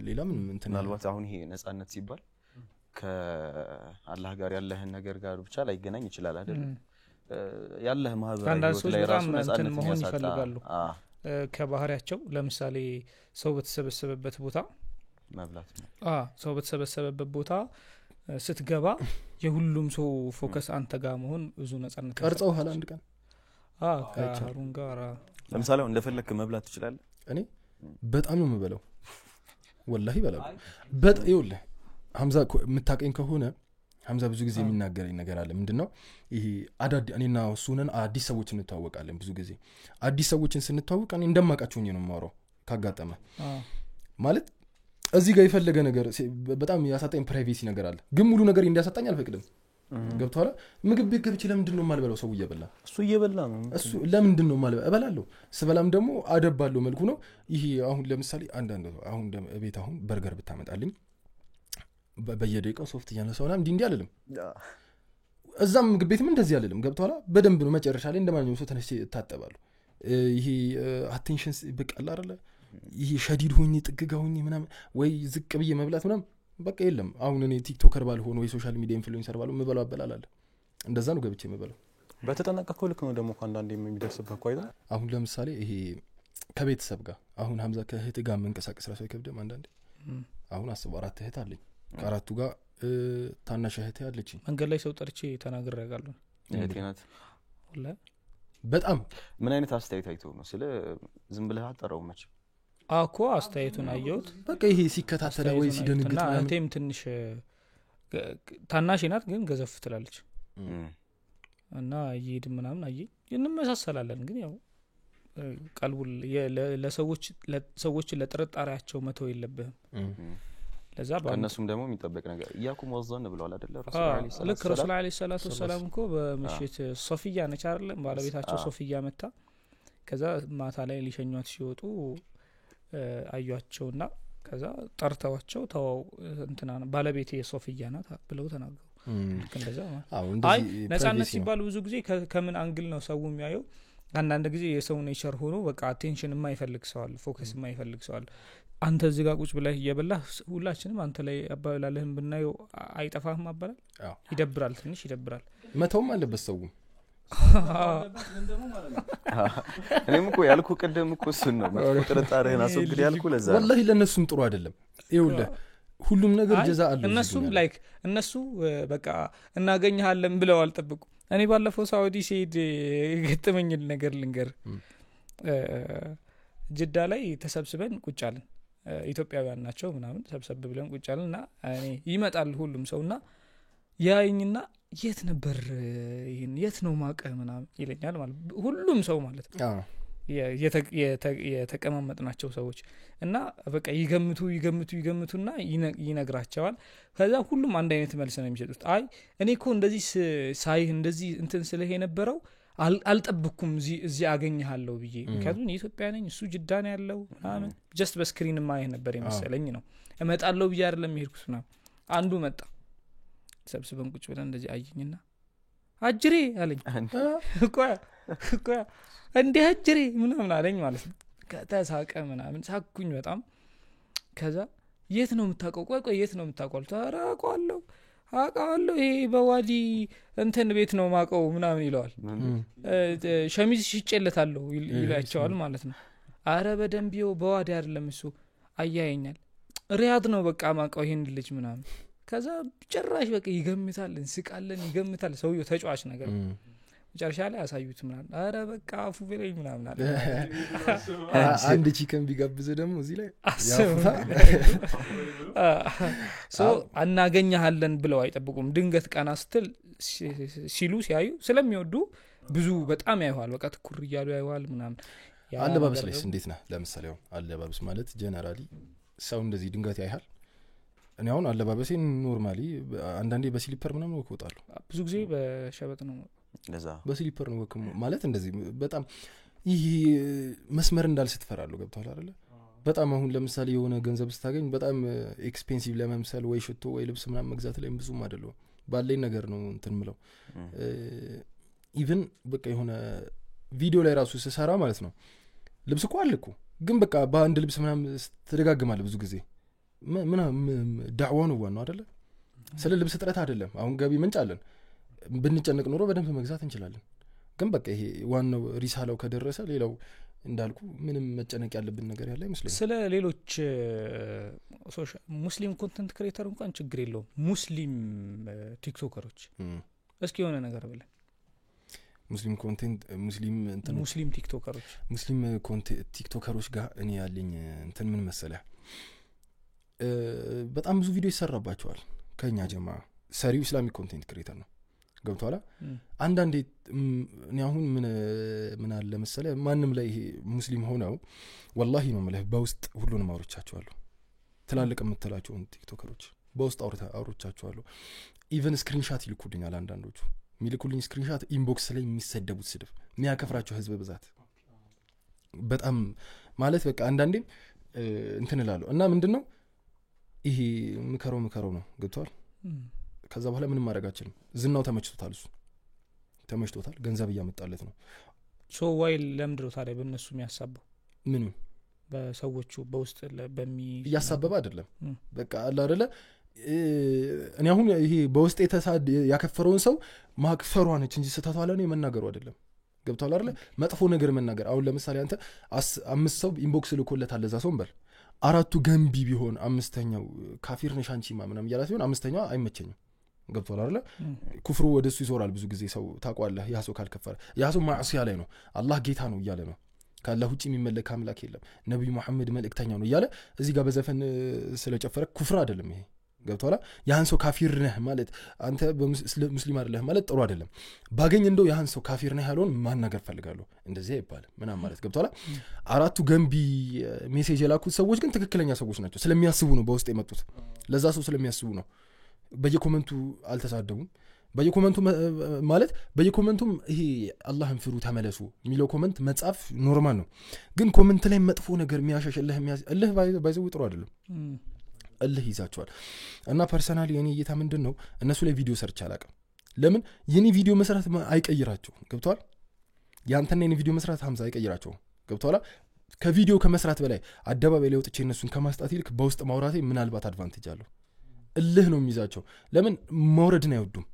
ሌላ ምንም እንትን ምናልባት አሁን ይሄ ነፃነት ሲባል ከአላህ ጋር ያለህን ነገር ጋር ብቻ ላይ ገናኝ ይችላል አይደል ያለህ ማህበራዊ ህይወት ላይ ራሱ ነፃነት መሆን ይፈልጋሉ ከባህሪያቸው ለምሳሌ ሰው በተሰበሰበበት ቦታ መብላት ነው ሰው በተሰበሰበበት ቦታ ስትገባ የሁሉም ሰው ፎከስ አንተ ጋር መሆን ብዙ ነፃነት ቀርጸው ኋላ አንድ ቀን ከሩን ጋር ለምሳሌ እንደፈለክ መብላት ትችላለህ እኔ በጣም ነው የምበለው ወላሂ በላው በጣም ይኸውልህ ሐምዛ የምታቀኝ ከሆነ ሐምዛ ብዙ ጊዜ የሚናገረኝ ነገር አለ ምንድነው ይሄ እኔና እሱነን አዲስ ሰዎችን እንተዋወቃለን ብዙ ጊዜ አዲስ ሰዎችን ስንተዋወቅ እኔ እንደማቃቸው ነው የማወራው ካጋጠመ ማለት እዚህ ጋር የፈለገ ነገር በጣም ያሳጣኝ ፕራይቬሲ ነገር አለ ግን ሙሉ ነገር እንዲያሳጣኝ አልፈቅድም ገብቷል ምግብ ቤት ገብቼ ለምንድነው ማልበላው ሰው እየበላ እሱ እየበላ ነው እሱ ለምንድነው ማልበላ እበላለሁ ስበላም ደግሞ አደባለው መልኩ ነው ይሄ አሁን ለምሳሌ አንዳንድ አሁን ቤት አሁን በርገር ብታመጣልኝ በየደቂቃው ሶፍት እያነሳውና እንዲህ አልልም እዛም ምግብ ቤትም እንደዚህ አልልም ገብቷል በደንብ ነው መጨረሻ ላይ እንደማንኛውም ሰው ተነስቼ ታጠባለሁ ይሄ አቴንሽን በቃል አይደለ ይሄ ሸዲድ ሆኜ ጥግጋ ሆኜ ምናምን ወይ ዝቅ ብዬ መብላት ምናምን በቃ የለም አሁን እኔ ቲክቶከር ባልሆነ ወይ ሶሻል ሚዲያ ኢንፍሉዌንሰር ባልሆነ መበላው አበላላለ እንደዛ ነው ገብቼ መበላው በተጠናቀቀው ልክ ነው ደግሞ አንዳንዴ የሚደርስበት ቆይታ አሁን ለምሳሌ ይሄ ከቤተሰብ ጋር አሁን ሀምዛ ከእህት ጋር መንቀሳቀስ ራሱ አይከብድም አንዳንዴ አሁን አስበው 4 እህት አለኝ ከአራቱ ጋር ታናሽ እህት ያለችኝ መንገድ ላይ ሰው ጠርቼ ተናግሬ ያጋለሁ እህቴ ናት ወላሂ በጣም ምን አይነት አስተያየት አይተው ነው ስለ ዝም ብለህ አጠራው መች አኮ አስተያየቱን አየሁት በቃ ይሄ ሲከታተለ ወይ ሲደንግጥ እና እቴም ትንሽ ታናሽ ናት ግን ገዘፍ ትላለች እና ይሄድ ምናምን አየኝ እንመሳሰላለን ግን ያው ቀልቡ ለሰዎች ለጥርጣሬያቸው መተው የለብህም ለዛ ከነሱም ደግሞ የሚጠበቅ ነገር ያኩም ወዘን ብለዋል አይደል ረሱል አለይሂ ሰላቱ ወሰለም እኮ በመሽት ሶፊያ ነች አይደል ባለቤታቸው ሶፊያ መታ ከዛ ማታ ላይ ሊሸኙት ሲወጡ አዩአቸውና ከዛ ጠርተዋቸው ተው እንትና ባለቤቴ ሶፊያ ናት ብለው ተናገሩ እንደዛ አይ ነፃነት ሲባል ብዙ ጊዜ ከምን አንግል ነው ሰው የሚያየው አንዳንድ ጊዜ የሰው ኔቸር ሆኖ በቃ አቴንሽን የማይፈልግ ሰው አለ ፎከስ የማይፈልግ ሰው አለ አንተ እዚህ ጋር ቁጭ ብለህ እየበላህ ሁላችንም አንተ ላይ አባላለህም ብናየው አይጠፋህም አባላል ይደብራል ትንሽ ይደብራል መተውም አለበት ሰው እኔም እኮ ያልኩ ቀደም እኮ እሱን ነው ጥርጣሬን አስወግድ ያልኩ ለዛ ወላሂ ለነሱም ጥሩ አይደለም ይኸውልህ ሁሉም ነገር ጀዛ አለው እነሱም ላይክ እነሱ በቃ እናገኛለን ብለው አልጠብቁ እኔ ባለፈው ሳውዲ ሲሄድ ገጠመኝ ነገር ልንገር ጅዳ ላይ ተሰብስበን ቁጭ አለን ኢትዮጵያውያን ናቸው ምናምን ሰብሰብ ብለን ቁጭ አለንና እኔ ይመጣል ሁሉም ሰውና ያይኝና የት ነበር ይሄን የት ነው ማቀ ምናምን ይለኛል ማለት ሁሉም ሰው ማለት የተቀማመጥናቸው ሰዎች እና በቃ ይገምቱና ይነግራቸዋል ከዛ ሁሉም አንድ አይነት መልስ ነው የሚሰጡት አይ እኔ እኮ እንደዚህ ሳይ እንደዚህ እንትን ስለሄ ነበረው አልጠብኩም እዚህ አገኘሃለሁ ብዬ ምክንያቱም ኢትዮጵያ ነኝ እሱ ጅዳ ነው ያለው ምናምን ጀስት በስክሪን ማየት ነበር የመሰለኝ ነው እመጣለሁ ብዬ አይደለም ይሄድኩት ነው አንዱ መጣ ሰብስበን ቁጭ ብለን እንደዚህ አየኝና አጅሬ አለኝ እኮ እንዴ አጅሬ ምናምን አለኝ ማለት ነው ከተሳቀ ምናምን ሳኩኝ በጣም ከዛ የት ነው የምታውቀው ቆይ የት ነው የምታውቀው ታራቋለሁ አቃለሁ ይሄ በዋዲ እንትን ቤት ነው ማቀው ምናምን ይለዋል ሸሚዝ ሽጬለታለሁ ይላቸዋል ማለት ነው አረ በደንቢው በዋዲ አይደለም እሱ አያየኛል ሪያድ ነው በቃ ማቀው ይሄን ልጅ ምናምን ከዛ ጭራሽ በቃ ይገምታል እንስቃለን ይገምታል ሰውየው ተጫዋች ነገር መጨረሻ ላይ አሳዩት ምናምን አረ በቃ አፉ በለኝ ምናምን አለ አንድ ቺከን ቢጋብዘ ደግሞ እዚህ ላይ ሶ አናገኛለን ብለው አይጠብቁም ድንገት ቀና ስትል ሲሉ ሲያዩ ስለሚወዱ ብዙ በጣም ያይዋል በቃ ትኩር ይያሉ ያይዋል ምናምን አለባበስ ላይ እንዴት ነህ ለምሳሌ አለባበስ ማለት ጀነራሊ ሰው እንደዚህ ድንገት ያይሃል እኔ አሁን አለባበሴን ኖርማሊ አንዳንዴ በስሊፐር ምናምን ወጣለሁ ብዙ ጊዜ በሸበጥ ነው ለዛ በስሊፐር ነው ወከም ማለት እንደዚህ በጣም ይሄ መስመር እንዳልስትፈራለሁ ገብቷል አይደለ በጣም አሁን ለምሳሌ የሆነ ገንዘብ ስታገኝ በጣም ኤክስፔንሲቭ ለመምሰል ወይ ሽቶ ወይ ልብስ ምናምን መግዛት ላይ ብዙም አይደለም ባለኝ ነገር ነው እንትን ምለው ኢቭን በቃ የሆነ ቪዲዮ ላይ ራሱ ስሰራ ማለት ነው ልብስ እኮ አልኩ ግን በቃ በአንድ ልብስ ምናምን ተደጋግማል ብዙ ጊዜ ምናምን ዳዕዋው ነው ዋናው አይደለ ስለ ልብስ ጥረት አይደለም አሁን ገቢ ምንጭ አለን ብንጨነቅ ኖሮ በደንብ መግዛት እንችላለን ግን በቃ ይሄ ዋናው ሪሳላው ከደረሰ ሌላው እንዳልኩ ምንም መጨነቅ ያለብን ነገር ያለ አይመስለኝም ስለ ሌሎች ሙስሊም ኮንተንት ክሬተር እንኳን ችግር የለውም ሙስሊም ቲክቶከሮች እስኪ የሆነ ነገር ብለን ሙስሊም ኮንቴንት ሙስሊም ቲክቶከሮች ሙስሊም ኮንቴንት ቲክቶከሮች ጋር እኔ ያለኝ እንትን ምን መሰለህ በጣም ብዙ ቪዲዮ ይሰራባቸዋል ከኛ ጀማ ሰሪው ኢስላሚክ ኮንቴንት ክሬተር ነው ገብቷላ አንዳንዴ እኔ አሁን ምን አለ መሰለህ ማንንም ላይ ይሄ ሙስሊም ሆነው ወላሂ ነው ማለት በውስጥ ሁሉንም አውርቻቸዋለሁ ትላልቅ የምትላቸው ቲክቶከሮች በውስጥ አውሮቻቸዋለሁ ኢቨን ስክሪንሻት ይልኩልኛል አንዳንዶቹ የሚልኩልኝ ስክሪንሻት ኢንቦክስ ላይ የሚሰደቡት ስድብ የሚያከፍራቸው ህዝብ ብዛት በጣም ማለት በቃ አንዳንዴ እንትን እላለሁ እና ምንድነው ይሄ ምከረው ነው ገብቷል ከዛ በኋላ ምንም ማድረግ አልችልም ዝናው ተመችቶታል ገንዘብ እያመጣለት ነው ሶ ዋይል ለምድሮ ታዲያ በእነሱ የሚያሳበው ምን በሰዎቹ በውስጥ እያሳበበ አይደለም በቃ አለ አይደለ እኔ አሁን ይሄ በውስጥ የተሳድ ያከፈረውን ሰው ማክፈሯ ነች እንጂ ስተታው አለ ነው መናገሩ አይደለም ገብቷል አይደለ መጥፎ ነገር መናገር አሁን ለምሳሌ አንተ 5 ሰው ኢንቦክስ ልኮለታል ለዛ ሰው እንበል 4ቱ ገንቢ ቢሆን 5ኛው ካፊር ነሽ አንቺ ማምናም ይያላ ሲሆን 5ኛው አይመቸኝም ገብቷል አይደለ ኩፍሩ ወደሱ ይዞራል ብዙ ጊዜ ሰው ታቋለህ ያ ሰው ካልከፈረ ያ ሰው ማዕሲያ ላይ ነው አላህ ጌታ ነው ይያለ ነው ካላህ ውጪ የሚመለክ አምላክ የለም ነብዩ መሐመድ መልእክተኛ ነው ይያለ እዚህ ጋር በዘፈን ስለጨፈረ ኩፍር አይደለም ይሄ ገብቷላ ያን ሰው ካፊር ነህ ማለት አንተ ሙስሊም አይደለህ ማለት ጥሩ አይደለም ባገኝ እንደው ያን ሰው ካፊር ነህ ያለውን ማናገር ፈልጋለሁ እንደዚህ አይባልም ምናም ማለት ገብቷላ 4ቱ ገንቢ ሜሴጅ የላኩት ሰዎች ግን ትክክለኛ ሰዎች ናቸው ስለሚያስቡ ነው በውስጥ የመጡት ለዛ ሰው ስለሚያስቡ ነው በየኮሜንቱ አልተሳደቡም በየኮሜንቱ ማለት በየኮሜንቱም ይሄ አላህን ፍሩ ተመለሱ የሚለው ኮሜንት መጻፍ ኖርማል ነው ግን ኮሜንት ላይ መጥፎ ነገር የሚያሻሽልህ ባይዘው ጥሩ አይደለም እልህ ይዛቸዋል እና ፐርሰናሊ የኔ እይታ ምንድነው እነሱ ላይ ቪዲዮ ሰርች አላቀም ለምን የኔ ቪዲዮ መስራት አይቀይራቸው ገብቷል ያንተና የኔ ቪዲዮ መስራት ሀምዛ አይቀይራቸው ገብቷል ከቪዲዮ ከመስራት በላይ አደባባይ ላይ ወጥቼ እነሱን ከማስጣት ይልቅ በውስጥ ማውራቴ ምናልባት አድቫንቴጅ አለው እልህ ነው የሚይዛቸው ለምን መውረድን አይወዱም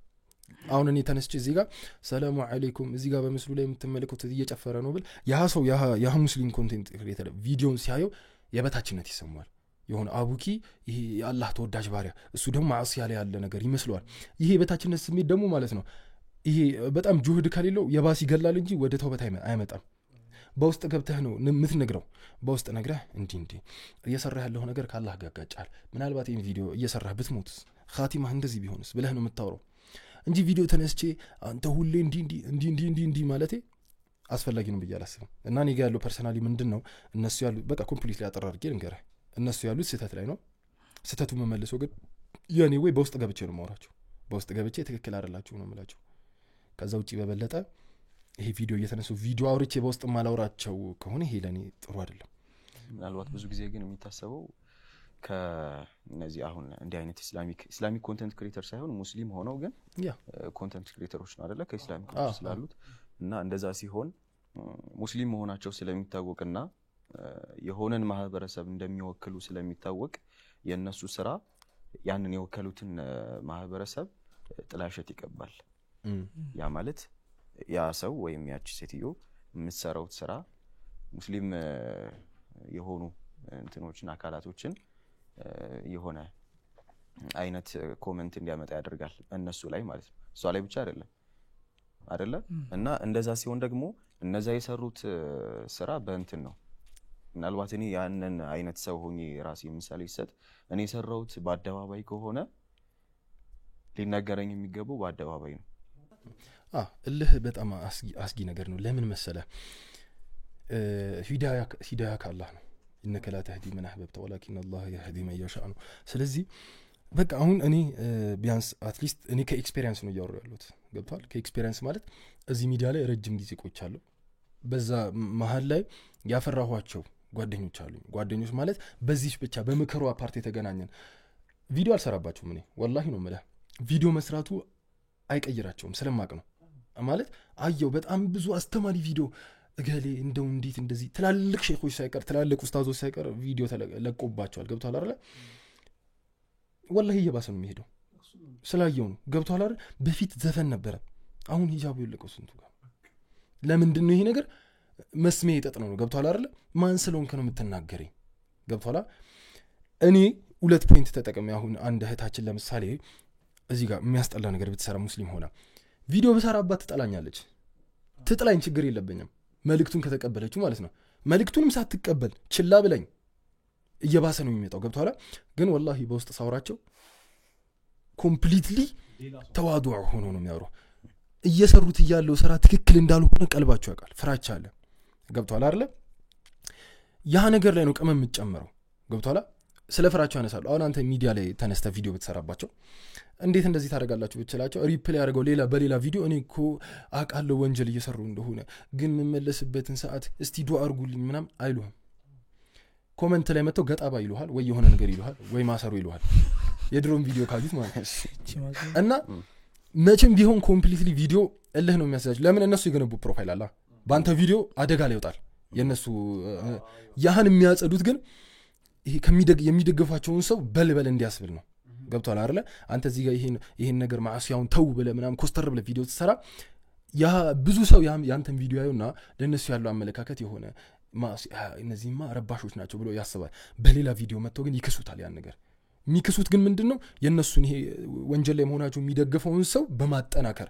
አሁን እኔ ተነስቼ እዚህ ጋር ሰላም አለይኩም እዚህ ጋር በመስሉ ላይ የምትመለከቱት እየጨፈረ ነው ብል ያ ሰው ያ ሙስሊም ኮንቴንት ክሬተር ቪዲዮን ሲያየው የበታችነት ይሰማዋል የሆነ አቡኪ ይሄ የአላህ ተወዳጅ ባሪያ እሱ ደግሞ ማዕሲያ ላይ ያለ ነገር ይመስለዋል ይሄ የበታችነት ስሜት ደግሞ ማለት ነው ይሄ በጣም ጁህድ ከሌለው የባስ ይገላል እንጂ ወደ ተውበት አይመጣም በውስጥ ገብተህ ነው የምትነግረው በውስጥ ነግረህ እንዲ እየሰራህ ያለው ነገር ካላህ ጋር ያጋጫል ምናልባት ይሄን ቪዲዮ እየሰራህ ብትሞትስ ኻቲማህ እንደዚህ ቢሆንስ ብለህ ነው የምታወራው እንጂ ቪዲዮ ተነስቼ አንተ ሁሌ እንዲ ማለቴ አስፈላጊ ነው ብዬ አላስብም እና እኔ ጋር ያለው ፐርሰናሊ ምንድነው እነሱ ያሉ በቃ ኮምፕሊትሊ አጠራርጌ ልንገርህ እነሱ ያሉት ስህተት ላይ ነው ስህተቱ መመለሰው ግን የኔ ወይ በውስጥ ገብቼ ነው ማውራቸው በውስጥ ገብቼ ትክክል አይደላችሁ ነው የምላቸው ከዛ ውጪ በበለጠ ይሄ ቪዲዮ እየተነሱ ቪዲዮ አውርቼ በውስጥ ማላውራቸው ከሆነ ይሄ ለኔ ጥሩ አይደለም ምናልባት ብዙ ጊዜ ግን የሚታሰበው ከነዚህ አሁን እንዲህ አይነት ኢስላሚክ ኮንቴንት ክሬተር ሳይሆን ሙስሊም ሆነው ግን ኮንቴንት ክሬተሮች ነው አይደለ ከኢስላሚክ ስላሉት እና እንደዛ ሲሆን ሙስሊም መሆናቸው ስለሚታወቅና የሆነን ማህበረሰብ እንደሚወክሉ ስለሚታወቅ የነሱ ስራ ያንን የወከሉትን ማህበረሰብ ጥላሸት ይቀባል ያ ማለት ያ ሰው ወይም ያቺ ሴትዮ የምትሰራው ስራ ሙስሊም የሆኑ እንትኖችን አካላቶችን የሆነ አይነት ኮሜንት እንዲያመጣ ያደርጋል እነሱ ላይ ማለት ነው እሷ ላይ ብቻ አይደለ እና እንደዛ ሲሆን ደግሞ እነዛ የሰሩት ስራ በእንትን ነው ምናልባት እኔ ያንን አይነት ሰው ሆኜ ራሴ ምሳሌ ይሰጥ እኔ ሰራውት በአደባባይ ከሆነ ሊነገረኝ የሚገባው በአደባባይ ነው እልህ በጣም አስጊ ነገር ነው ለምን መሰለ ሂዳያ ከአላህ ነው انك لا تهدي من احببت ولكن الله يهدي من يشاء ነው ስለዚህ በቃ አሁን እኔ ቢያንስ አትሊስት እኔ ከኤክስፒሪየንስ ነው ያወራው ያሉት ገብቷል ከኤክስፒሪየንስ ማለት እዚህ ሚዲያ ላይ ረጅም ጊዜ ቆይቻለሁ በዛ መሃል ላይ ያፈራኋቸው ጓደኞች ማለት በዚህ ብቻ በመከሩ አፓርት የተገናኘን ቪዲዮ አልሰራባቸውም እኔ ወላሂ ነው ማለት ቪዲዮ መስራቱ አይቀይራቸውም ስለማቅ ነው ማለት አየው በጣም ብዙ አስተማሪ ቪዲዮ እገሌ እንደው እንዴት እንደዚህ ትላልቅ ሼኾች ሳይቀር ትላልቅ ኡስታዞች ሳይቀር ቪዲዮ ተለቆባቸዋል ገብቷል አይደል ወላሂ እየባሰ ነው የሚሄደው ስላየው ነው ገብቷል አይደል በፊት ዘፈን ነበር አሁን ሂጃቡ ይለቀው ስንቱ ጋር ለምንድን ነው ይሄ ነገር መስሜ ይጠጥ ነው ገብቷል አይደል ማን ስለሆንክ ነው የምትናገረኝ ገብቷል እኔ 2 ፖይንት ተጠቅሜ አሁን አንድ እህታችን ለምሳሌ እዚህ ጋር የሚያስጠላ ነገር ብትሰራ ሙስሊም ሆና ቪዲዮ በሰራባት ትጥላኝ ችግር የለብኝም መልእክቱን ከተቀበለችው ማለት ነው መልእክቱንም ሳትቀበል ችላ ብለኝ እየባሰ ነው የሚመጣው ገብቷል ግን ወላሂ በውስጥ ሳውራቸው ኮምፕሊትሊ ተዋዱዕ ሆኖ ነው የሚያወራው እየሰሩት ያለው ስራ ትክክል እንዳልሆነ ቀልባቸው ያውቃል ፍራቻ አለ ገብቷል አይደል ያ ነገር ላይ ነው ቀመም የምትጨምረው ገብቷል ስለ ፍራቸው ያነሳሉ አሁን አንተ ሚዲያ ላይ ተነስተ ቪዲዮ ብትሰራባቸው እንዴት እንደዚህ ታደርጋላችሁ ብትላቸው ሪፕላይ ያደርገው በሌላ ቪዲዮ እኔ እኮ አቃለው ወንጀል እየሰሩ እንደሆነ ግን መመለስበትን ሰዓት እስቲ ዱአ አርጉልኝ ምናም አይሉህም ኮሜንት ላይ መተው ገጣባ ይሉሃል ወይ የሆነ ነገር ይሉሃል ወይ ማሰሩ ይሉሃል የድሮም ቪዲዮ ካዩት ማለት እና መቼም ቢሆን ኮምፕሊትሊ ቪዲዮ እልህ ነው የሚያሳጅ ለምን እነሱ የገነቡ ፕሮፋይል አላ ባንተ ቪዲዮ አደጋ ላይ ይወጣል የነሱ ያህን የሚያጸዱት ግን ይሄ የሚደግፋቸውን ሰው በልበል እንዲያስብል ነው ገብቷል አይደለ አንተ እዚህ ጋር ይሄን ነገር ማዕሲያውን ተው ብለ ምናም ኮስተር ብለ ቪዲዮ ተሰራ ያ ብዙ ሰው ያንተን ቪዲዮ ያዩና ለነሱ ያለው አመለካከት የሆነ እነዚህማ ረባሾች ናቸው ብሎ ያስባል በሌላ ቪዲዮ መጥተው ግን ይክሱታል ያን ነገር የሚክሱት ግን ምንድነው የነሱን ይሄ ወንጀል ላይ መሆናቸው የሚደግፈውን ሰው በማጠናከር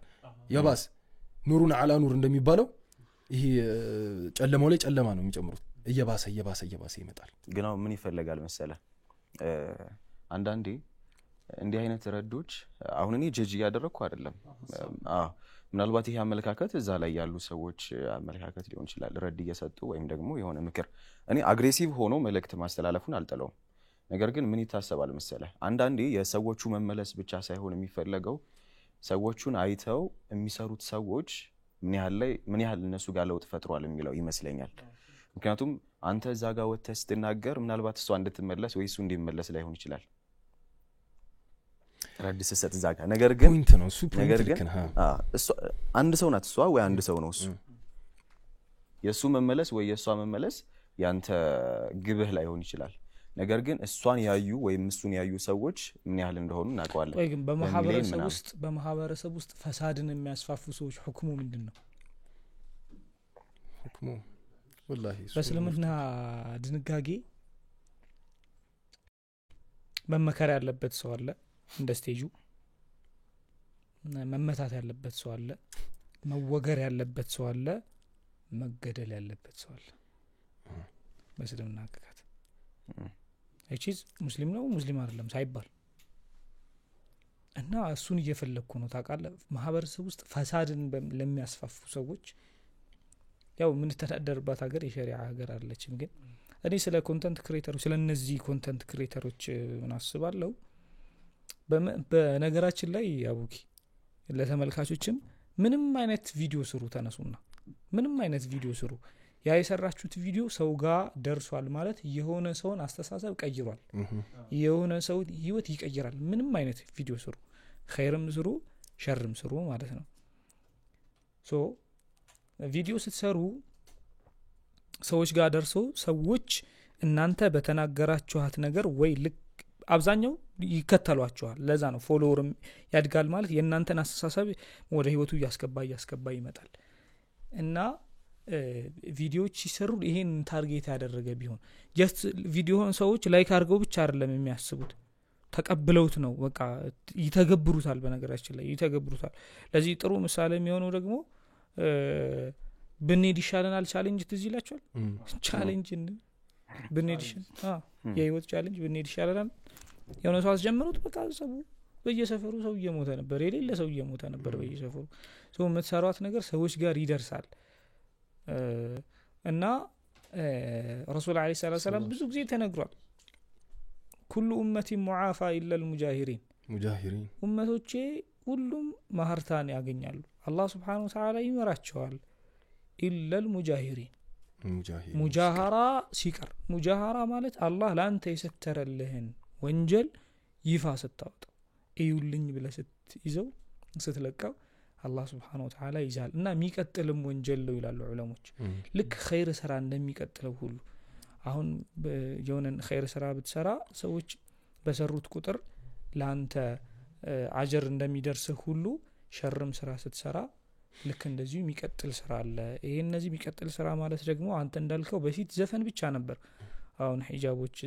ያባስ ኑሩን አላ ኑር እንደሚባለው ይሄ ጨለማው ላይ ጨለማ ነው የሚጨምሩት እየባሰ ይመጣል ግን አሁን ምን ይፈልጋል መሰለ አንዳንዴ እንዲህ አይነት ረዶች አሁን እኔ ጀጅ ያደረኩ አይደለም ምናልባት ይሄ አመለካከት እዛ ላይ ያሉ ሰዎች አመለካከት ሊሆን ይችላል ረድ እየሰጡ ወይም ደግሞ የሆነ ምክር እኔ አግሬሲቭ ሆኖ መልእክት ማስተላለፉን አልጠላውም ነገር ግን ምን ይታሰባል መሰለ አንዳንዴ የሰዎቹ መመለስ ብቻ ሳይሆን የሚፈልገው ሰዎቹን አይተው የሚሰሩት ሰዎች ምን ያህል እነሱ ጋር ለውጥ ፈጥሯል የሚለው ይመስለኛል ምክንያቱም አንተ እዛ ጋር ወጥተህ ስትናገር ምናልባት እሷ እንድትመለስ ወይ እሱ እንዲመለስ ላይሆን ይችላል ረድ ስትሰጥ እዛ ጋር ነገር ግን ፖይንት ነው እሱ ፖይንት ልክ ነው እሷ አንድ ሰው ናት እሷ ወይ አንድ ሰው ነው እሱ የሱ መመለስ ወይ የሷ መመለስ ያንተ ግብህ ላይሆን ይችላል ነገር ግን እሷን ያዩ ወይም እሱን ያዩ ሰዎች ምን ያህል እንደሆኑ እናቀዋለን ወይ ግን በማህበረሰብ ውስጥ ፈሳድን የሚያስፋፉ ሰዎች ሁክሙ ምንድነው ሁክሙ ወላሂ በእስልምና ድንጋጌ መመከር ያለበት ሰው አለ እንደ ስቴጁ መመታት ያለበት ሰው አለ መወገር ያለበት ሰው አለ መገደል ያለበት ሰው አለ በእስልምና አቀቃት እቺስ ሙስሊም ነው ሙስሊም አይደለም ሳይባል እና እሱን እየፈለኩ ነው ታውቃለህ ማህበረሰብ ውስጥ ፈሳድን ለሚያስፋፉ ሰዎች ያው ምን ተዳደርባት ሀገር የሸሪዓ ሀገር አይደለችም ግን እኔ ስለ ኮንተንት ክሬተሮች ስለ እነዚህ ኮንተንት ክሬተሮች ምን አስባለሁ በነገራችን ላይ አቡኪ ለተመልካቾችም ምንም አይነት ቪዲዮ ስሩ ተነሱና ምንም አይነት ቪዲዮ ስሩ ያ የሰራችሁት ቪዲዮ ሰው ጋር ደርሷል ማለት የሆነ ሰውን አስተሳሰብ ቀይሯል የሆነ ሰው ህይወት ይቀይራል ምንም አይነት ቪዲዮ ስሩ ኸይርም ስሩ ሸርም ስሩ ማለት ነው ሶ ቪዲዮ ስትሰሩ ሰዎች ጋር ደርሶ ሰዎች እናንተ በተናገራችኋት ነገር ወይ ልክ አብዛኛው ይከተሏቸዋል ለዛ ነው ፎሎወርም ያድጋል ማለት የእናንተን አስተሳሰብ ወደ ህይወቱ ያስገባ ይመጣል እና ቪዲዮዎች ሲሰሩ ይሄን ታርጌት ያደረገ ቢሆን ጀስት ቪዲዮውን ሰዎች ላይክ አድርገው ብቻ አይደለም የሚያስቡት ተቀብለውት ነው በቃ ይተገብሩታል በነገራችን ላይ ይተገብሩታል ለዚህ ጥሩ ምሳሌ የሚሆነው ደግሞ ብንሄድ ይሻለናል ቻሌንጅ ትዝ ይላችኋል ቻሌንጅ ብንሄድ ይሻለናል የህይወት ቻሌንጅ ብንሄድ ይሻለናል የሆነ ሰው አስጀምሩት በቃ ሰው በየሰፈሩ ሰው እየሞተ ነበር የሌለ ሰው እየሞተ ነበር በየሰፈሩ ሰው የምትሰሯት ነገር ሰዎች ጋር ይደርሳል እና ረሱል አለይሂ ሰላም ብዙ ጊዜ ተነግሯል ኩሉ ኡመቲ ሙዓፋ ኢላ المجاهرين ኡመቶቼ ሁሉም ማህርታን ያገኛሉ አላህ Subhanahu Wa Ta'ala ይመራቸዋል ኢላ المجاهرين ሙጃሃራ ሲቀር ሙጃሃራ ማለት አላህ ላንተ የሰተረልህን ወንጀል ይፋ ስታወጣ እዩልኝ ብለህ ስትይዘው ስትለቀው አላህ Subhanahu Wa Ta'ala ይዛል እና የሚቀጥልም ወንጀል ነው ይላሉ ዑለሞች ልክ ኸይር ስራ እንደሚቀጥለው ሁሉ አሁን የሆነን ኸይር ስራ ብትሰራ ሰዎች በሰሩት ቁጥር ላንተ አጀር እንደሚደርስህ ሁሉ ሸርም ስራ ስትሰራ ልክ እንደዚሁ የሚቀጥል ስራ አለ ይሄ እነዚህ የሚቀጥል ስራ ማለት ደግሞ አንተ እንዳልከው በፊት ዘፈን ብቻ ነበር አሁን ሂጃቦች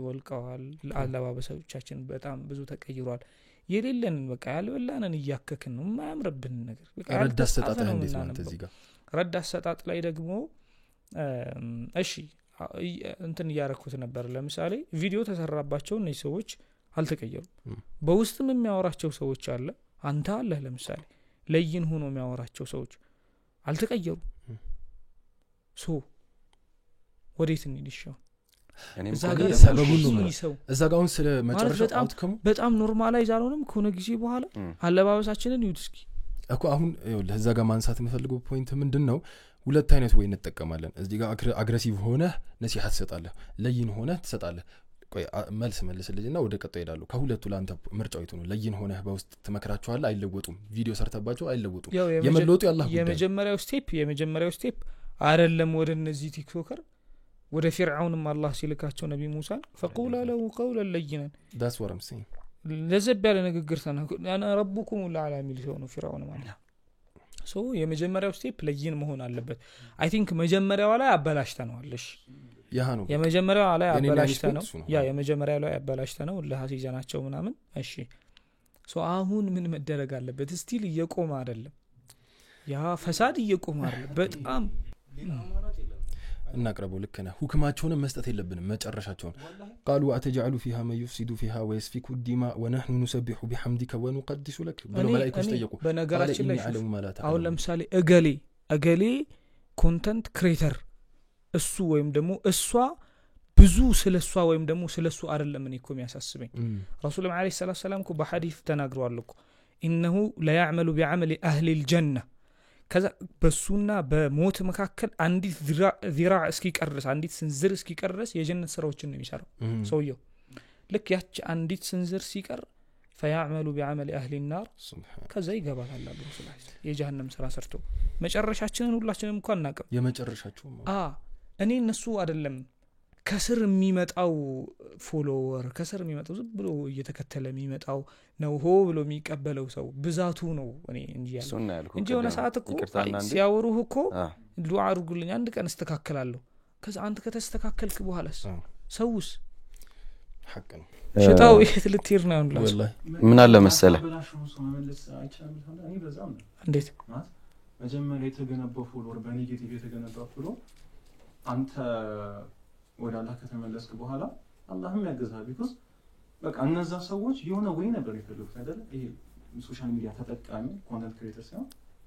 ወልቀዋል አለባበሶቻችን በጣም ብዙ ተቀይሯል የሌለን በቃ ያልበላነን እያከክን ነው የማያምርብን ነገር በቃ ረዳ አሰጣጥ ላይ እንዴት ነው እዚህ ጋር ረዳ አሰጣጥ ላይ ደግሞ እሺ እንትን ያረኩት ነበር ለምሳሌ ቪዲዮ ተሰራባቸው እነዚህ ሰዎች አልተቀየሩም በውስጥም የሚያወራቸው ሰዎች አለ አንተ አለ ለምሳሌ ለይን ሆኖ የሚያወራቸው ሰዎች አልተቀየሩም ሶ ወዴት እንይልሻው እዛ ጋር አሁን ስለ መጨረሻው አውትከም በጣም ኖርማላይዝ አልሆነም ከሆነ ጊዜ በኋላ አለባበሳችንን ይውት እስኪ እኮ አሁን ለዛ ጋር ማንሳት የምፈልገው ፖይንት ምንድነው ሁለት አይነት ወይ እንጠቀማለን እዚህ ጋር አግሬሲቭ ሆነ ነሲሐ ትሰጣለህ ለይን ሆነ ትሰጣለህ ቆይ መልስልኝና ወደ ቀጣይ ሄዳለሁ ከሁለቱ ላንተ ምርጫው የቱ ነው ለይን ሆነ በውስጥ ትመክራቸዋለህ አይለወጡም ቪዲዮ ሰርተባቸው አይለወጡም የመለወጡ ያላህ የመጀመሪያው ስቴፕ አይደለም ወደ እነዚህ ቲክቶከር ወደ ፍርዓውንም አላህ ሲልካቸው ነብይ ሙሳን ፈቁላ له قولا لينا that's what I'm saying ለዘብ ያለ ንግግር እኔ ረቡኩም ለዓላ ሚል ነው ፍርዓውን ማለት ሶ የመጀመሪያው ስቴፕ ለይን መሆን አለበት አይ ቲንክ መጀመሪያው ላይ አበላሽተናልሽ ያ ነው የመጀመሪያው ላይ አበላሽተናው የመጀመሪያው ላይ አበላሽተናው ለሐሲጃናቸው ምናምን እሺ ሶ አሁን ምን መደረግ አለበት ስቲል እየቆመ አይደለም ያ ፈሳድ እየቆመ አይደለም በጣም እናቀርበው ልከና ሁክማቸውን መስጠት የለብንም መጨረሻቸውን قالوا اتجعلوا فيها ما يفسد فيها ويسفك الدماء ونحن نسبح بحمدك ونقدس لك ብለው መላእክቶች ጠየቁ በነገራችን ላይ አሁን ለምሳሌ እገሌ ኮንተንት ክሬተር እሱ ወይም ደግሞ እሷ ብዙ ስለሷ ወይም ደግሞ ስለሱ አይደለም እኔ እኮ የሚያሳስበኝ ረሱል መሐመድ ሰለላሁ ዐለይሂ ወሰለም እኮ በሐዲስ ተናግረዋል እኮ انه لا يعمل بعمل اهل الجنه ከዛ በሱና በሞት መካከል አንዲት ዚራዕ እስኪቀርስ አንዲት ስንዝር እስኪቀርስ የጀነት ስራዎችን ነው የሚሰራው ሰውየው ልክ ያቺ አንዲት ስንዝር ሲቀር فيعمل بعمل اهل النار ከዛ ይገባል አላህ ረሱላህ የጀሃነም ስራ ሰርቶ መጨረሻችንን ሁላችንም እንኳን እናቀም የመጨረሻቸው እኔ እነሱ አይደለም ከስር የሚመጣው ፎሎወር ከስር የሚመጣው ዝም ብሎ እየተከተለ የሚመጣው ነው ሆ ብሎ የሚቀበለው ሰው ብዛቱ ነው እኔ እንጂ የሆነ ሰዓት እኮ ሲያወሩህ እኮ ዱዓ አድርጉልኝ አንድ ቀን እስተካከላለሁ ከዛ አንተ ከተስተካከልክ በኋላስ ሰውስ ሐቅ ነው ሽታው ይሄት ልትይር ነው ወላሂ ምን አለ መሰለህ እንዴት መጀመሪያ የተገነባው ፎሎወር በኔጌቲቭ የተገነባው ፎሎወር አንተ ወደ አላህ ከተመለስክ በኋላ አላህም ያገዛል ቢኮዝ በቃ እነዛ ሰዎች የሆነ ወይ ነበር ይፈልጉት አይደል ይሄ ሶሻል ሚዲያ ተጠቃሚ ኮንተንት ክሬተርስ ነው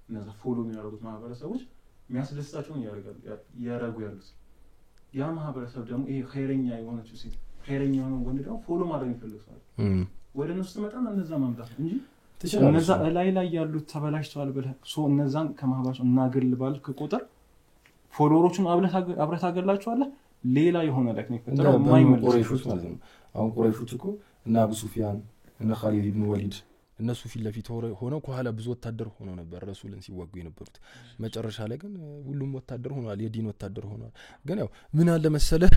እነዛ ፎሎ የሚያደርጉት ማህበረሰቦች የሚያስደስታቸውን ያረጉ ያሉት ያ ማህበረሰብ ደግሞ ይሄ ኸይረኛ የሆነችው ሴት ኸይረኛ የሆነ ወንድ ደግሞ ፎሎ ማድረግ ይፈልጋል ወደ እነሱ መጣና እነዛ ማምጣት እንጂ እነዛ ላይ ያሉት ተበላሽተዋል ብለህ ሶ እነዛን ከማህበረሰቡ እናገል ባልክ ቁጥር ፎሎወሮቹን አብረህ ታገላቸዋለህ ሌላ የሆነ ቴክኒክ ተጠቅመው ማይመለሱ ማለት ነው አሁን ቁረይሾች እኮ እና አቡ ሱፊያን እና ኻሊድ ኢብኑ ወሊድ እነሱ ፊት ለፊት ሆነው ከኋላ ብዙ ወታደር ሆነው ነበር ረሱልን ሲዋጉ የነበሩት መጨረሻ ላይ ግን ሁሉም ወታደር ሆኗል የዲን ወታደር ሆኗል ግን ያው ምን አለ መሰለህ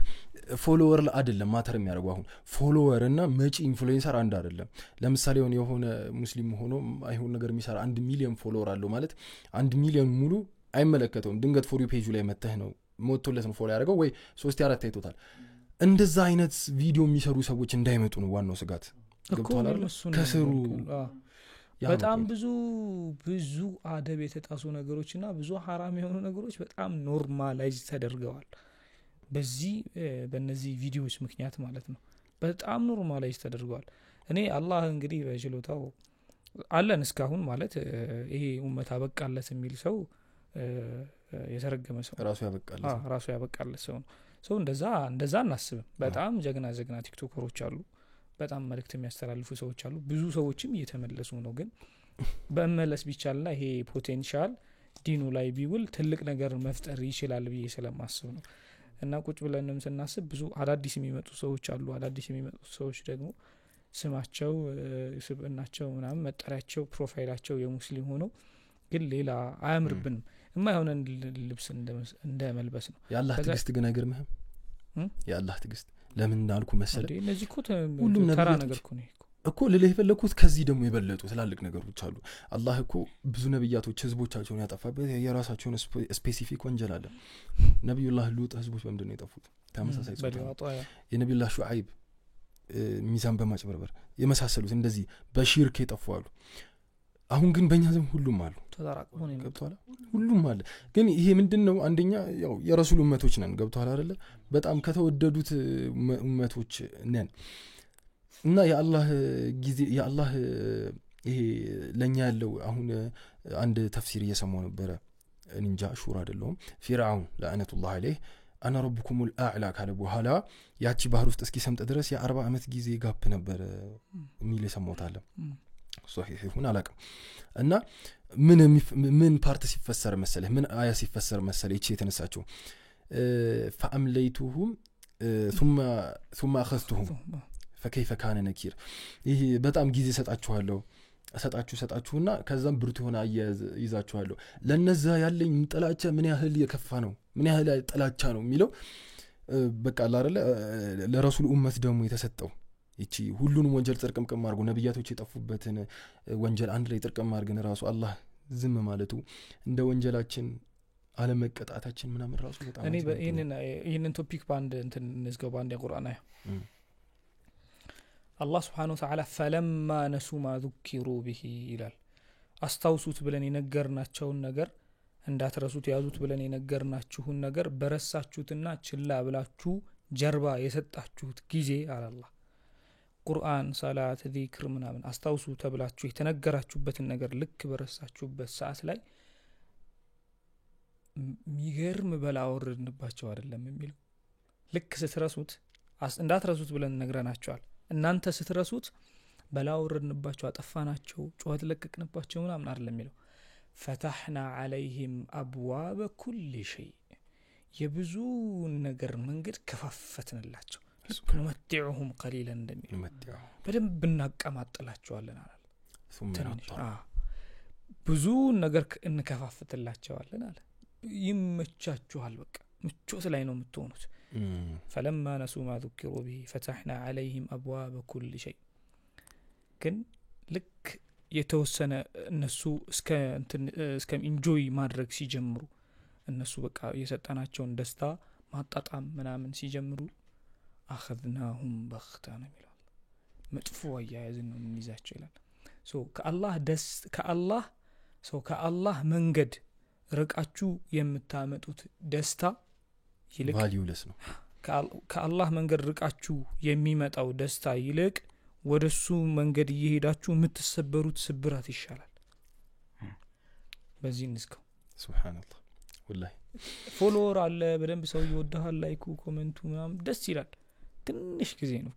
ፎሎወር አይደለም ማተር የሚያደርገው አሁን ፎሎወር እና መጪ ኢንፍሉዌንሰር አንድ አይደለም ለምሳሌ የሆነ ሙስሊም ሆኖ አይሆን ነገር የሚሰራ 1 ሚሊዮን ፎሎወር አለው ማለት 1 ሚሊዮን ሙሉ አይመለከተውም ድንገት ፎር ዩ ፔጁ ላይ መተህ ነው ሞቶለት ነው ፎሎ ያደርገው ወይ 3-4 አይቶታል እንደዛ አይነት ቪዲዮ የሚሰሩ ሰዎች እንዳይመጡ ነው ዋናው ስጋት ገብቷል ከስሩ በጣም ብዙ አደብ የተጣሱ ነገሮችና ብዙ حرام የሆኑ ነገሮች በጣም ኖርማላይዝ ተደርገዋል በእነዚህ ቪዲዮዎች ምክንያት ማለት ነው በጣም ኖርማላይዝ ተደርገዋል እኔ አላህ እንግዲህ በችሎታው አለን እስካሁን ማለት ይሄ ኡመት አበቃለት የሚል ሰው የተረገመ ሰው ራሱ ያበቃለት ሰው ነው ሰው እንደዛ እናስብም በጣም ጀግና ቲክቶከሮች አሉ በጣም መልእክት የሚያስተላልፉ ሰዎች አሉ ብዙ ሰዎችም እየተመለሱ ነው ግን በመለስ ቢቻልና ይሄ ፖቴንሻል ዲኑ ላይ ቢውል ትልቅ ነገር መፍጠር ይችላል ብዬ ስለማስብ ነው እና ቁጭ ብለንም ስናስብ ብዙ አዳዲስ የሚመጡ ሰዎች አሉ አዳዲስ የሚመጡ ሰዎች ደግሞ ስማቸው ስብዕናቸው ምናምን መጠሪያቸው ፕሮፋይላቸው የሙስሊም ሆኖ ግን ሌላ አያምርብንም የማይሆነ ልብስ እንደመልበስ ነው ያላህ ትግስት ግን አይገርምህም ያላህ ትግስት ለምን እንዳልኩ መሰለ እነዚህ እኮ ተራ ነገር እኮ ለሌላ የፈለኩት ከዚህ ደግሞ የበለጡ ትላልቅ ነገሮች አሉ አላህ እኮ ብዙ ነብያቶች ህዝቦቻቸውን ያጠፋበት የራሳቸውን ስፔሲፊክ ወንጀል አለ ነብዩላህ ሉጥ ህዝቦች በእንደነ የጠፉት ተመሳሳይ የነብዩላህ ሹዓይብ ሚዛን በማጭበርበር የመሳሰሉት እንደዚህ በሽርክ የጠፋሉ አሁን ግን በእኛ ዘመን ሁሉም አሉ ተዛራቅሞ ነው ገብቷል ሁሉም አለ ግን ይሄ ምንድነው አንደኛ ያው የረሱል ኡመቶች ነን ገብቷል አይደለ በጣም ከተወደዱት ኡመቶች ነን እና የአላህ ጊዜ የአላህ ይሄ ለኛ ያለው አሁን አንድ ተፍሲር እየሰማው ነበር እንጃ ሹራ አይደለም ፊርዓውን ለአነቱላህ አለይህ አና ረብኩሙል አዕላ ካለ በኋላ ያቺ ባህር ውስጥ እስኪ ሰምጥ ድረስ የ40 አመት ጊዜ ጋፕ ነበር ሚል ሰሞታለ ሶሂህ ይሁን አላቀም እና ምን ፓርት ሲፈሰር መሰለህ ምን አያ ሲፈሰር መሰለህ እቺ የተነሳቸው فأمليتهم ثم أخذتهم فكيف كان نكير ይሄ በጣም ጊዜ ሰጣችሁና ከዛም ብርቱ ሆነ ይዛችኋለሁ ለነዛ ያለኝ ጥላቻ ምን ያህል የከፋ ነው ምን ያህል ጥላቻ ነው የሚለው በቃ አይደለ ለረሱል ኡመት ደግሞ የተሰጠው እቺ ሁሉንም ወንጀል ጥርቅምቅም አድርጎ ነብያቶች የጠፉበትን ወንጀል አንድ ላይ ጥርቅም አድርገን ራሱ አላህ ዝም ማለቱ እንደ ወንጀላችን አለመቀጣታችን ምናምን ራሱ በጣም እኔ ይሄንን ቶፒክ ባንድ እንትን እንዝገው ባንድ የቁርአን አያ الله سبحانه وتعالى فلما نسوا ما ذكروا به ይላል አስታውሱት ብለን የነገርናቸውን ነገር እንዳትረሱት ያዙት ብለን የነገርናችሁን ነገር በረሳችሁትና ችላ ብላችሁ ጀርባ የሰጣችሁት ጊዜ አላህ ቁርአን ሰላት ዚክር ምናምን አስታውሱ ተብላችሁ የተነገራችሁበትን ነገር ልክ በረሳችሁበት ሰዓት ላይ ሚገርም በላወርድንባቸው አይደለም የሚለው ልክ ስትረሱት እንዳትረሱት ብለን ነግረናቸዋል እናንተ ስትረሱት በላወርድንባቸው አጠፋናቸው ጩኸት ለቀቅንባቸው ምናምን አይደለም የሚለው فتحنا عليهم أبواب كل شيء የብዙ ነገር መንገድ ከፋፈትንላቸው نمتعهم قليلا እንደሚል በደንብ እናቀማጥላቸዋለን አለ ብዙ ነገር እንከፋፍትላቸዋለን አለ ይመቻችኋል በቃ ምቾት ላይ ነው የምትሆኑት فلما نسوا ما ذكروا به فتحنا عليهم أبواب كل شيء ግን ልክ የተወሰነ እነሱ እስከ ኢንጆይ ማድረግ ሲጀምሩ እነሱ በቃ የሰጠናቸውን ደስታ ማጣጣም ምናምን ሲጀምሩ አخذناهم بغتة ይላል መጥፎ አያያዝን ነው የሚይዛቸው ይላል ከአላህ መንገድ ርቃችሁ የምታመጡት ደስታ ይልቅ ቫልዩለስ ነው ከአላህ መንገድ ርቃችሁ የሚመጣው ደስታ ይልቅ ወደሱ መንገድ እየሄዳችሁ የምትሰበሩት ስብራት ይሻላል በዚህ ንስከው ሱብሃንአላህ ወላሂ ፎሎወር አለ በደንብ ሰው ይወዳሃል ላይኩ ኮሜንቱ ምናምን ደስ ይላል ትንሽ ጊዜ ነው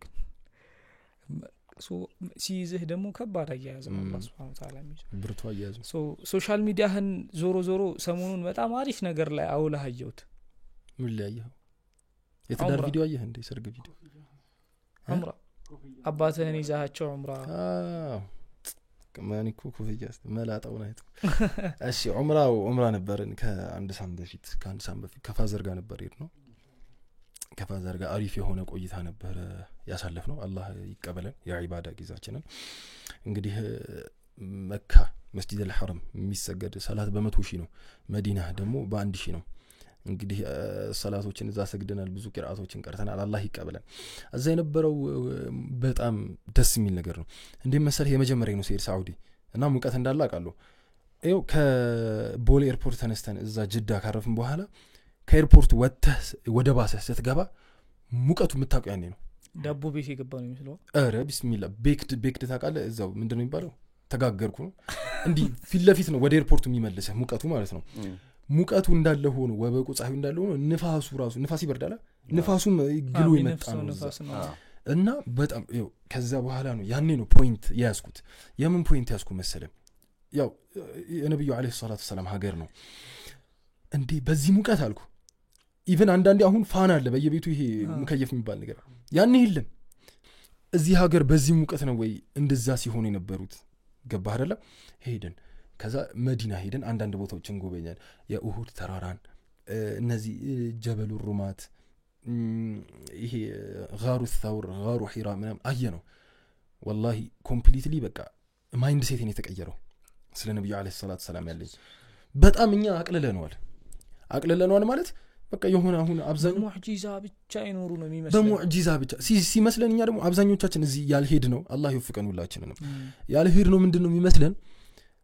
ሲይዝህ ደግሞ ከባድ አያያዝ ነው አላህ Subhanahu Wa Ta'ala ብርቱ አያያዝ ሶሻል ሚዲያህን ዞሮ ሰሞኑን በጣም አሪፍ ነገር ላይ አውለህ አየሁት ምን ላይ አየኸው የትዳር ቪዲዮ አየህ እንደ ሰርግ ቪዲዮ ዑምራ አባትህን ይዛቸው ዑምራ ከማኒኩ ኩፍያስ መላጣው ናይቶ እሺ ዑምራ ነበርን ከአንድ ሳምንት በፊት ከፋዘር ጋር ነበር ነው ከፋዘር ጋር አሪፍ የሆነ ቆይታ ነበር ያሳለፍነው አላህ ይቀበለን የዒባዳ ጊዜያችንን እንግዲህ መካ መስጂድ አልሐረም የሚሰገድ ሰላት በ100,000 ነው መዲና ደግሞ በ1,000 ነው እንግዲህ ሰላቶችን እዛ ሰግደናል ብዙ ቂራአቶችን ቀርተናል አላህ ይቀበለን እዛ የነበረው በጣም ደስ የሚል ነገር ነው እንዴ መሰለህ የመጀመሪያው ነው ሲሄድ ሳውዲ እና ሙቀት እንዳለ አቃለሁ ይኸው ከቦሌ ኤርፖርት ተነስተን እዛ ጅዳ ካረፍን በኋላ ከኤርፖርት ወጥተህ ወደ ባሰ ስትገባ ሙቀቱ የምታውቀው ያኔ ነው ዳቦ ቤት የገባው ነው የሚመስለው አረ ቢስሚላህ ቤክድ ታውቃለህ እዛው ምንድነው የሚባለው ተጋገርኩ ነው እንዴ ፊት ለፊት ነው ወደ ኤርፖርት የሚመልሰህ ሙቀቱ ማለት ነው ሙቀቱ እንዳለ ሆኖ ወበቁ ፀሐዩ እንዳለ ሆኖ ንፋስ ይበርዳል ንፋሱም ግሉ ይመጣ ነው እና በጣም ይኸው ከዛ በኋላ ነው ያኔ ነው ፖይንት ያስኩት የምን ፖይንት ያስኩ መሰለም ያው የነብዩ አለይሂ ሰላቱ ሰላም ሀገር ነው እንዴ በዚህ ሙቀት አልኩ ኢቭን አንዳንዴ አሁን ፋን አለ በየቤቱ ይሄ ሙከየፍ የሚባል ነገር ያኔ የለም እዚህ ሀገር በዚህ ሙቀት ነው ወይ እንደዛ ሲሆኑ የነበሩት ገባ አይደለ ሄደን ከዛ መዲና ሄደን አንዳንድ ቦታዎችን ጎበኛል የኡሁድ ተራራን እነዚህ ጀበሉ ሩማት ይሄ ጋሩ الثور ጋሩ ሒራ ምናምን አየነው والله ኮምፕሊትሊ በቃ ማይንድ ሴቴን የተቀየረው ስለ ነብዩ አለይሂ ሰላቱ ሰላም ያለኝ በጣም እኛ አቅለለነዋል ማለት በቃ የሆነ አሁን አብዛኛው ሙዕጂዛ ብቻ ይኖሩ ነው የሚመስለው በሙዕጂዛ ብቻ ሲመስለን እኛ ደግሞ አብዛኞቻችን እዚህ ያልሄድ ነው አላህ ይወፍቀን ሁላችንን ያልሄድ ነው ምንድነው የሚመስለን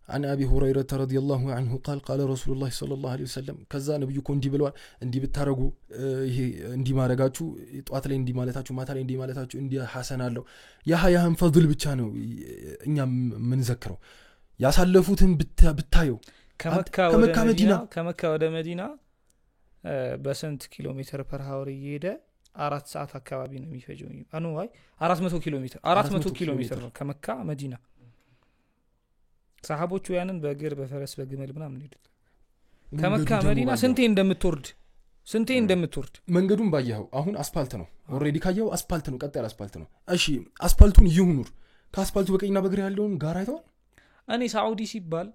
عن أبي هريرة رضي الله عنه قال رسول الله صلى الله عليه وسلم كذا نبي يكون دي بلوا اندي بتارغو اندي ማረጋችሁ ጧት ላይ እንዲ ማለታችሁ ማታ ላይ እንዲ ማለታችሁ እንዲ ሐሰን አለው ያህያህን ፈድል ብቻ ነው እኛ ምን ዘክረው ያሳለፉትን ብታዩ ከመካ ወደ መዲና በስንት ኪሎ ሜትር ፐር ሃወር እየሄደ 4 ሰዓት አካባቢ ነው የሚፈጀው። አይ 400 ኪሎ ሜትር 400 ኪሎ ሜትር ነው ከመካ መዲና። ሰሃቦቹ ያንን በእግር በፈረስ በግመል ምናምን ሄዱት። ከመካ መዲና ስንቴ እንደምትወርድ መንገዱን ባየኸው አሁን አስፋልት ነው ኦሬዲ ካየው አስፋልት ነው ቀጥ ያለ አስፋልት ነው። እሺ አስፋልቱን ይሁኑር ከአስፋልቱ በቀኝና በግራ ያለውን ጋር አይተዋል። እኔ ሳውዲ ሲባል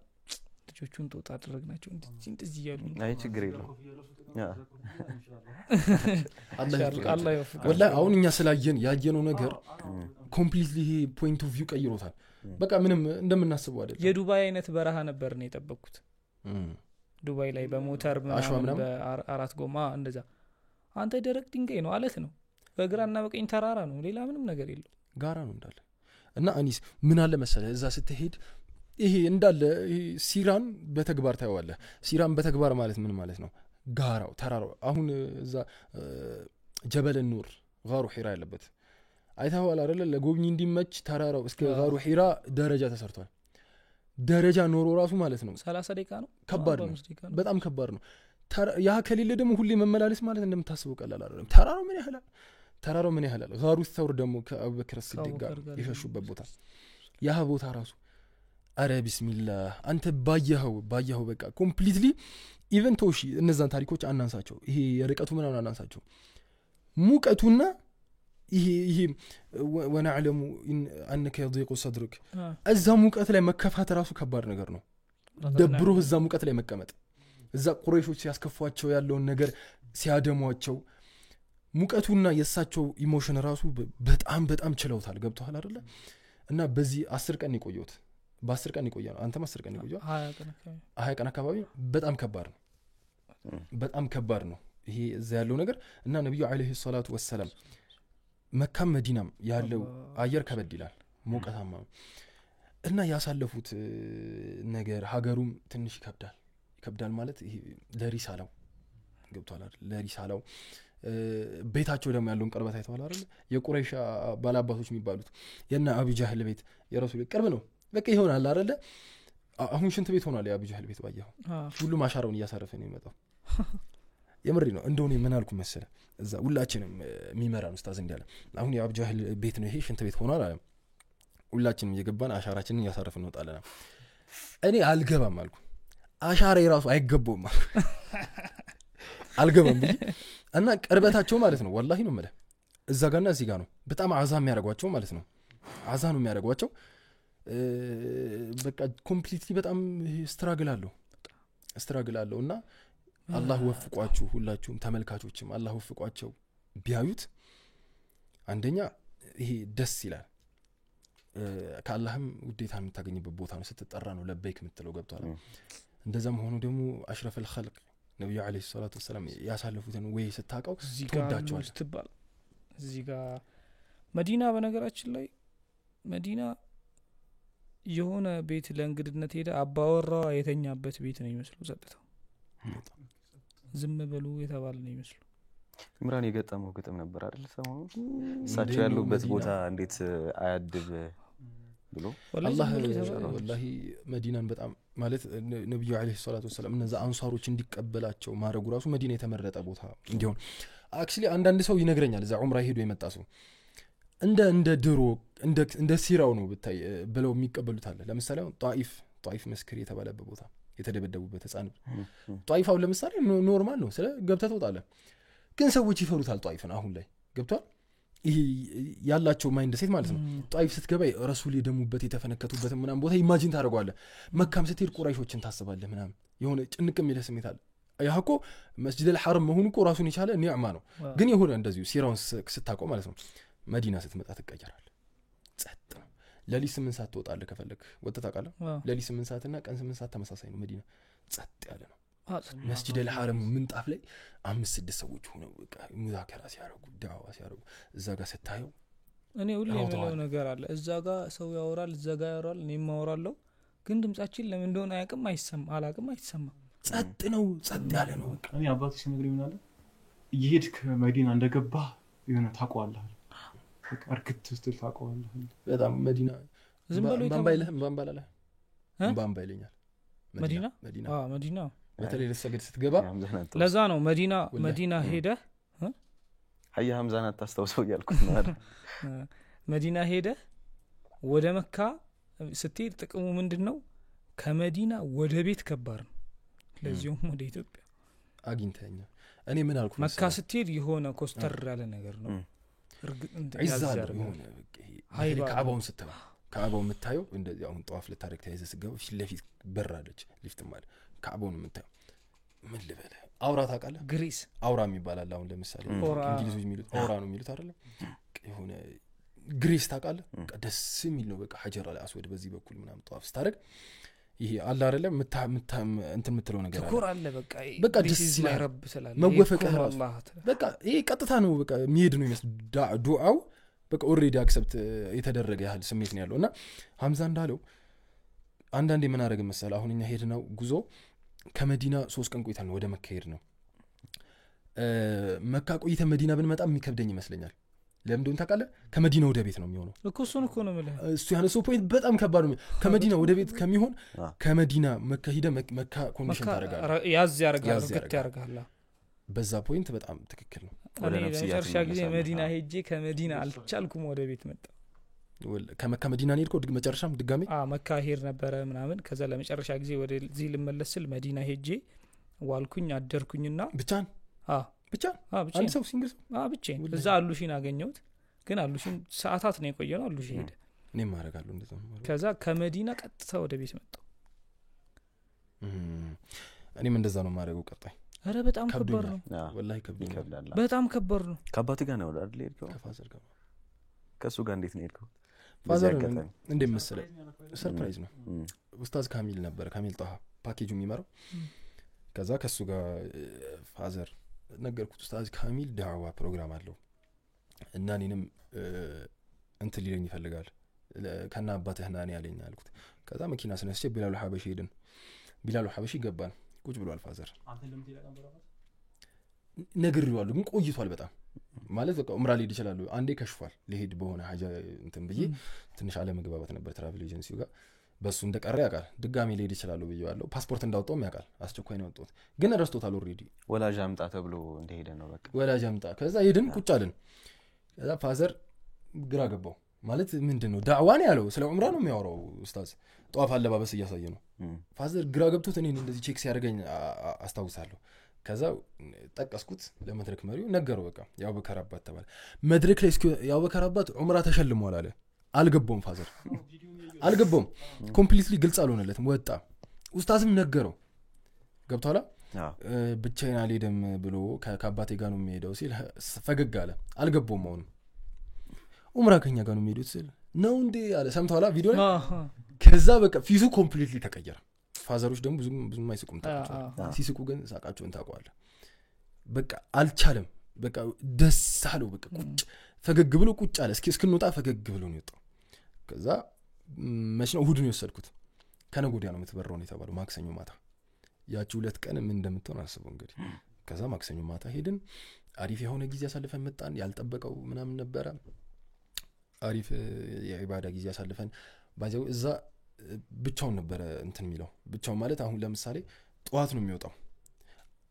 ልጆቹን ጦጣ አደረግናቸው እንደዚህ ያሉ አይ ችግር የለም አላህ ይወፍቅ። ወላሂ አሁን እኛ ስላየን ያየነው ነገር ኮምፕሊትሊ ፖይንት ኦፍ ቪው ቀይሮታል። በቃ ምንም እንደምናስበው አይደለም። የዱባይ አይነት በረሃ ነበር ነው የጠበቅኩት። ዱባይ ላይ በሞተር ምናምን በአራት ጎማ እንደዛ አንተ ደረቅ ድንጋይ ነው አለት ነው በግራና በቀኝ ተራራ ነው ሌላ ምንም ነገር የለው ጋራ ነው እንዳለ። እና አኒስ ምን አለ መሰለህ እዛ ስትሄድ ይሄ እንዳለ ሲራን በተግባር ታየዋለህ። ሲራን በተግባር ማለት ምን ማለት ነው? ጋራው ተራራው አሁን እዛ ጀበል ኑር ጋሩ ሒራ ያለበት አይተኸዋል አይደለ? ለጎብኚ እንዲመች ተራራው እስከ ጋሩ ሒራ ደረጃ ተሰርቷል። ደረጃ ኖሮ ራሱ ማለት ነው 30 ደቂቃ ነው። ከባድ ነው በጣም ከባድ ነው። ያ ከሌለ ደግሞ ሁሌ መመላለስ ማለት እንደምታስበው ቀላል አይደለም። ተራራው ምን ያህላል ጋሩ ተውር ደግሞ ከአቡበክር ሲዲቅ ጋር የሸሹበት ቦታ ያ ቦታ ራሱ አረ ቢስሚላህ አንተ ባየኸው በቃ ኮምፕሊትሊ ኢቨን ቶሺ እነዛን ታሪኮች አናንሳቸው። ይሄ የርቀቱ ምናምን አናንሳቸው። ሙቀቱና ይሄ ወነعلم انك يضيق صدرك እዛ ሙቀት ላይ መከፋት ራሱ ከባድ ነገር ነው። ደብሮ እዛ ሙቀት ላይ መቀመጥ እዛ ቁረይሾች ሲያስከፏቸው ያለውን ነገር ሲያደሟቸው ሙቀቱና የሳቸው ኢሞሽን ራሱ በጣም ችለውታል። ገብቷል አይደለ? እና በዚህ 10 ቀን ይቆዩት በ10 ቀን ይቆያል። አንተም 10 ቀን ይቆያል 20 ቀን አካባቢ በጣም ከባድ ነው ይሄ እዛ ያለው ነገር። እና ነብዩ አለይሂ ሰላቱ ወሰለም መካም መዲናም ያለው አየር ከበድ ይላል ሞቀታማ እና ያሳለፉት ነገር ሀገሩም ትንሽ ይከብዳል ማለት ይሄ ለሪሳላው ገብቷል አይደል? ለሪሳላው ቤታቸው ደግሞ ያለውን ቅርበት አይተዋል አይደል? የቁረይሻ ባላባቶች የሚባሉት የና አቡ ጃህል ቤት የረሱል ቅርብ ነው በቃ ይሆናል አይደል? አሁን ሽንት ቤት ሆኗል የአቡ ጃህል ቤት ባየው ሁሉም አሻራውን እያሳረፈ ነው የሚመጣው። የምሪ ነው እንደሆነ ምን አልኩ መሰለ እዛ ሁላችንም የሚመራን ኡስታዝ እንዲያለ አሁን የአቡ ጃህል ቤት ነው ይሄ ሽንት ቤት ሆኗል አለ። ሁላችንም እየገባን አሻራችንን እያሳረፈን እንወጣለን። እኔ አልገባም አልኩ አሻራ የራሱ አይገባውም አልገባም ብዬ እና ቅርበታቸው ማለት ነው ወላሂ ነው ማለት እዛ ጋርና እዚህ ጋር ነው በጣም አዛም የሚያደርጓቸው ማለት ነው። አዛ ነው የሚያደርጓቸው በቃ ኮምፕሊትሊ በጣም ስትራግል አለው እና አላህ ወፍቋችሁ ሁላችሁም ተመልካቾችም አላህ ወፍቋቸው ቢያዩት አንደኛ ይሄ ደስ ይላል። ከአላህም ውዴታ የምታገኝበት ቦታ ነው። ስትጠራ ነው ለበይክ የምትለው ገብቷል። እንደዛም ሆኖ ደግሞ አሽረፈል ኸልቅ ነብዩ አለይሂ ሰላቱ ወሰለም ያሳለፉትን ወይ ስታቀው ትወዳቸዋለህ ትባል። እዚህ ጋር መዲና በነገራችን ላይ መዲና የሆነ ቤት ለእንግድነት ሄደ አባወራ የተኛበት ቤት ነው የሚመስለው። ጸጥታው ዝም በሉ የተባለ ነው የሚመስለው። ኢምራን የገጠመው ግጥም ነበር አይደል? ሰሞኑ እሳቸው ያሉበት ቦታ እንዴት አያድብ ብሎ ወላሂ መዲናን በጣም ማለት ነብዩ አለይሂ ሰላቱ ወሰለም እነዛ አንሳሮች እንዲቀበላቸው ማድረጉ ራሱ መዲና የተመረጠ ቦታ እንዲሆን አክቹሊ አንዳንድ ሰው ይነግረኛል እዛ ዑምራ ሄዶ የመጣ ሰው እንደ ድሮ እንደ ሲራው ነው ብታይ ብለው የሚቀበሉት አለ። ለምሳሌ ጣይፍ መስክር የተባለበት ቦታ የተደበደቡበት ህፃን ጣይፋው ለምሳሌ ኖርማል ነው ስለ ገብተህ ትወጣለህ። ግን ሰዎች ይፈሩታል ጣይፍን አሁን ላይ ገብቷል። ይሄ ያላቸው ማይንድ ሴት ማለት ነው። ጣይፍ ስትገባ ረሱል የደሙበት የተፈነከቱበት ምናም ቦታ ኢማጂን ታደርጋለህ። መካም ስትሄድ ቁረይሾችን ታስባለህ ምናም የሆነ ጭንቅ የሚል ስሜት አለ። ያህኮ መስጂድ አልሐረም መሆኑ እኮ ራሱን የቻለ ኒዕማ ነው። ግን የሆነ እንደዚሁ ሲራውን ስታውቀው ማለት ነው መዲና ስትመጣ ትቀየራለህ። ጸጥ ነው። ለሊት 8 ሰዓት ትወጣለህ ከፈለክ ወጥተህ ታውቃለህ። ለሊት 8 ሰዓትና ቀን 8 ሰዓት ተመሳሳይ ነው። መዲና ጸጥ ያለ ነው። መስጂድ አልሐረም ምንጣፍ ላይ 5-6 ሰዎች ሆነው በቃ ሙዛከራ ሲያረጉ ዳዋ ሲያረጉ እዛ ጋር ስታየው እኔ ሁሌ የምለው ነገር አለ። እዛ ጋር ሰው ያወራል እዛ ጋር ያወራል እኔም ማወራለሁ ግን ድምጻችን ለምን እንደሆነ አያውቅም አይሰማም። ጸጥ ነው። ጸጥ ያለ ነው። እኔ አባቴ ሲነግረኝ ምን አለ እየሄድክ መዲና እንደገባ የሆነ ታውቀዋለህ በቃ እርግጥ ስትል ታውቀዋለህ። በጣም መዲና ዝም ብሎ ባምባይለህ ባምባላለህ ባምባይለኛል መዲና በተለይ ለሰገድ ስትገባ ለዛ ነው መዲና ሄደ ሀያ ሐምዛን አታስተውሰው ያልኩት ነው አይደል መዲና ሄደ ወደ መካ ስትሄድ ጥቅሙ ምንድነው ከመዲና ወደ ቤት ከባድ ነው ለዚህም ወደ ኢትዮጵያ አግኝተኛ እኔ ምን አልኩ መካ ስትሄድ የሆነ ኮስተር ያለ ነገር ነው እርግጥ ይዛል የሆነ ከአባውን ስትባ ከአባው የምታየው እንደዚህ አሁን ጧፍ ለታሪክ ተያይዘ ስገባ ፊት ለፊት በራለች ሊፍት ማለት ከአባውን የምታየው ምን ልበለ አውራ ታውቃለህ ግሪስ አውራ የሚባላል አሁን ለምሳሌ እንግሊዞች የሚሉት አውራ ነው የሚሉት አይደል የሆነ ግሪስ ታውቃለህ ደስ የሚል ነው በቃ ሐጀር አልአስወድ በዚህ በኩል ምናምን ጧፍ ስታረግ ይሄ አለ አይደለም እንትን የምትለው ነገር አለ ተኮር አለ በቃ ደስ ይላል ረብ ስላለ መወፈቅ በቃ ይሄ ቀጥታ ነው በቃ የሚሄድ ነው ይመስል ዱዓው በቃ ኦሬዲ አክሰፕት የተደረገ ያህል ስሜት ነው ያለውና ሐምዛ እንዳለው አንዳንዴ ምን አደረገ መሰለ አሁን እኛ ሄድነው ጉዞ ከመዲና 3 ቀን ቆይተን ወደ መካ ሄድ ነው መካ ቆይተን መዲና ብንመጣ የሚከብደኝ ይመስለኛል ለምን እንደሆነ ታውቃለህ ከመዲና ወደ ቤት ነው የሚሆነው እኮ ነው ማለት እሱ ያነሰው ፖይንት በጣም ከባድ ነው ከመዲና ወደ ቤት ከሚሆን ከመዲና መካ ሄደ መካ ኮንዲሽን ታደርጋለህ ያዝ ያረጋል በዛ ፖይንት በጣም ትክክል ነው እኔ ለመጨረሻ ጊዜ መዲና ሄጄ ከመዲና አልቻልኩም ወደ ቤት መጣ ከመካ መዲና ሄድከው መጨረሻም ድጋሜ መካ ሄድ ነበር ምናምን ከዛ ለመጨረሻ ጊዜ ወደ እዚህ ልመለስል መዲና ሄጄ ዋልኩኝ አደርኩኝና ብቻን አንድ ሰው ሲንግል ብቻዬን እዛ አሉሽን አገኘሁት ግን አሉሽን ሰዓታት ነው የቆየነው አሉሽ ሄደ እኔም ማረጋለሁ እንደዛ ከዛ ከመዲና ቀጥታ ወደ ቤት መጣሁ እኔም እንደዛ ነው ማረጋው ቀጣይ አረ በጣም ከባድ ነው ወላሂ ከብዶኛል በጣም ከባድ ነው ከአባት ጋር ነው አይደል ሄድከው ከፋዘር ጋር ከሱ ጋር እንዴት ነው ሄድከው ፋዘር እንዴት መሰለ ሰርፕራይዝ ነው ኡስታዝ ካሚል ነበር ካሚል ጣሃ ፓኬጁ የሚመራው ከዛ ከሱ ጋር ፋዘር ነገርኩት ኡስታዝ ካሚል ዳዕዋ ፕሮግራም አለው እና እኔንም እንት ሊለኝ ይፈልጋል ከና አባትህና እኔ ያለኝ አልኩት ከዛ መኪና ስነስቼ ቢላሉ ሐበሺ ሄድን ቢላሉ ሐበሺ ገባን ቁጭ ብሏል ፋዘር ነግሬዋለሁ ግን ቆይቷል በጣም ማለት በቃ ዑምራ ሊሄድ ይችላል አንዴ ከሽፏል ሊሄድ በሆነ ሐጃ እንትን ብዬ ትንሽ አለመግባባት ነበር ትራቭል ኤጀንሲው ጋር በሱ እንደቀረ ያውቃል ድጋሚ ሊሄድ ይችላል ብዬዋለሁ ፓስፖርት እንዳወጣው ያውቃል አስቸኳይ ነው ወጣው ግን ረስቶታል ኦሬዲ ወላጅ አምጣ ተብሎ እንደሄደ ነው በቃ ወላጅ አምጣ ከዛ ሄድን ቁጭ አልን ከዛ ፋዘር ግራ ገባው ማለት ምንድነው ዳዕዋን ያለው ስለ ዑምራ ነው የሚያወራው ኡስታዝ ጧፍ አለባበስ እያሳየ ነው ፋዘር ግራ ገብቶት እኔ እንደዚህ ቼክ ሲያደርገኝ አስታውሳለሁ ከዛ ጠቀስኩት ለመድረክ መሪው ነገረው በቃ ያው በከር አባት ተባለ መድረክ ላይ ያው በከር አባት ዑምራ ተሸልሟል አለ አልገባውም ፋዘር አልገባውም ኮምፕሊትሊ ግልጽ አልሆነለትም ወጣ ኡስታዝም ነገረው ገብቷላ ብቻዬን አልሄድም ብሎ ከአባቴ ጋር ነው የሚሄደው ሲል ፈገግ አለ አልገባውም አሁን ዑምራ ከኛ ጋር ነው የሚሄዱት ሲል ነው እንዴ አለ ሰምቷላ ቪዲዮ ላይ ከዛ በቃ ፊቱ ኮምፕሊትሊ ተቀየረ ፋዘሮች ደግሞ ብዙ ማይስቁም ታውቃለህ ሲስቁ ግን ሳቃቸውን ታውቀዋለህ በቃ አልቻለም በቃ ደስ አለው በቃ ቁጭ ፈገግ ብሎ ቁጭ አለ እስኪንወጣ ፈገግ ብሎ ነው የወጣው ከዛ መሽነው እሁድ ነው የወሰድኩት ከነጎዲያ ነው የምትበረው ነው የተባለው ማክሰኞ ማታ ያቺ 2 ቀን ምን እንደምትሆን አስበው እንግዲህ ከዛ ማክሰኞ ማታ ሄድን አሪፍ የሆነ ጊዜ አሳልፈን መጣን ያልጠበቀው ምናምን ነበረ አሪፍ የኢባዳ ጊዜ አሳልፈን ባጀው እዛ ብቻውን ነበር እንትን የሚለው ብቻውን ማለት አሁን ለምሳሌ ጧት ነው የሚወጣው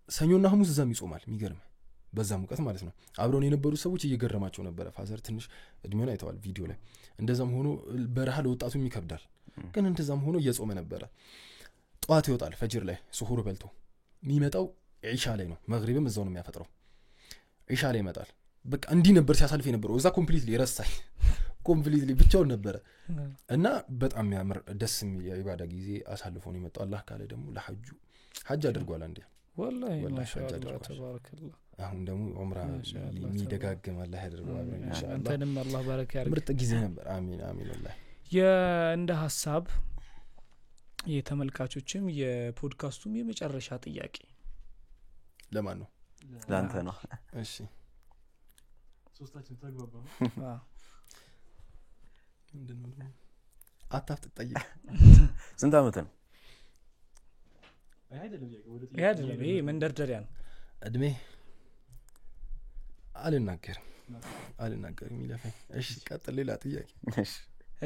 ሰኞና ሐሙስ እዛም ይጾማል የሚገርም በዛ ሙቀት ማለት ነው አብረውን የነበሩ ሰዎች እየገረማቸው ነበር ፋዘር ትንሽ እድሜውን አይተዋል ቪዲዮ ላይ እንደዛም ሆኖ በረሃ ለወጣቱ ይከብዳል ግን እንደዛም ሆኖ እየጾመ ነበር ጧት ይወጣል ፈጅር ላይ ሱሁር በልቶ የሚመጣው ኢሻ ላይ ነው መግሪብም እዛው ነው የሚያፈጥረው ኢሻ ላይ ይመጣል በቃ እንዲ ነበር ሲያሳልፍ የነበረው እዛ ኮምፕሊትሊ ረሳኝ ኮምፕሊትሊ ብቻውን ነበር እና በጣም ያምር ደስ የሚል የኢባዳ ጊዜ አሳልፎ ነው የመጣው አላህ ካለ ደግሞ ለሐጅ አድርጓል አንዴ ወላሂ ማሻአላህ ተባረከላህ አሁን ደግሞ ዑምራ የሚደጋገም አላህ ያደርገው ኢንሻአላህ አንተንም አላህ ባረክ ያርግ ምርጥ ጊዜ ነበር አሚን አሚን ወላሂ እንደ ሐሳብ የተመልካቾችም የፖድካስቱም የመጨረሻ ጥያቄ ለማን ነው ላንተ ነው እሺ ሶስታችን ተግባባ ምንድነው አታፍጥ ጠይቅ ስንት አመት ነው አይደለም ይሄ መንደርደሪያ ነው እድሜ አልናገርም ይለፈኝ እሺ ቀጥል ሌላ ጥያቄ እሺ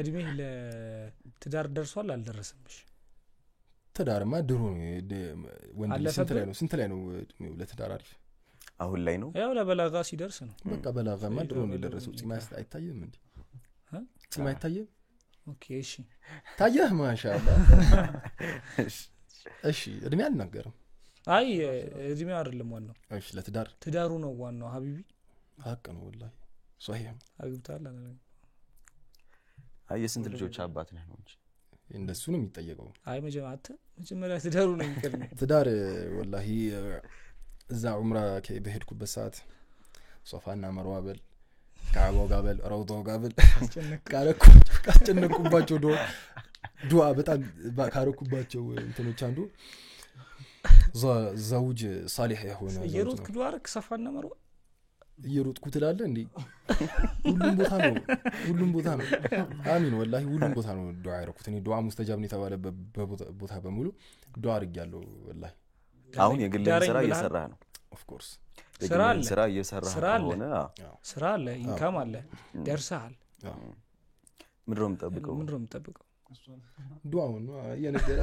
እድሜ ለትዳር ደርሷል አልደረሰምሽ ትዳርማ ድሮ ነው ወንድ ስንት ላይ ነው ለትዳር አሪፍ አሁን ላይ ነው ያው ለበላጋ ሲደርስ ነው በቃ በላጋማ ድሮ ነው የደረሰው ጺም አይታየም እንዴ ጺም አይታየም ኦኬ እሺ ታየህ ማሻአላ እሺ እድሜ አልናገርም አይ እድሜው አይደለም ዋናው እሺ ለትዳር ትዳሩ ነው ዋናው ሀቢቢ ሀቅ ነው ወላሂ ሷሂህ አግብታል አለ አይ የስንት ልጆች አባት ነህ ነው እንጂ እንደሱ ነው የሚጠየቀው አይ መጀመሪያ ትዳሩ ነው የሚቀድመው ትዳር ወላሂ እዛ ዑምራ በሄድኩበት ሰዓት ሶፋና መርዋ በል ካዕባው ጋበል ራውዳው ጋበል ካስጨነቁባቸው ዱዓ በጣም ካረኩባቸው እንትኖች አንዱ ዘውጅ صالح የሆነ የሩት ዱዓ አረክ ሶፋና መርዋ እየሮጥኩ ትላለህ እንዴ ሁሉም ቦታ ነው አሚን ወላሂ ሁሉም ቦታ ነው ዱዓ ያረኩት እኔ ዱዓ ሙስተጃብ ነው የተባለ ቦታ በሙሉ ዱዓ አርጋለሁ ወላሂ አሁን የግል ስራ እየሰራ ነው ኦፍ ኮርስ ስራ እየሰራ ሆነ ስራ አለ ኢንካም አለ ደርሰሃል ምንድነው የምጠብቀው ዱዓውን የነገር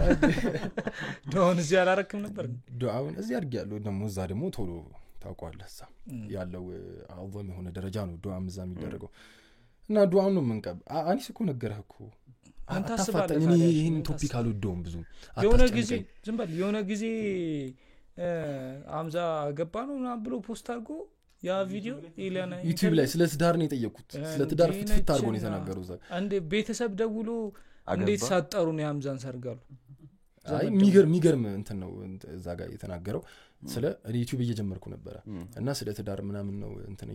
ዱዓውን እዚህ አላረክም ነበር ዱዓውን እዚህ አርጋለሁ ደግሞ ቶሎ ታውቋለህ እዛ ያለው አውዘም የሆነ ደረጃ ነው ዱዓም እዛ የሚደረገው እና ዱዓውን ነው መንቀብ አኒስ እኮ ነገርህ እኮ አንተ አስባለህ ይሄን ቶፒክ አልወደውም ብዙ የሆነ ጊዜ ዝም በል የሆነ ጊዜ አምዛ ገባ ነው እና ብሎ ፖስት አድርጎ ያ ቪዲዮ ኢላና ዩቲዩብ ላይ ስለ ትዳር ነው የጠየቁት ስለ ትዳር ፍትፍት አድርጎ ነው የተናገረው እዛ አንዴ ቤተሰብ ደውሎ እንዴት ሳጠሩ ነው ያምዛን ሰርጋሉ አይ ሚገርም እንትን ነው እዛ ጋር የተናገረው ስለ ዩቲዩብ እየጀመርኩ ነበር እና ስለ ትዳር ምናምን ነው እንትን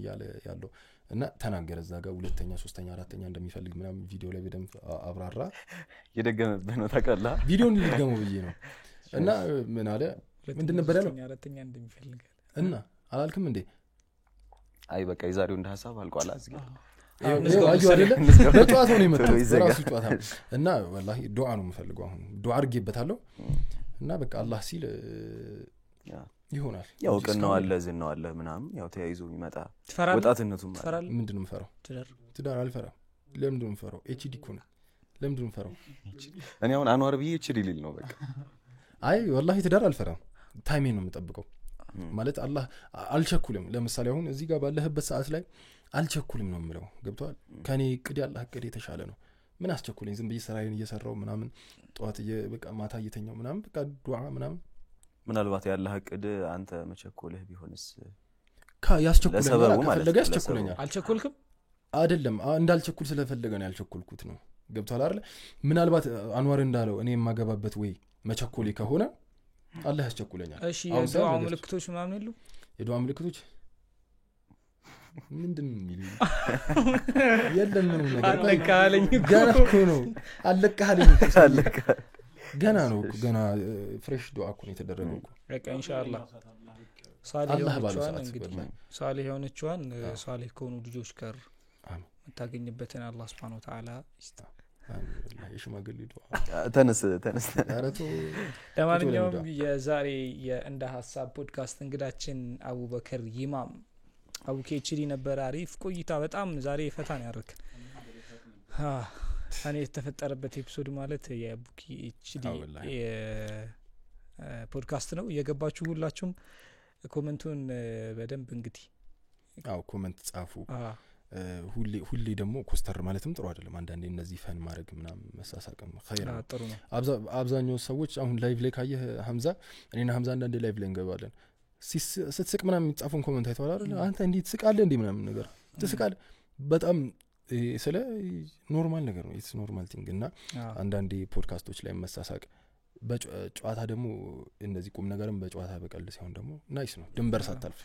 ያለው እና ተናገረ እዛ ጋር ሁለተኛ ሶስተኛ አራተኛ እንደሚፈልግ ምናምን ቪዲዮ ላይ በደንብ አብራራ የደገመበት ነው ታቀላ ቪዲዮን ሊደገመው ብዬ ነው እና ምን አለ ምንድን ነበር ያለው አራተኛ እንደሚፈልግ እና አላልክም እንዴ አይ በቃ የዛሬው እንደ ሐሳብ አልቋላ እዚህ አዩ አይደለ በጧት ነው የመጣው ራሱ ጧት እና ወላሂ ዱዓ ነው የምፈልገው አሁን ዱዓ አርጌበታለሁ እና በቃ አላህ ሲል ይሆናል ያው ቀናው አለ ዝናው አለ ምናምን ያው ተያይዞ ይመጣ ወጣትነቱም ምንድነው የምፈራው ትዳር አልፈራም ለምንድነው የምፈራው ኤችዲ ኮን ለምንድነው የምፈራው እኔ አሁን አንዋር ብዬ ኤችዲ ሊል ነው በቃ አይ ወላሂ ትዳር አልፈራም ታይሜን ነው የምጠብቀው ማለት አላህ አልቸኩልም ለምሳሌ አሁን እዚህ ጋር ባለህበት ሰዓት ላይ አልቸኩልም ነው የምለው ገብቷል ከኔ ቅድ ያለ አቅድ የተሻለ ነው ምን አስቸኩልኝ ዝም ብዬ ስራዬን እየሰራው ምናምን ጧት በቃ ማታ እየተኛው ምናምን በቃ ዱዓ ምናምን ምናልባት ያለ አቅድ አንተ መቸኮልህ ቢሆንስ ያስቸኩለኛል አልቸኩልክም አይደለም እንዳልቸኩል ስለፈለገ ነው ያልቸኩልኩት ነው ገብቷል አይደል ምናልባት አንዋር እንዳለው እኔ የማገባበት ወይ መቸኮሌ ከሆነ አላህ ያስቸኩለኛል እሺ የዱዓ ምልክቶች ምናምን የሉ የዱዓ ምልክቶች ምንድነው የሚሉ የለም ምንም ነገር አለካለኝ ገና እኮ ነው አለካለኝ ገና ነው ገና ፍሬሽ ዱዓ እኮ ነው የተደረገው እኮ በቃ ኢንሻአላህ ሳሊህ የሆነችዋን ሳሊህ ከሆኑ ልጆች ጋር መታገኝበትን አላህ Subhanahu Wa Ta'ala ይስጣ የሽማግሌ ዱዓ ተነስ አረቶ ለማንኛውም የዛሬ የእንደ ሐሳብ ፖድካስት እንግዳችን አቡበከር ይማም አቡኬችሪ ነበር አሪፍ ቆይታ በጣም ዛሬ ፈታን ያርክ እኔ የተፈጠረበት ኤፒሶድ ማለት የአቡኬችሪ ፖድካስት ነው የገባችሁ ሁላችሁም ኮሜንቱን በደንብ እንግዲህ ኮሜንት ጻፉ ሁሌ ደግሞ ኮስተር ማለትም ጥሩ አይደለም አንዳንዴ እነዚህ ፈን ማድረግ ምናምን መሳሳቅም ኸይር ነው ጥሩ ነው አብዛኛው ሰዎች አሁን ላይቭ ላይ ካየህ ሐምዛ እኔና ሐምዛ አንዳንዴ ላይቭ ላይ እንገባለን ስትስቅ ምናምን የሚጻፉን ኮሜንት አይተዋል አይደል አንተ እንዴት ትስቃለህ እንዴ ምናምን ነገር ትስቃለህ በጣም ስለ ኖርማል ነገር ነው ኢትስ ኖርማል ቲንግ እና አንዳንዴ ፖድካስቶች ላይ መሳሳቅ በጨዋታ ደግሞ እንደዚህ ቁም ነገርም በጨዋታ በቀል ሲሆን ደግሞ ናይስ ነው ድንበር ሳታልፍ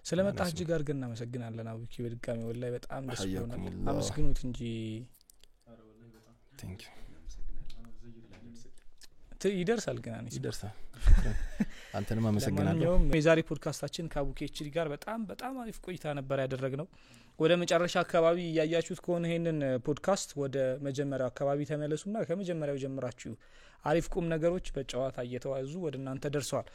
ስለመጣህ እጅግ አድርገን እናመሰግናለን አቡኪ በድጋሚ ወላሂ በጣም ደስ ብሎናል አመስግኑት እንጂ ቴንክ ዩ ይደርሳል ግን ይደርሳል አንተንም አመሰግናለሁ የዛሬ ፖድካስታችን ከአቡኬችሪ ጋር በጣም አሪፍ ቆይታ ነበር ያደረግነው ወደ መጨረሻ አካባቢ ያያችሁት ከሆነ ይሄንን ፖድካስት ወደ መጀመሪያው አካባቢ ተመለሱና ከመጀመሪያው ጀምራችሁ አሪፍ ቁም ነገሮች በጨዋታ እየተዋዙ ወደናንተ ደርሰዋል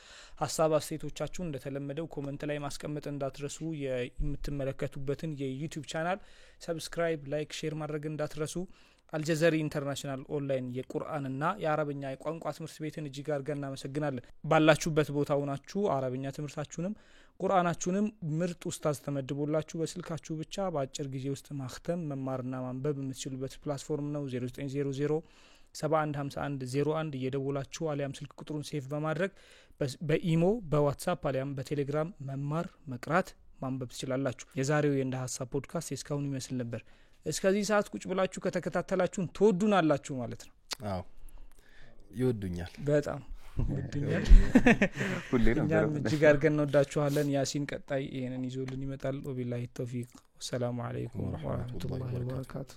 ሐሳብ አስተያየቶቻችሁን እንደተለመደው ኮሜንት ላይ ማስቀመጥ እንዳትረሱ የምትመለከቱበትን የዩቲዩብ ቻናል ሰብስክራይብ ላይክ ሼር ማድረግ እንዳትረሱ አልጀዘሪ ኢንተርናሽናል ኦንላይን የቁርአንና የአረብኛ የቋንቋ ትምህርት ቤትን እጅግ አድርገን እናመሰግናለን። ባላችሁበት ቦታ ሆናችሁ አረብኛ ትምህርታችሁንም ቁርአናችሁንም ምርጥ ኡስታዝ ተመድቦላችሁ በስልካችሁ ብቻ በአጭር ጊዜ ውስጥ ማክተም መማርና ማንበብ የምትችሉበት ፕላትፎርም ነው። 0900 715101 እየደወላችሁ አሊያም ስልክ ቁጥሩን ሴቭ በማድረግ በኢሞ በዋትስአፕ አሊያም በቴሌግራም መማር መቅራት ማንበብ ትችላላችሁ። የዛሬው የእንደ ሐሳብ ፖድካስት እስካሁን ይመስል ነበር። እስከዚህ ሰዓት ቁጭ ብላችሁ ከተከታተላችሁን ትወዱናላችሁ ማለት ነው። አዎ ይወዱኛል፣ በጣም ይወዱኛል። ሁሌ ነው እጅግ አድርገን እንወዳችኋለን። ያሲን ቀጣይ ይሄንን ይዞልን ይመጣል። ወቢላሂ ተውፊቅ። ወሰላሙ አለይኩም ወራህመቱላሂ ወበረካቱ።